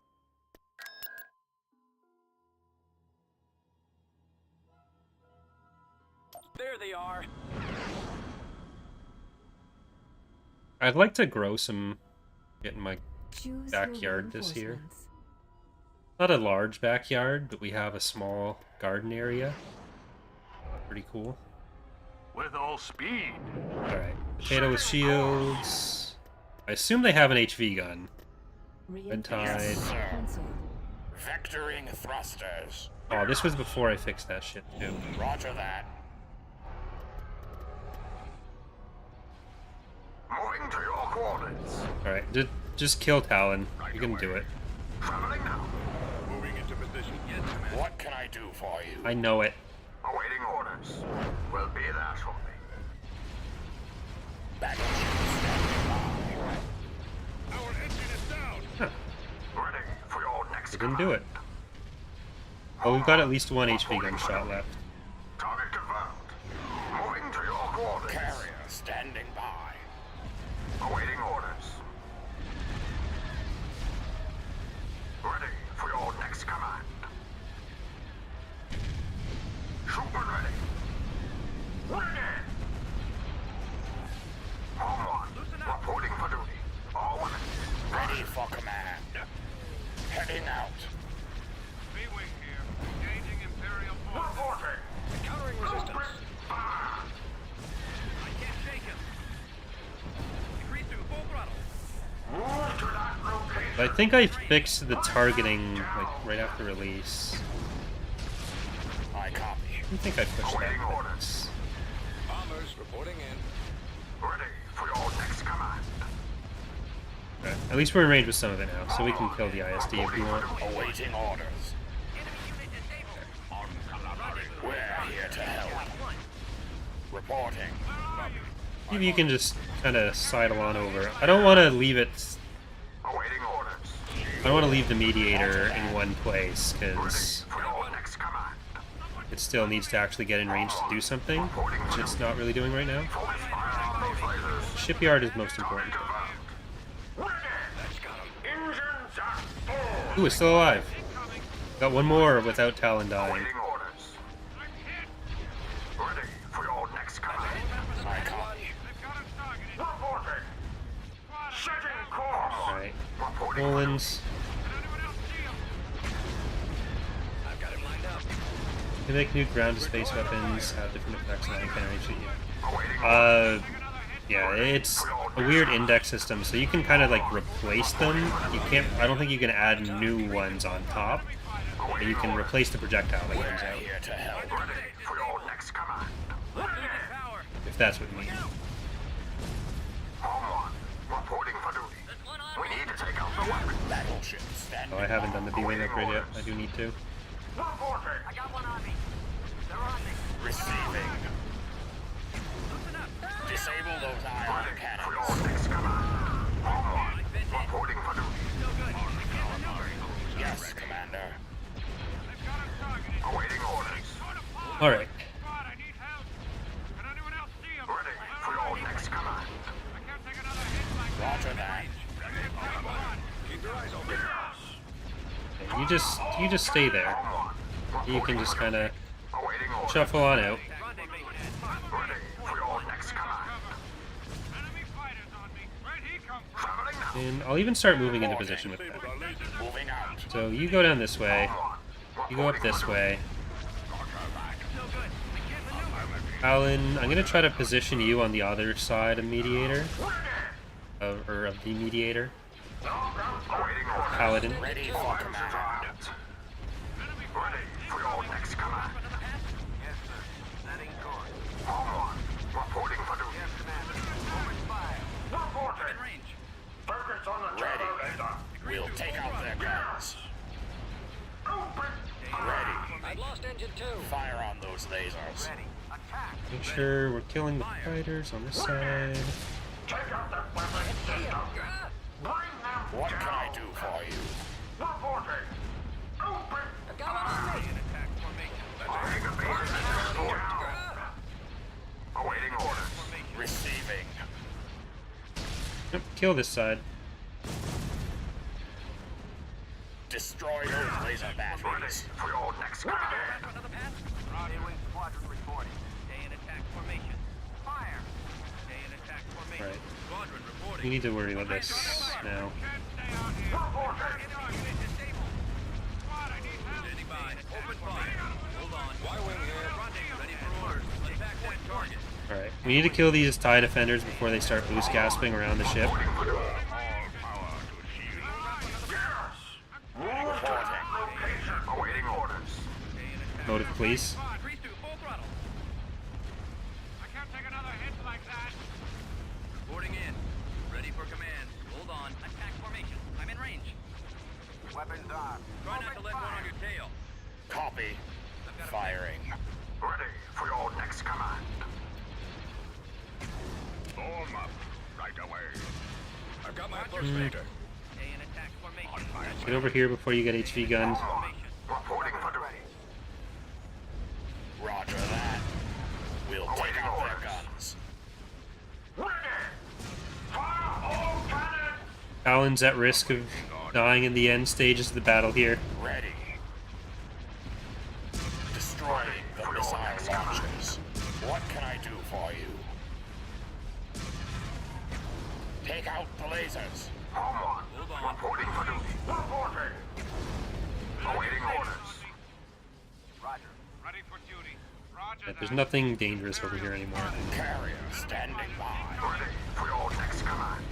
There they are. I'd like to grow some shit in my Choose backyard your this year. reinforcements. Not a large backyard, but we have a small garden area. Pretty cool. With all speed. Alright. Potato with shields. I assume they have an HV gun. Red Tide. Cancelled. Vectoring thrusters. Oh, this was before I fixed that shit too. Roger that. Moving to your coordinates. Alright, just kill Talon. You can do it. Traveling now. Moving into position. Yes, Commander. What can I do for you? I know it. Awaiting orders. Will be there shortly. Battleship standing by. Our engine is down. Ready for your next They didn't do it. Oh, we've got at least one HP gunshot left. Target confirmed. Moving to your coordinates. Carrier standing by. Awaiting orders. Ready for your next command. Trooper ready. Ready. Home one. Reporting for duty. All women. Ready for command. Heading out. B-wing here. Engaging Imperial forces. Reporting. Countering resistance. I can't shake him. Decrease to full throttle. Move to that location. I think I fixed the targeting like right after release. I copy. I think I pushed that fix. Bombers reporting in. Ready for your next command. Okay. At least we're in range with some of it now, so we can kill the ISD if we want. Awaiting orders. Enemy unit disabled. We're here to help. Reporting. Maybe you can just kind of sidle on over. I don't want to leave it. Awaiting orders. I don't want to leave the mediator in one place because For your next command. it still needs to actually get in range to do something, which it's not really doing right now. Focus fire on these lasers. Shipyard is most important. Ready. Engines at full. Ooh, it's still alive. Got one more without Talon dying. Awaiting orders. Ready for your next command. I copy. Reporting. Setting course. Alright. Reporting. Nolans. I've got it lined up. Can make new ground to space weapons, have different effects on can't reach it yet. Awaiting Yeah, it's a weird index system, so you can kind of like replace them. You can't. I don't think you can add new ones on top. But you can replace the projectile that comes out, Here to help. ready for your next command. Power. if that's what you mean. Home one. Reporting for duty. We need to take out the weapon. Battleship standing Oh, I haven't done the B-wing upgrade yet. I do need to. Reporting. I got one on me. They're on me. Receiving. Loosen up. Disable those ion For your cannons. next command. Home one. Reporting for duty. Still good. I can't maneuver. Yes, Commander. They've got him targeted. Awaiting orders. All right. Squad, I need help. Can anyone else see him? Ready for your next command. I can't take another hit like that. Roger that. Keep your eyes open. Okay, you just stay there. Home one. You can just kind of Awaiting orders. shuffle on out. Ready for your next command. Enemy fighters on me. Where'd he come from? Traveling now. And I'll even start moving into position with that. Moving out. So you go down this way. Home one. You go up this way. Still good. I can't maneuver. Alan, I'm gonna try to position you on the other side of mediator, or of the mediator. Awaiting orders. Paladin. Ready for command. Ready for your next command. Yes, sir. Setting course. Home one. Reporting for duty. Make sure we're killing the fighters on this side. Take out that weapon system. Bring them What down. can I do for you? Reporting. Open. Stay in attack formation. Firing a beacon system down. Awaiting orders. Receiving. Yep, kill this side. Destroy those laser Ready batteries. for your next command. Another pass? A-wing squadron reporting. Stay in attack formation. Fire. Stay in attack formation. Right. Squadron reporting. We need to worry about this now. Reporting. Standing by. Open fire. Hold on. Y-wing here. Rendezvous. Ready for orders. Attack that target. Alright, we need to kill these TIE defenders before they start boost gasping around the ship. Awaiting orders. Motive, please. Grease to full throttle. I can't take another hit like that. Reporting in. Ready for command. Hold on. Attack formation. I'm in range. Weapons on. Try not to let one on your tail. Copy. Firing. Ready for your next command. Form up. Right away. I've got my pushback. Stay in attack formation. Get over here before you get HV gunned. Reporting for duty. Roger that. We'll take out their guns. Ready. Fire all cannons. Alan's at risk of dying in the end stages of the battle here. Ready. Destroy the missile launchers. What can I do for you? Take out the lasers. Home on. Reporting for duty. Reporting. Awaiting orders. Roger. Ready for duty. Roger. There's nothing dangerous over here anymore. Carrier standing by. Ready for your next command.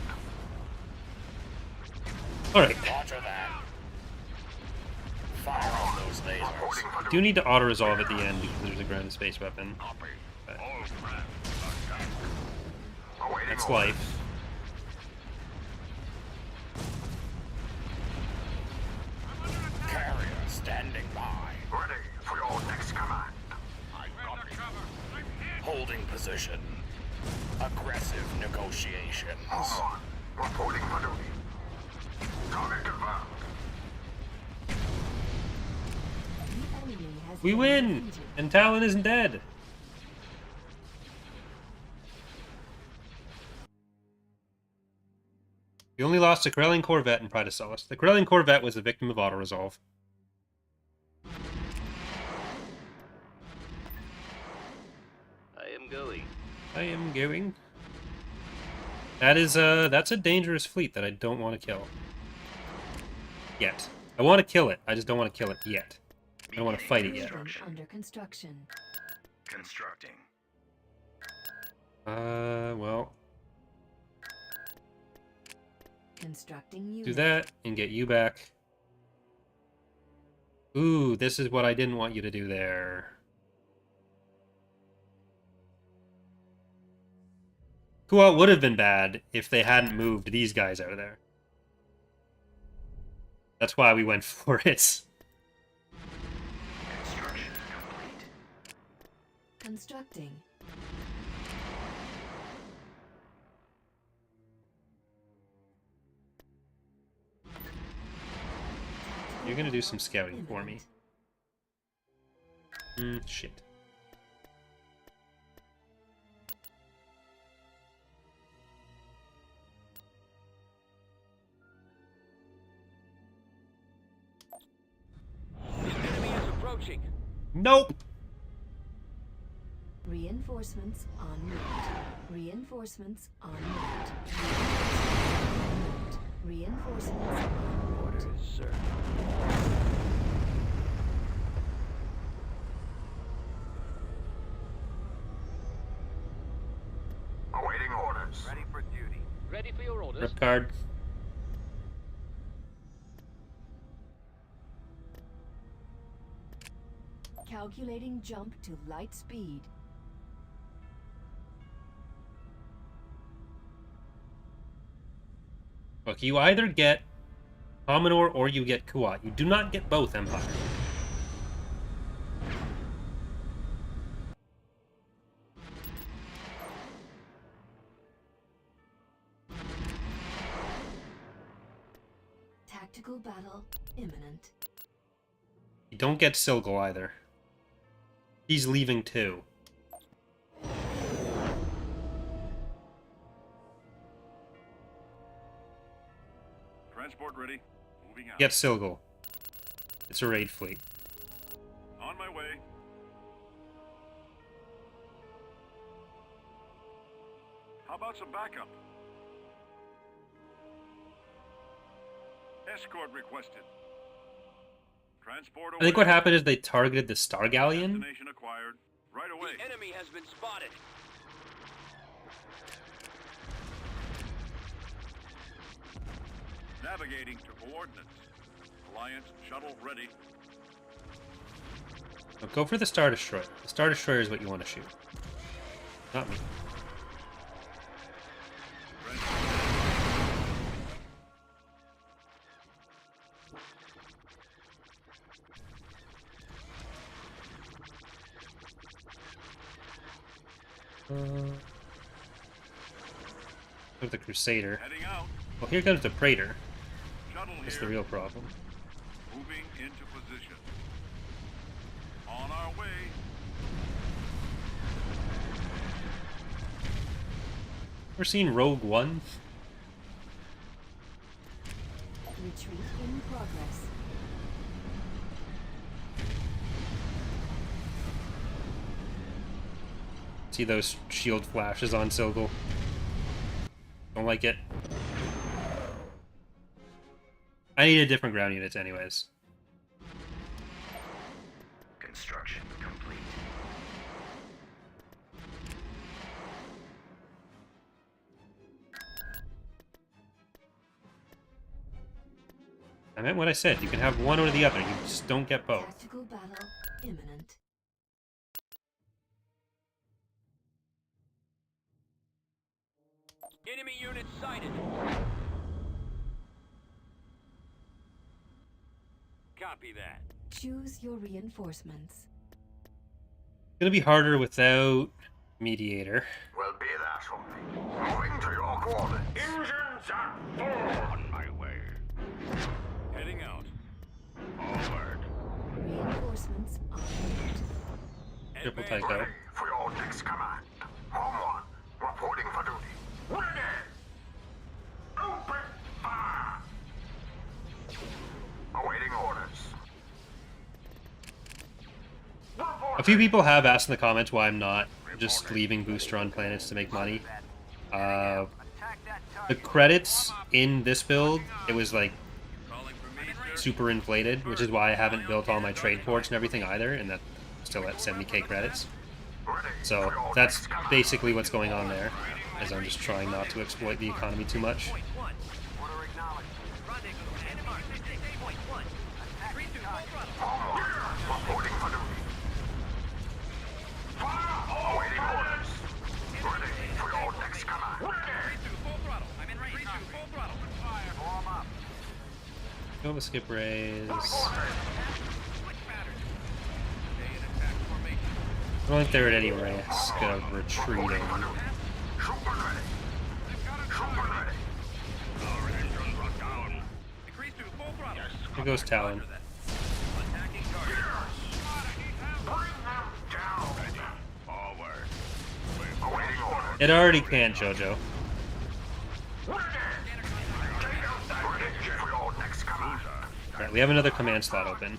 Alright, Roger that. Fire on those lasers. Reporting for duty. do need to auto-resolve at the end because there's a ground space weapon. Copy. But All friends attack. Awaiting it's orders. life. Carrier standing by. Ready for your next command. I copy. Holding position. Aggressive negotiations. Home on. Reporting for duty. Target confirmed. The enemy has We been win! defeated. And Talon isn't dead! We only lost a Corellian Corvette and Pride of Solace. The Corellian Corvette was a victim of auto-resolve. I am going. I am going. That is, that's a dangerous fleet that I don't want to kill. Yet. I want to kill it, I just don't want to kill it yet. I don't want to fight it yet. Building under construction. Constructing. Well, Constructing unit. do that and get you back. Ooh, this is what I didn't want you to do there. Kuat would have been bad if they hadn't moved these guys out of there. That's why we went for it. Construction complete. Constructing. You're gonna do some scouting for me. Shit. Enemy is approaching. Nope! Reinforcements en route. Reinforcements en route. Reinforcements en route. Orders, sir. Awaiting orders. Ready for duty. Ready for your orders. Rip card. Calculating jump to light speed. Look, you either get Commodore or you get Kuat. You do not get both, Empire. Tactical battle imminent. You don't get Silgal either. He's leaving too. Transport ready. Moving out. Get Silgal. It's a raid fleet. On my way. How about some backup? Escort requested. Transport away. I think what happened is they targeted the Star Galleon. Destination acquired. Right away. The enemy has been spotted. Navigating to coordinates. Alliance shuttle ready. Now go for the Star Destroyer. The Star Destroyer is what you want to shoot. Not me. With the Crusader. Heading out. Well, here comes the Praetor. Shuttle That's here. the real problem. Moving into position. On our way. Ever seen Rogue One? Retreat in progress. See those shield flashes on Silgal? Don't like it. I needed different ground units anyways. Construction complete. I meant what I said. You can have one or the other. You just don't get both. Tactical battle imminent. Enemy unit sighted. Copy that. Choose your reinforcements. It's gonna be harder without Mediator. Will be that shortly. Moving to your coordinates. Engines at full. On my way. Heading out. Forward. Reinforcements on route. Triple Tycho. Ready for your next command. Home one. Reporting for duty. Ready. Open fire. Awaiting orders. A few people have asked in the comments why I'm not just leaving booster on planets to make money. The credits in this build, it was like super inflated, which is why I haven't built all my trade ports and everything either, and that's still at 70k credits. So that's basically what's going on there, as I'm just trying not to exploit the economy too much. Reporting for duty. Fire! Awaiting orders. Ready for your next command. Ready. Full throttle. I'm in range. Full throttle. Fire. Warm up. Go with skip raise. I don't think they're at any risk of retreating. Super ready. Super ready. Our engines run down. Decrease to full throttle. Here goes Talon. Attacking target. Bring them down. Forward. Awaiting orders. It already can, Jojo. Alright, we have another command slot open.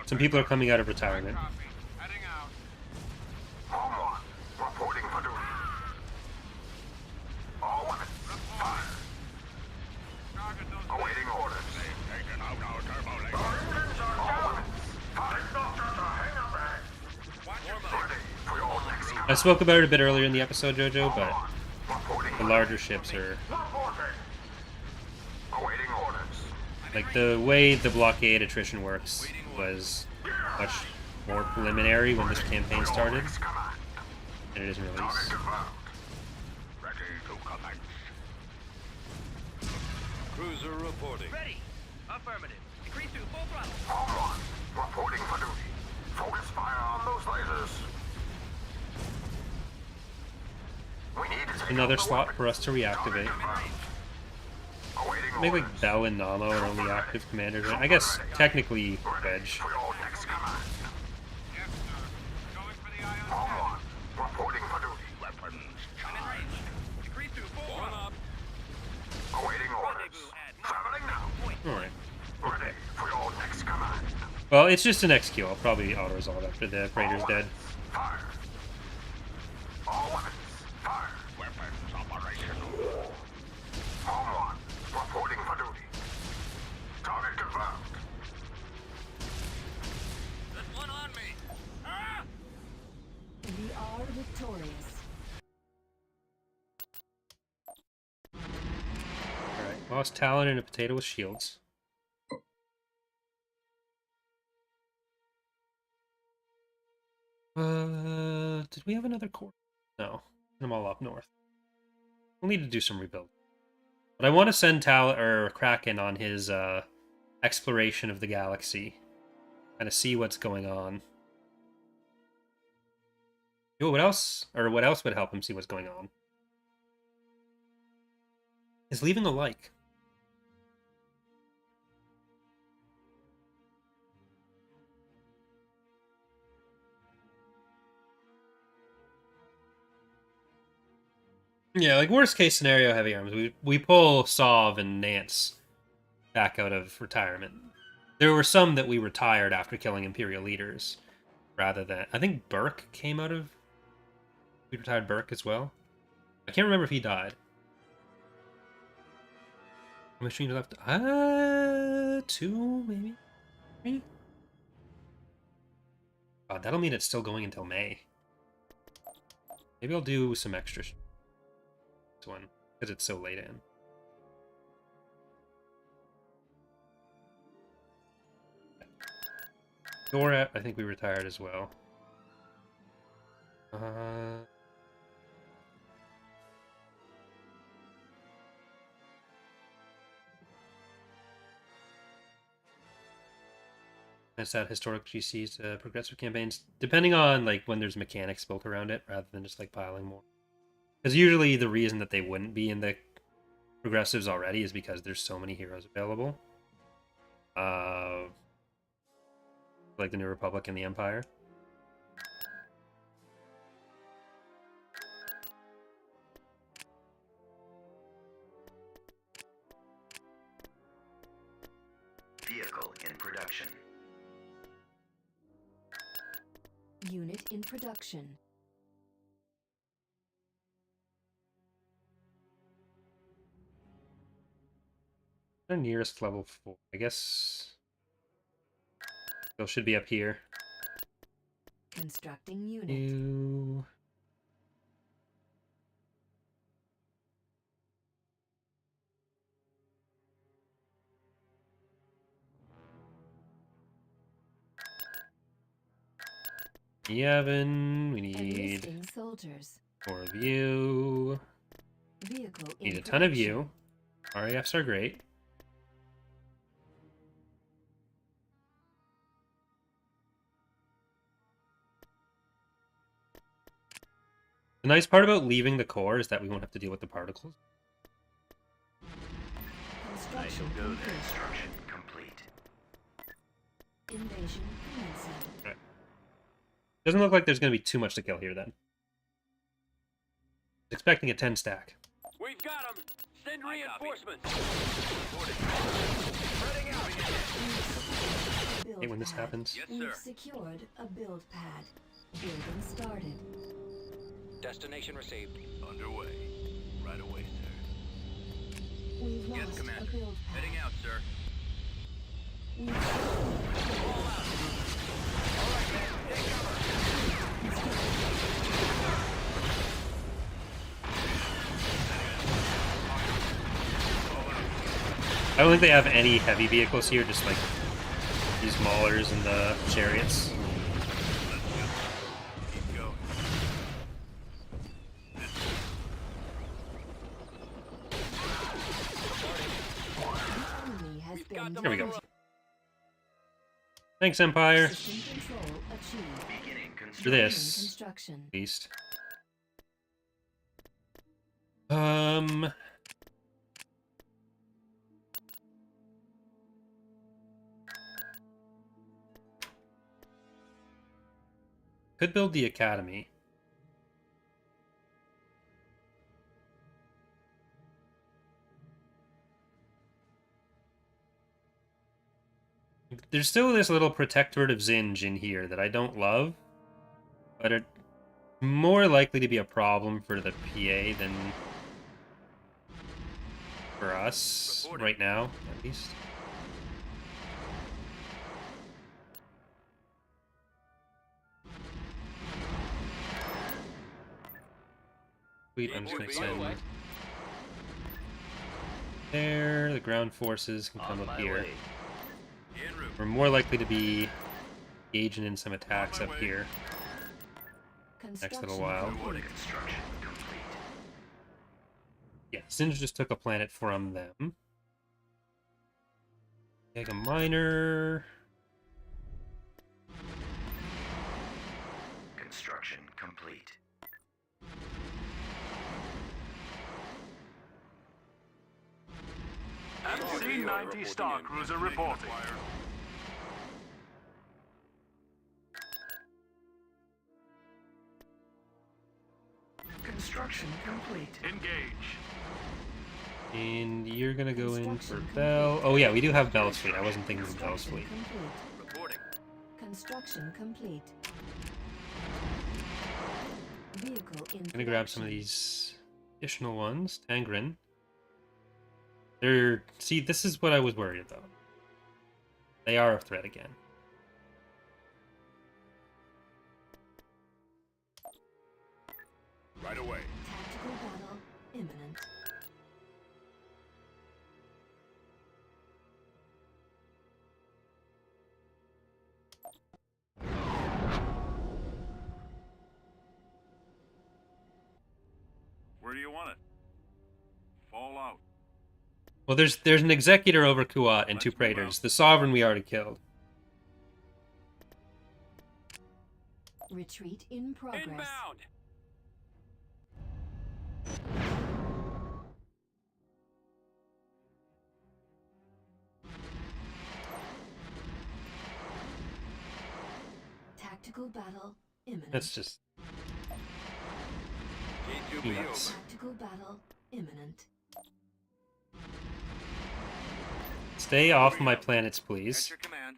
Some people are coming out of retirement. Heading out. Home one. Reporting for duty. All weapons. Fire. Awaiting orders. Taking out our turbo laser. Our engines are down. Fire. Hang up ahead. Ready for your next command. I spoke about it a bit earlier in the episode, Jojo, but Reporting the larger ships are... Reporting. Awaiting orders. Like, the way the blockade attrition works was much more preliminary when this campaign started, Next command. and it is released. Confirmed. Ready to commence. Cruiser reporting. Ready. Affirmative. Decrease to full throttle. Home one. Reporting for duty. Focus fire on those lasers. We need to take Another out the slot weapons. for us to reactivate. Awaiting Make like Bell and Namo are only active commanders. Right? I guess technically Wedge. For your next command. Yes, sir. Going for the eye on All target. one, reporting for duty. I'm Weapons in charged. range. Decrease to form up. Awaiting orders. Rendezvous at Traveling now. All right. Ready for your next command. Well, it's just an XQ. I'll probably auto-resolve after the Praetor's dead. Fire. All weapons. Fire. Weapons operational. All one, reporting for duty. Target confirmed. There's one on me. Ah! We are victorious. Alright, lost Talon and a potato with shields. Did we have another core? No. I'm all up north. We'll need to do some rebuild. But I want to send Kraken on his exploration of the galaxy. Kind of see what's going on. Yo, what else? Or what else would help him see what's going on? Is leaving a like. Yeah, like worst case scenario, heavy arms. We pull Sov and Nance back out of retirement. There were some that we retired after killing Imperial leaders, rather than I think Burke came out of. We retired Burke as well. I can't remember if he died. How much machines left? 2 maybe. 3. God, that'll mean it's still going until May. Maybe I'll do some extra. This one because it's so late in. Dora, I think we retired as well. That's that historic GCs, progressive campaigns, depending on like when there's mechanics built around it, rather than just like piling more. Because usually the reason that they wouldn't be in the progressives already is because there's so many heroes available. Like the New Republic and the Empire. Vehicle in production. Unit in production. Our nearest level 4, I guess. Still should be up here. Constructing unit. You. Yavin, we need Enlisting soldiers. 4 of you. Vehicle in Need a ton of production. you. RAFs are great. The nice part about leaving the core is that we won't have to deal with the particles. I shall Construction go there. complete. Construction complete. Invasion commencing. Doesn't look like there's going to be too much to kill here then. Expecting a 10 stack. We've got them. Send reinforcements. Build Hate when this pad. happens. Yes, We've sir. secured a build pad. Building started. Destination received. Underway. Right away, sir. We've Yes, lost Commander. a build pad. Heading out, sir. We've All out. All right, man. Take cover. I don't think they have any heavy vehicles here, just like these maulers and the chariots. Keep going. enemy has been Here we go. Thanks, Empire. System control achieved. Beginning For construction. this, Construction. at least. Could build the academy. There's still this little protectorate of Zinj in here that I don't love, but it's more likely to be a problem for the PA than for us right now, at least. Sweet, I'm just gonna send there. The ground forces can come up here. We're more likely to be engaging in some attacks up here next little while. Yeah, Zinj just took a planet from them. Take a miner. Construction complete. MC-90 Star Cruiser reporting. Construction complete. Engage. And you're gonna go in for Bell. Oh yeah, we do have Bell's fleet. I wasn't thinking of Bell's fleet. Reporting. Construction complete. Vehicle in I'm gonna grab some of these additional ones. Tangren. They're... See, this is what I was worried about. They are a threat again. Right away. Tactical battle imminent. Where do you want it? Fall out. Well, there's an Executor over Kuat and 2 Praetors. The Sovereign we already killed. Retreat in progress. Inbound. Tactical battle imminent. That's just peanuts. Tactical battle imminent. Stay off my planets, please. At your command.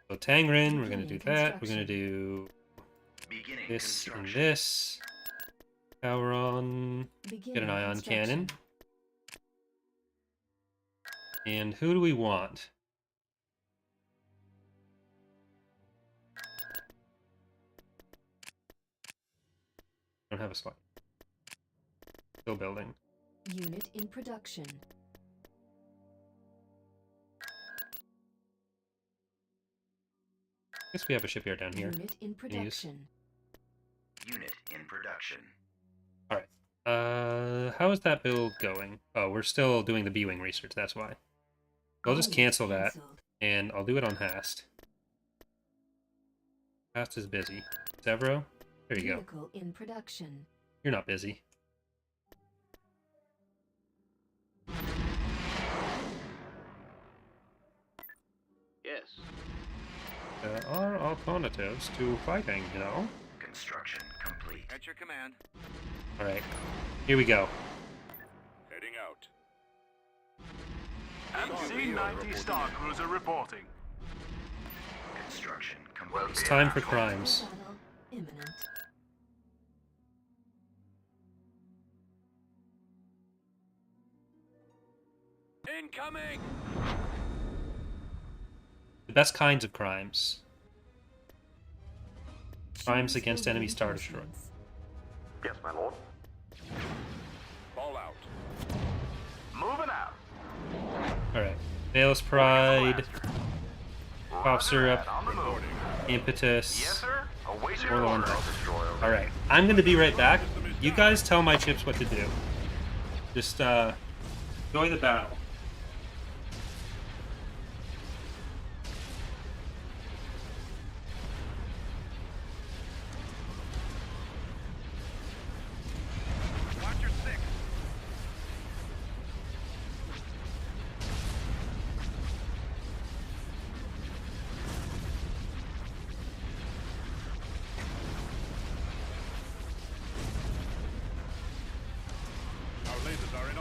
So Tangren, we're gonna do that. We're gonna do Beginning this and construction. this. Sauron. Get an ion cannon. And who do we want? Don't have a slot. Still building. Unit in production. Guess we have a shipyard down here. Unit in production. Unit in production. Alright. How is that build going? Oh, we're still doing the B-Wing research, that's why. I'll just cancel that, and I'll do it on Hast. Hast is busy. Severo? There you go. Vehicle in production. You're not busy. Yes. There are alternatives to fighting, you know? Construction complete. At your command. Alright. Here we go. Heading out. MC-90 Star Cruiser reporting. Construction complete. It's time for crimes. Battle imminent. Incoming. The best kinds of crimes. Crimes Choose against your enemy Star Destroyer. reinforcements. Yes, my lord. Fall out. Moving out. Alright. Veil's Pride. Cough Syrup. On the move. Impetus. Yes, sir. Await your Orlando. orders. Alright. I'm gonna be right back. You guys tell my chips what to do. Just, enjoy the battle. Watch your six.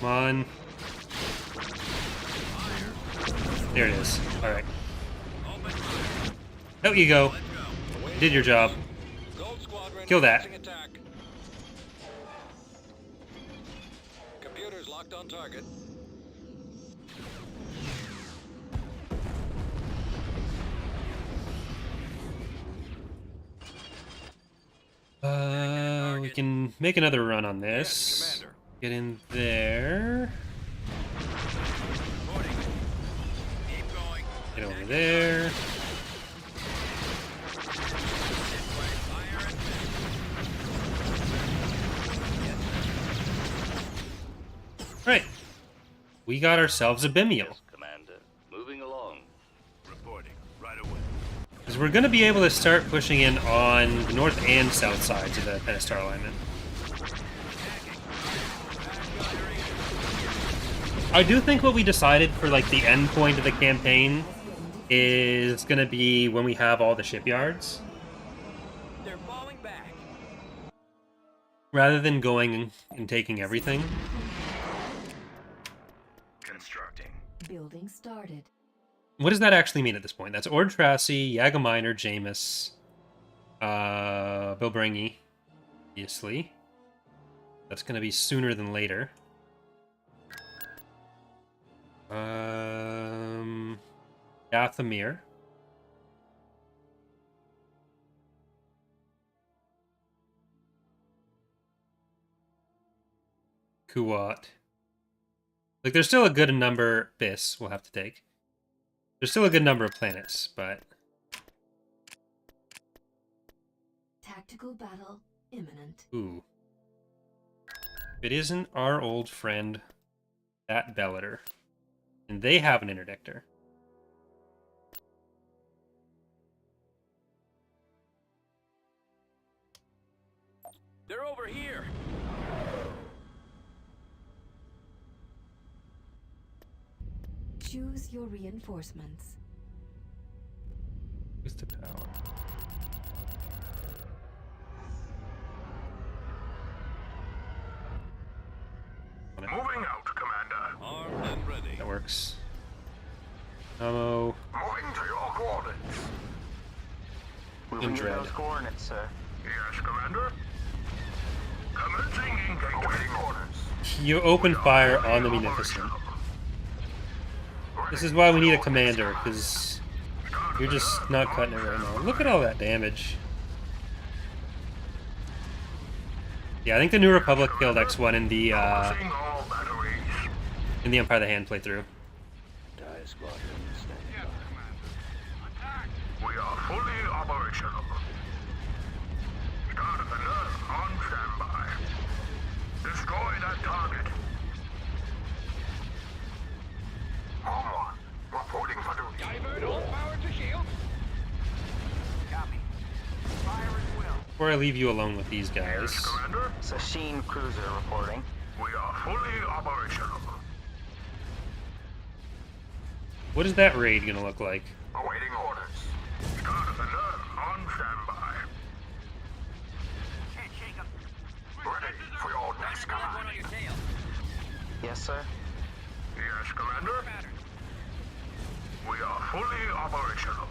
Come on. There it is. Alright. Out you go. Did your job. Kill that. Computers locked on target. We can make another run on this. Yes, Commander. Get in there. Keep going. Get over there. Right. We got ourselves a Bimial. Yes, Commander. Moving along. Reporting right away. Because we're going to be able to start pushing in on the north and south sides of the Pentastar alignment. I do think what we decided for like the end point of the campaign is going to be when we have all the shipyards. They're falling back. Rather than going and taking everything. Constructing. Building started. What does that actually mean at this point? That's Ord Tracy, Yaga Minor, Jameis, Bilbringi, obviously. That's going to be sooner than later. Dathomir. Kuat. Like, there's still a good number... Bis we'll have to take. There's still a good number of planets, but... Tactical battle imminent. Ooh. If it isn't our old friend, that Bellator. And they have an interdictor. They're over here. Choose your reinforcements. Who's the power? Moving out, Commander. Armed and ready. That works. Ammo. Moving to your coordinates. Moving to Dread. those coordinates, sir. Yes, Commander. Commencing engagement. Awaiting orders. You open fire on the Munificent. This is why we need a commander, because you're just not cutting it right now. Look at all that damage. Yeah, I think the New Republic killed X1 in the Focusing all batteries. Empire of the Hand playthrough. Die squadron standing Yes, by. Commander. Attack! We are fully operational. Star Defender on standby. Destroy that target. Home one. Reporting for duty. Divert all power to shield. Copy. Fire at will. Before I leave you alone with these guys. Yes, Commander. Sasheen Cruiser reporting. We are fully operational. What is that raid gonna look like? Awaiting orders. Star Defender on standby. Can't shake 'em. Ready for your next One command. on your tail. Yes, sir. Yes, Commander. Matter. We are fully operational.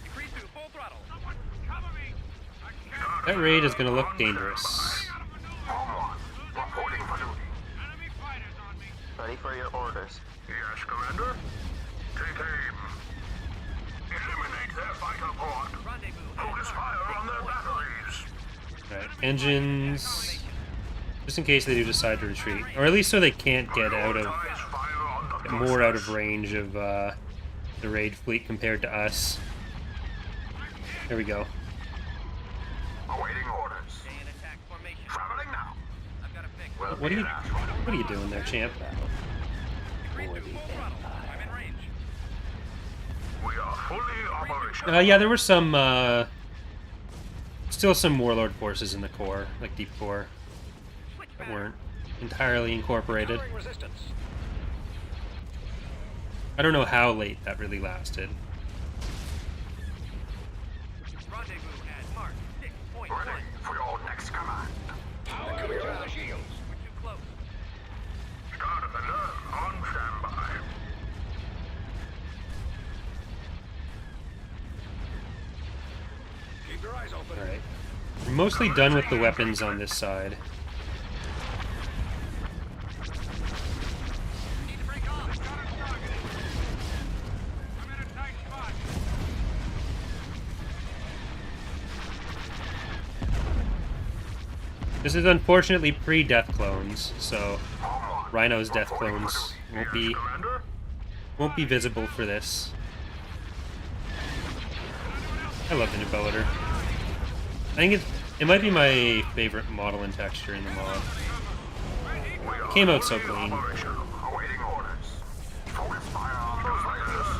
Decrease to full throttle. Someone cover me. I can't Star That raid is Defender gonna look on dangerous. standby. out of maneuver. Home one. Reporting for duty. Enemy fighters on me. Ready for your orders. Yes, Commander. Take aim. Eliminate their vital port. Rendezvous. Focus fire on their batteries. Right, engines. Just in case they do decide to retreat, or at least so they can't get out of Prioritize fire on the more out of range of the raid fleet compared to us. There we go. Awaiting orders. Stay in attack formation. Traveling now. I've got a fix. Will What be are you? an asshole. What are you doing there, champ? Decrease to full throttle. I'm in range. We are fully operational. Yeah, there were some. Still some warlord forces in the core, like deep core, Switch that back. weren't entirely incorporated. Covering resistance. I don't know how late that really lasted. Rendezvous at mark 6.1. Ready for your next command. Power to the shields. We're too close. Star Keep your eyes open. Alright. We're mostly done with the weapons on this side. Need to break off. Got us targeted. I'm in a tight spot. This is unfortunately pre-death clones, so Rhino's death clones won't be visible for this. I love the new Bellator. I think it might be my favorite model and texture in the mod. It came out so clean.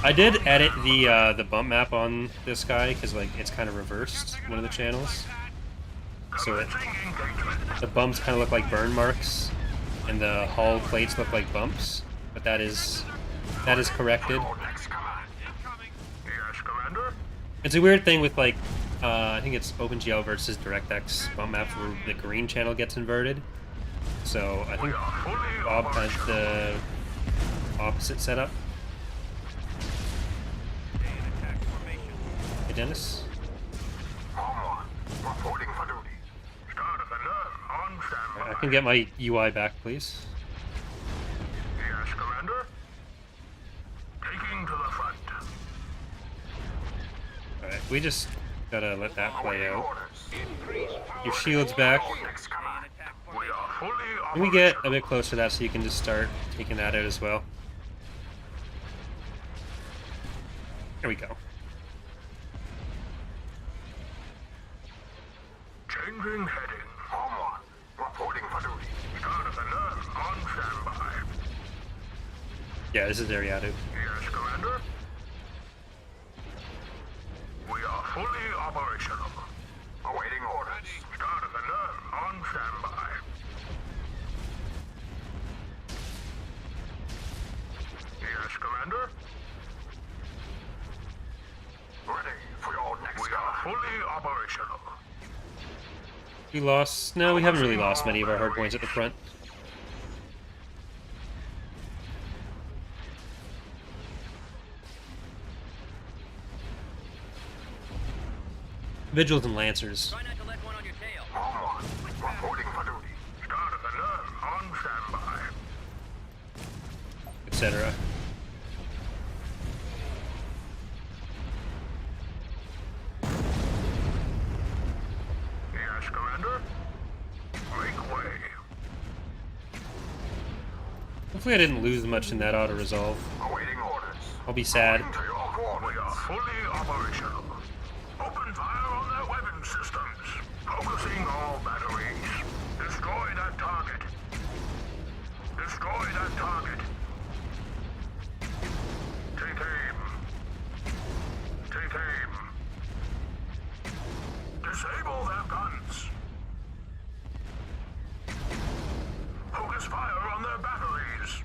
I did edit the bump map on this guy because like it's kind of reversed one of the channels, so the bumps kind of look like burn marks, and the hull plates look like bumps. But that is corrected. It's a weird thing with like I think it's OpenGL versus DirectX bump maps where the green channel gets inverted. So I think Bob has the opposite setup. Hey Dennis. I can get my UI back, please. Yes, Commander. Taking to the front. Alright, we just gotta let that play out. Your shield's back. Let me get a bit closer to that so you can just start taking that out as well. Here we go. Changing heading. Home one. Reporting for duty. Start of alert. On standby. Yeah, this is Ariadu. Yes, Commander. We are fully operational. Awaiting orders. Start of alert. On standby. Yes, Commander. Ready for your next We are fully operational. We lost... No, we haven't really lost many of our hard points at the front. Vigils and Lancers. Try not to let one on your tail. Home one. Reporting for duty. Start of alert. On standby. Etc. Yes, Commander. Make way. Hopefully I didn't lose much in that auto-resolve. Awaiting orders. I'll be sad. To your coordinates. We are fully operational. Open fire on their weapon systems. Focusing all batteries. Destroy that target. Destroy that target. Take aim. Take aim. Disable their guns. Focus fire on their batteries.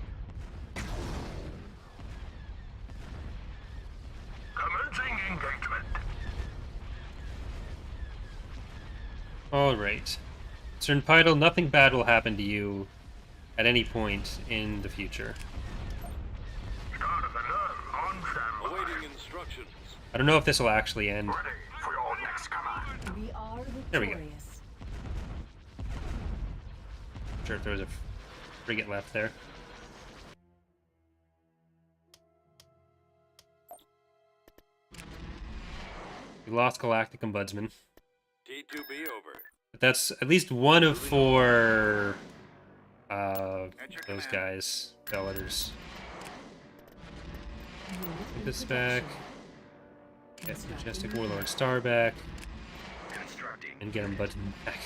Commencing engagement. Alright. Cernpidal, nothing bad will happen to you at any point in the future. Start of alert. On standby. Awaiting instructions. I don't know if this will actually end. Ready for your next command. We are There we go. victorious. Not sure if there was a frigate left there. We lost Galactic Ombudsman. T2B over. But that's at least one of 4 those guys, Bellators. Get this back. Get Majestic Warlord Star back. And get Ombudsman back.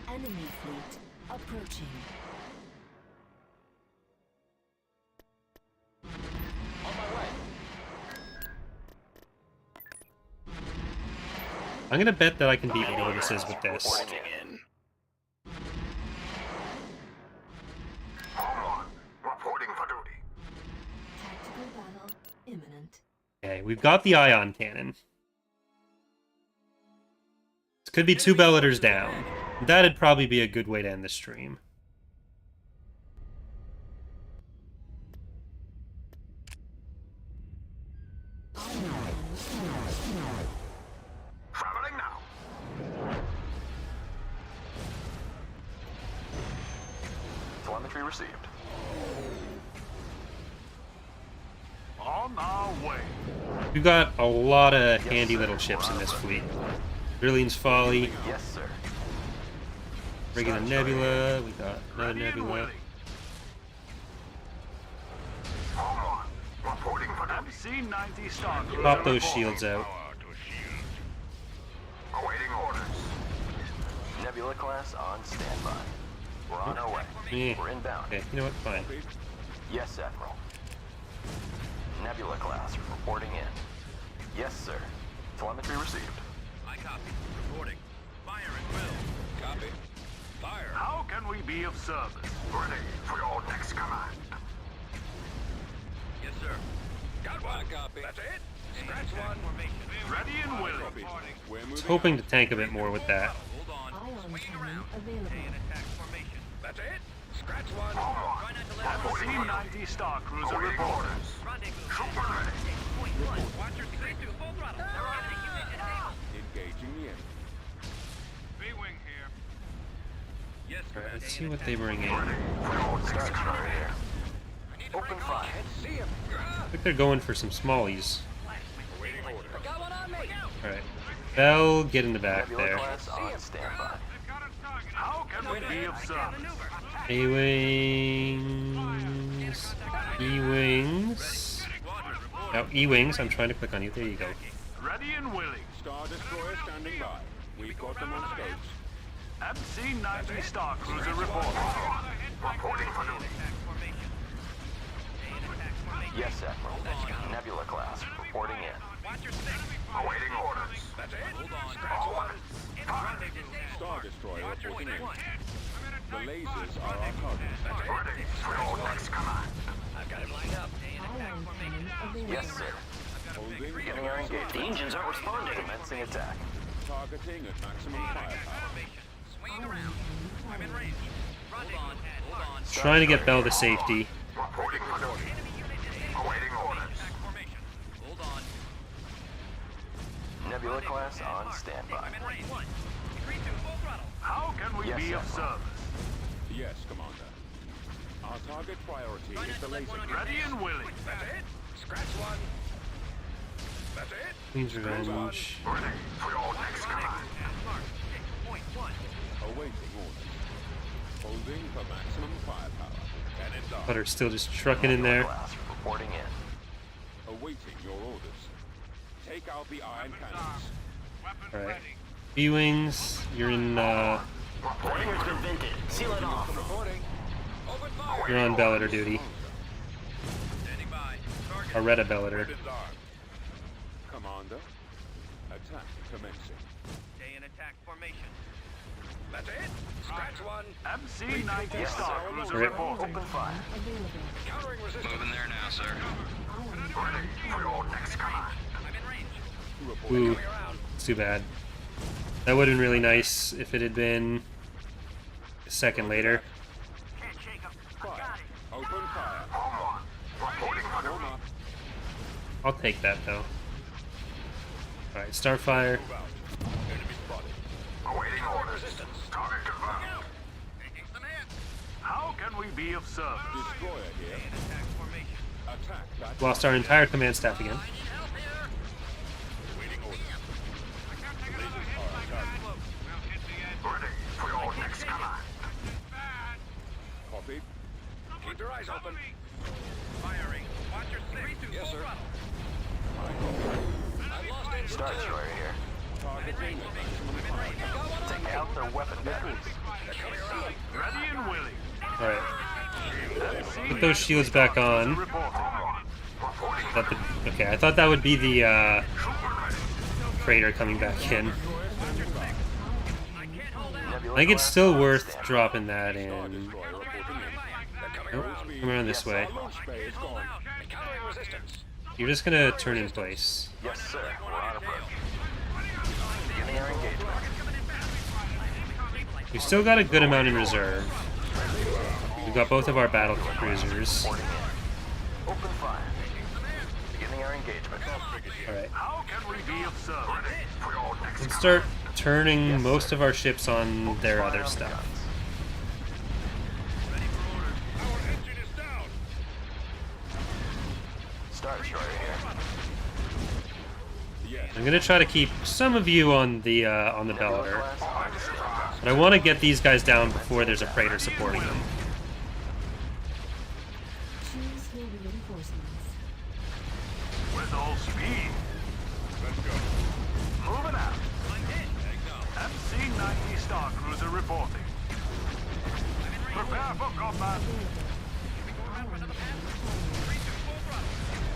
Enemy fleet approaching. I'm gonna bet that I can beat Mortises with this. Home one. Reporting for duty. Tactical battle imminent. Okay, we've got the ion cannon. This could be 2 Bellators down. That'd probably be a good way to end the stream. Traveling now. received. On our way. We've got a lot of handy little ships in this fleet. Brilliant's Folly, Yes, sir. regular Nebula, we got another Nebula. Reporting for MC-90 Star Cruiser. Pop those shields out. Awaiting orders. Nebula class on standby. We're on our way. Yeah. We're inbound. Okay, you know what? Fine. Yes, Admiral. Nebula class reporting in. Yes, sir. Telemetry received. I copy. Reporting. Fire at will. Copy. Fire. How can we be of service? Ready for your next command. Yes, sir. Got one. Copy. That's it. Scratch one. Formation. Ready and willing. We're moving. I was hoping to tank a bit more with that. Hold on. Ion Swing cannon around. available. Stay in attack formation. That's it. Scratch one. Try not to let MC-90 Star Cruiser report. Rendezvous. Super ready. Point one. Watch your speed to full throttle. Engaging in. B-wing here. Yes, sir. Alright, let's see what they bring in. Star Destroyer here. Open fire. See him. I think they're going for some smallies. Waiting order. Got one on me. Alright. Bell, get in the back Nebula there. class on standby. How can we be of service? A-Wings. E-Wings. Now, E-Wings, I'm trying to click on you. There you go. Ready and willing. Star Destroyer standing by. We've got them on scopes. MC-90 Star Cruiser report. Reporting for duty. Yes, Admiral. Nebula class reporting in. Awaiting orders. That's it. Hold on. Scratch one. Star Destroyer reporting in. The lasers are our target. That's it. Ready for your next command. I've got it lined up. Ion cannon available. Yes, sir. Holding. Beginning our engagement. The engines aren't responding. Commencing attack. Targeting at maximum firepower. Swing around. I'm in range. Hold on. Hold on. Trying to get Bell to safety. Reporting for duty. Awaiting orders. Formation. Hold on. Nebula class on standby. I'm in range. 3-2. Full throttle. How can we Yes, be of Admiral. service? Yes, Commander. Our target priority is the laser. Ready and willing. That's it. Scratch one. That's it. Queen's Revenge. Ready for your next command. Point one. Awaiting orders. Holding for maximum firepower. Cannons up. Butter's still just trucking in there. Nebula class reporting in. Awaiting your orders. Take out the iron cannons. Alright. B-Wings, you're in, Warninger's been vented. Seal it off. Reporting. Open fire. you're on Bellator duty. Standing by. Target. Aretta Bellator. Weapons armed. Commander. Attack commencing. Stay in attack formation. That's it. Scratch one. MC-90 Yes, Star sir. Cruiser Right. reporting. Open fire. Available. Countering resistance. Moving there now, sir. Ion Ready for your next command. I'm in range. Reporting. Ooh, Coming around. it's too bad. That would have been really nice if it had been a second later. Can't shake him. Fire. Open fire. Reporting for duty. Form up. I'll take that though. Alright, Starfire. Move out. Enemy spotted. Awaiting orders. Resistance. Target confirmed. Taking some hits. How can we be of service? Destroyer here. Attack formation. Attack that. Lost our entire command staff again. I need help here. Waiting orders. Lasers are our target. Ready for your next command. Copied. Keep your eyes open. Firing. Watch your six. 3-2. Yes, Full sir. throttle. I've lost engine Star Destroyer here. Targeting at maximum firepower. Take out their weapon batteries. Ready and willing. Alright. Put those shields back on. Reporting. That the, okay, I thought that would be the freighter coming back in. I think it's still worth dropping that in. Destroyer reporting in. Nope, come around this way. Launch bay is gone. Encountering resistance. You're just gonna turn in place. Yes, sir. We're on approach. Beginning our engagement. We've still got a good amount in reserve. We've got both of our battle cruisers. Reporting in. Open fire. Beginning our engagement. Alright. How can we be of service? For your next Let's start turning most of our ships on their other stuff. I'm gonna try to keep some of you on the Bellator, but I want to get these guys down before there's a freighter supporting them. Choose your reinforcements. With all speed. Let's go. Moving out. MC-90 Star Cruiser reporting. Prepare for combat.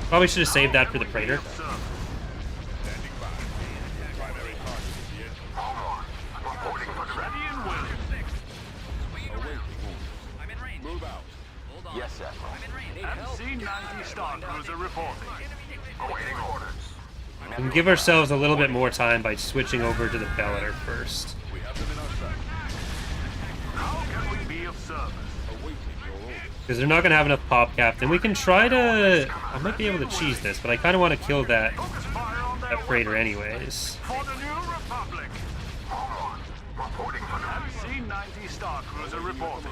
Probably should have saved that for the freighter. Standing by. Primary target is the engine. Reporting for ready and willing. Awaiting orders. Move out. Yes, sir. MC-90 Star Cruiser reporting. Awaiting orders. We can give ourselves a little bit more time by switching over to the Bellator first. We have them in our sight. How can we be of service? Awaiting your orders. Because they're not going to have enough pop cap. Then we can try to... I might be able to cheese this, but I kind of want to kill that freighter anyways. For the New Republic. Hold on. Reporting for MC-90 Star Cruiser reporting.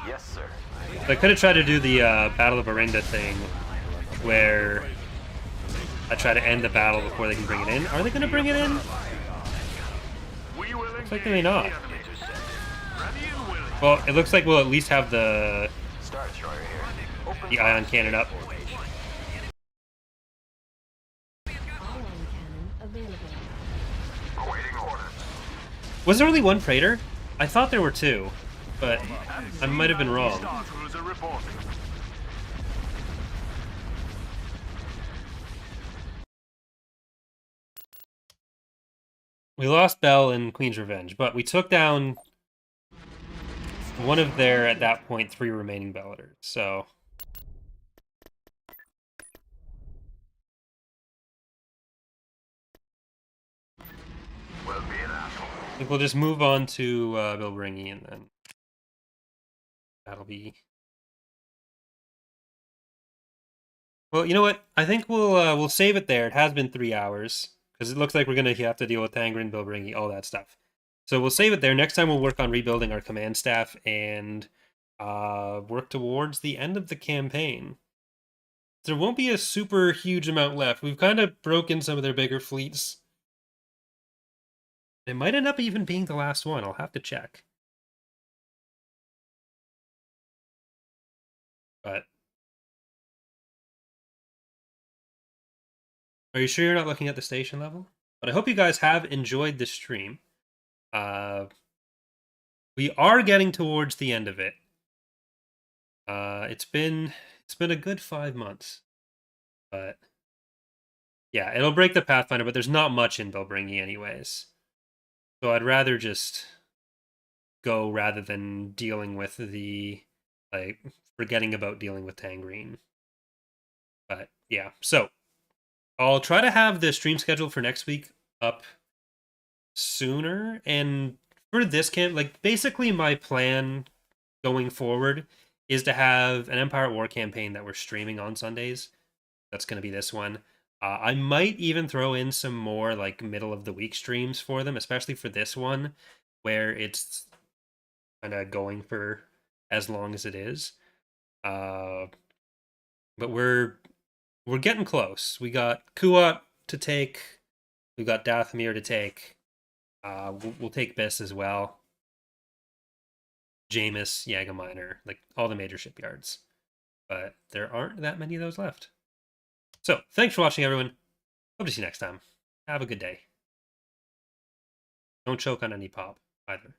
Yes, sir. So I could have tried to do the Battle of Arinda thing, where I try to end the battle before they can bring it in. Are they going to bring it in? We will Looks like they may not. ready and willing. Well, it looks like we'll at least have the Star Destroyer here. Open ion cannon up. Ion cannon available. Awaiting orders. Was there only one freighter? I thought there were two, but I might have been wrong. Star Cruiser reporting. We lost Bell and Queen's Revenge, but we took down one of their, at that point, 3 remaining Bellators, so... Will be an asshole. I think we'll just move on to Bill Bringy, and then that'll be... Well, you know what? I think we'll save it there. It has been 3 hours, because it looks like we're going to have to deal with Tangren, Bill Bringy, all that stuff. So we'll save it there. Next time we'll work on rebuilding our command staff and work towards the end of the campaign. There won't be a super huge amount left. We've kind of broken some of their bigger fleets. It might end up even being the last one. I'll have to check. But... Are you sure you're not looking at the station level? But I hope you guys have enjoyed this stream. We are getting towards the end of it. It's been a good 5 months. But yeah, it'll break the Pathfinder, but there's not much in Belbringi anyways. So I'd rather just go rather than dealing with the, like, forgetting about dealing with Tangrene. But yeah, so I'll try to have the stream schedule for next week up sooner. And for this camp, like, basically my plan going forward is to have an Empire at War campaign that we're streaming on Sundays. That's going to be this one. I might even throw in some more, like, middle of the week streams for them, especially for this one, where it's kind of going for as long as it is. But we're getting close. We got Kuat to take. We've got Dathomir to take. We'll take Biss as well. Jameis, Yagominer, like all the major shipyards. But there aren't that many of those left. So, thanks for watching, everyone. Hope to see you next time. Have a good day. Don't choke on any pop, either.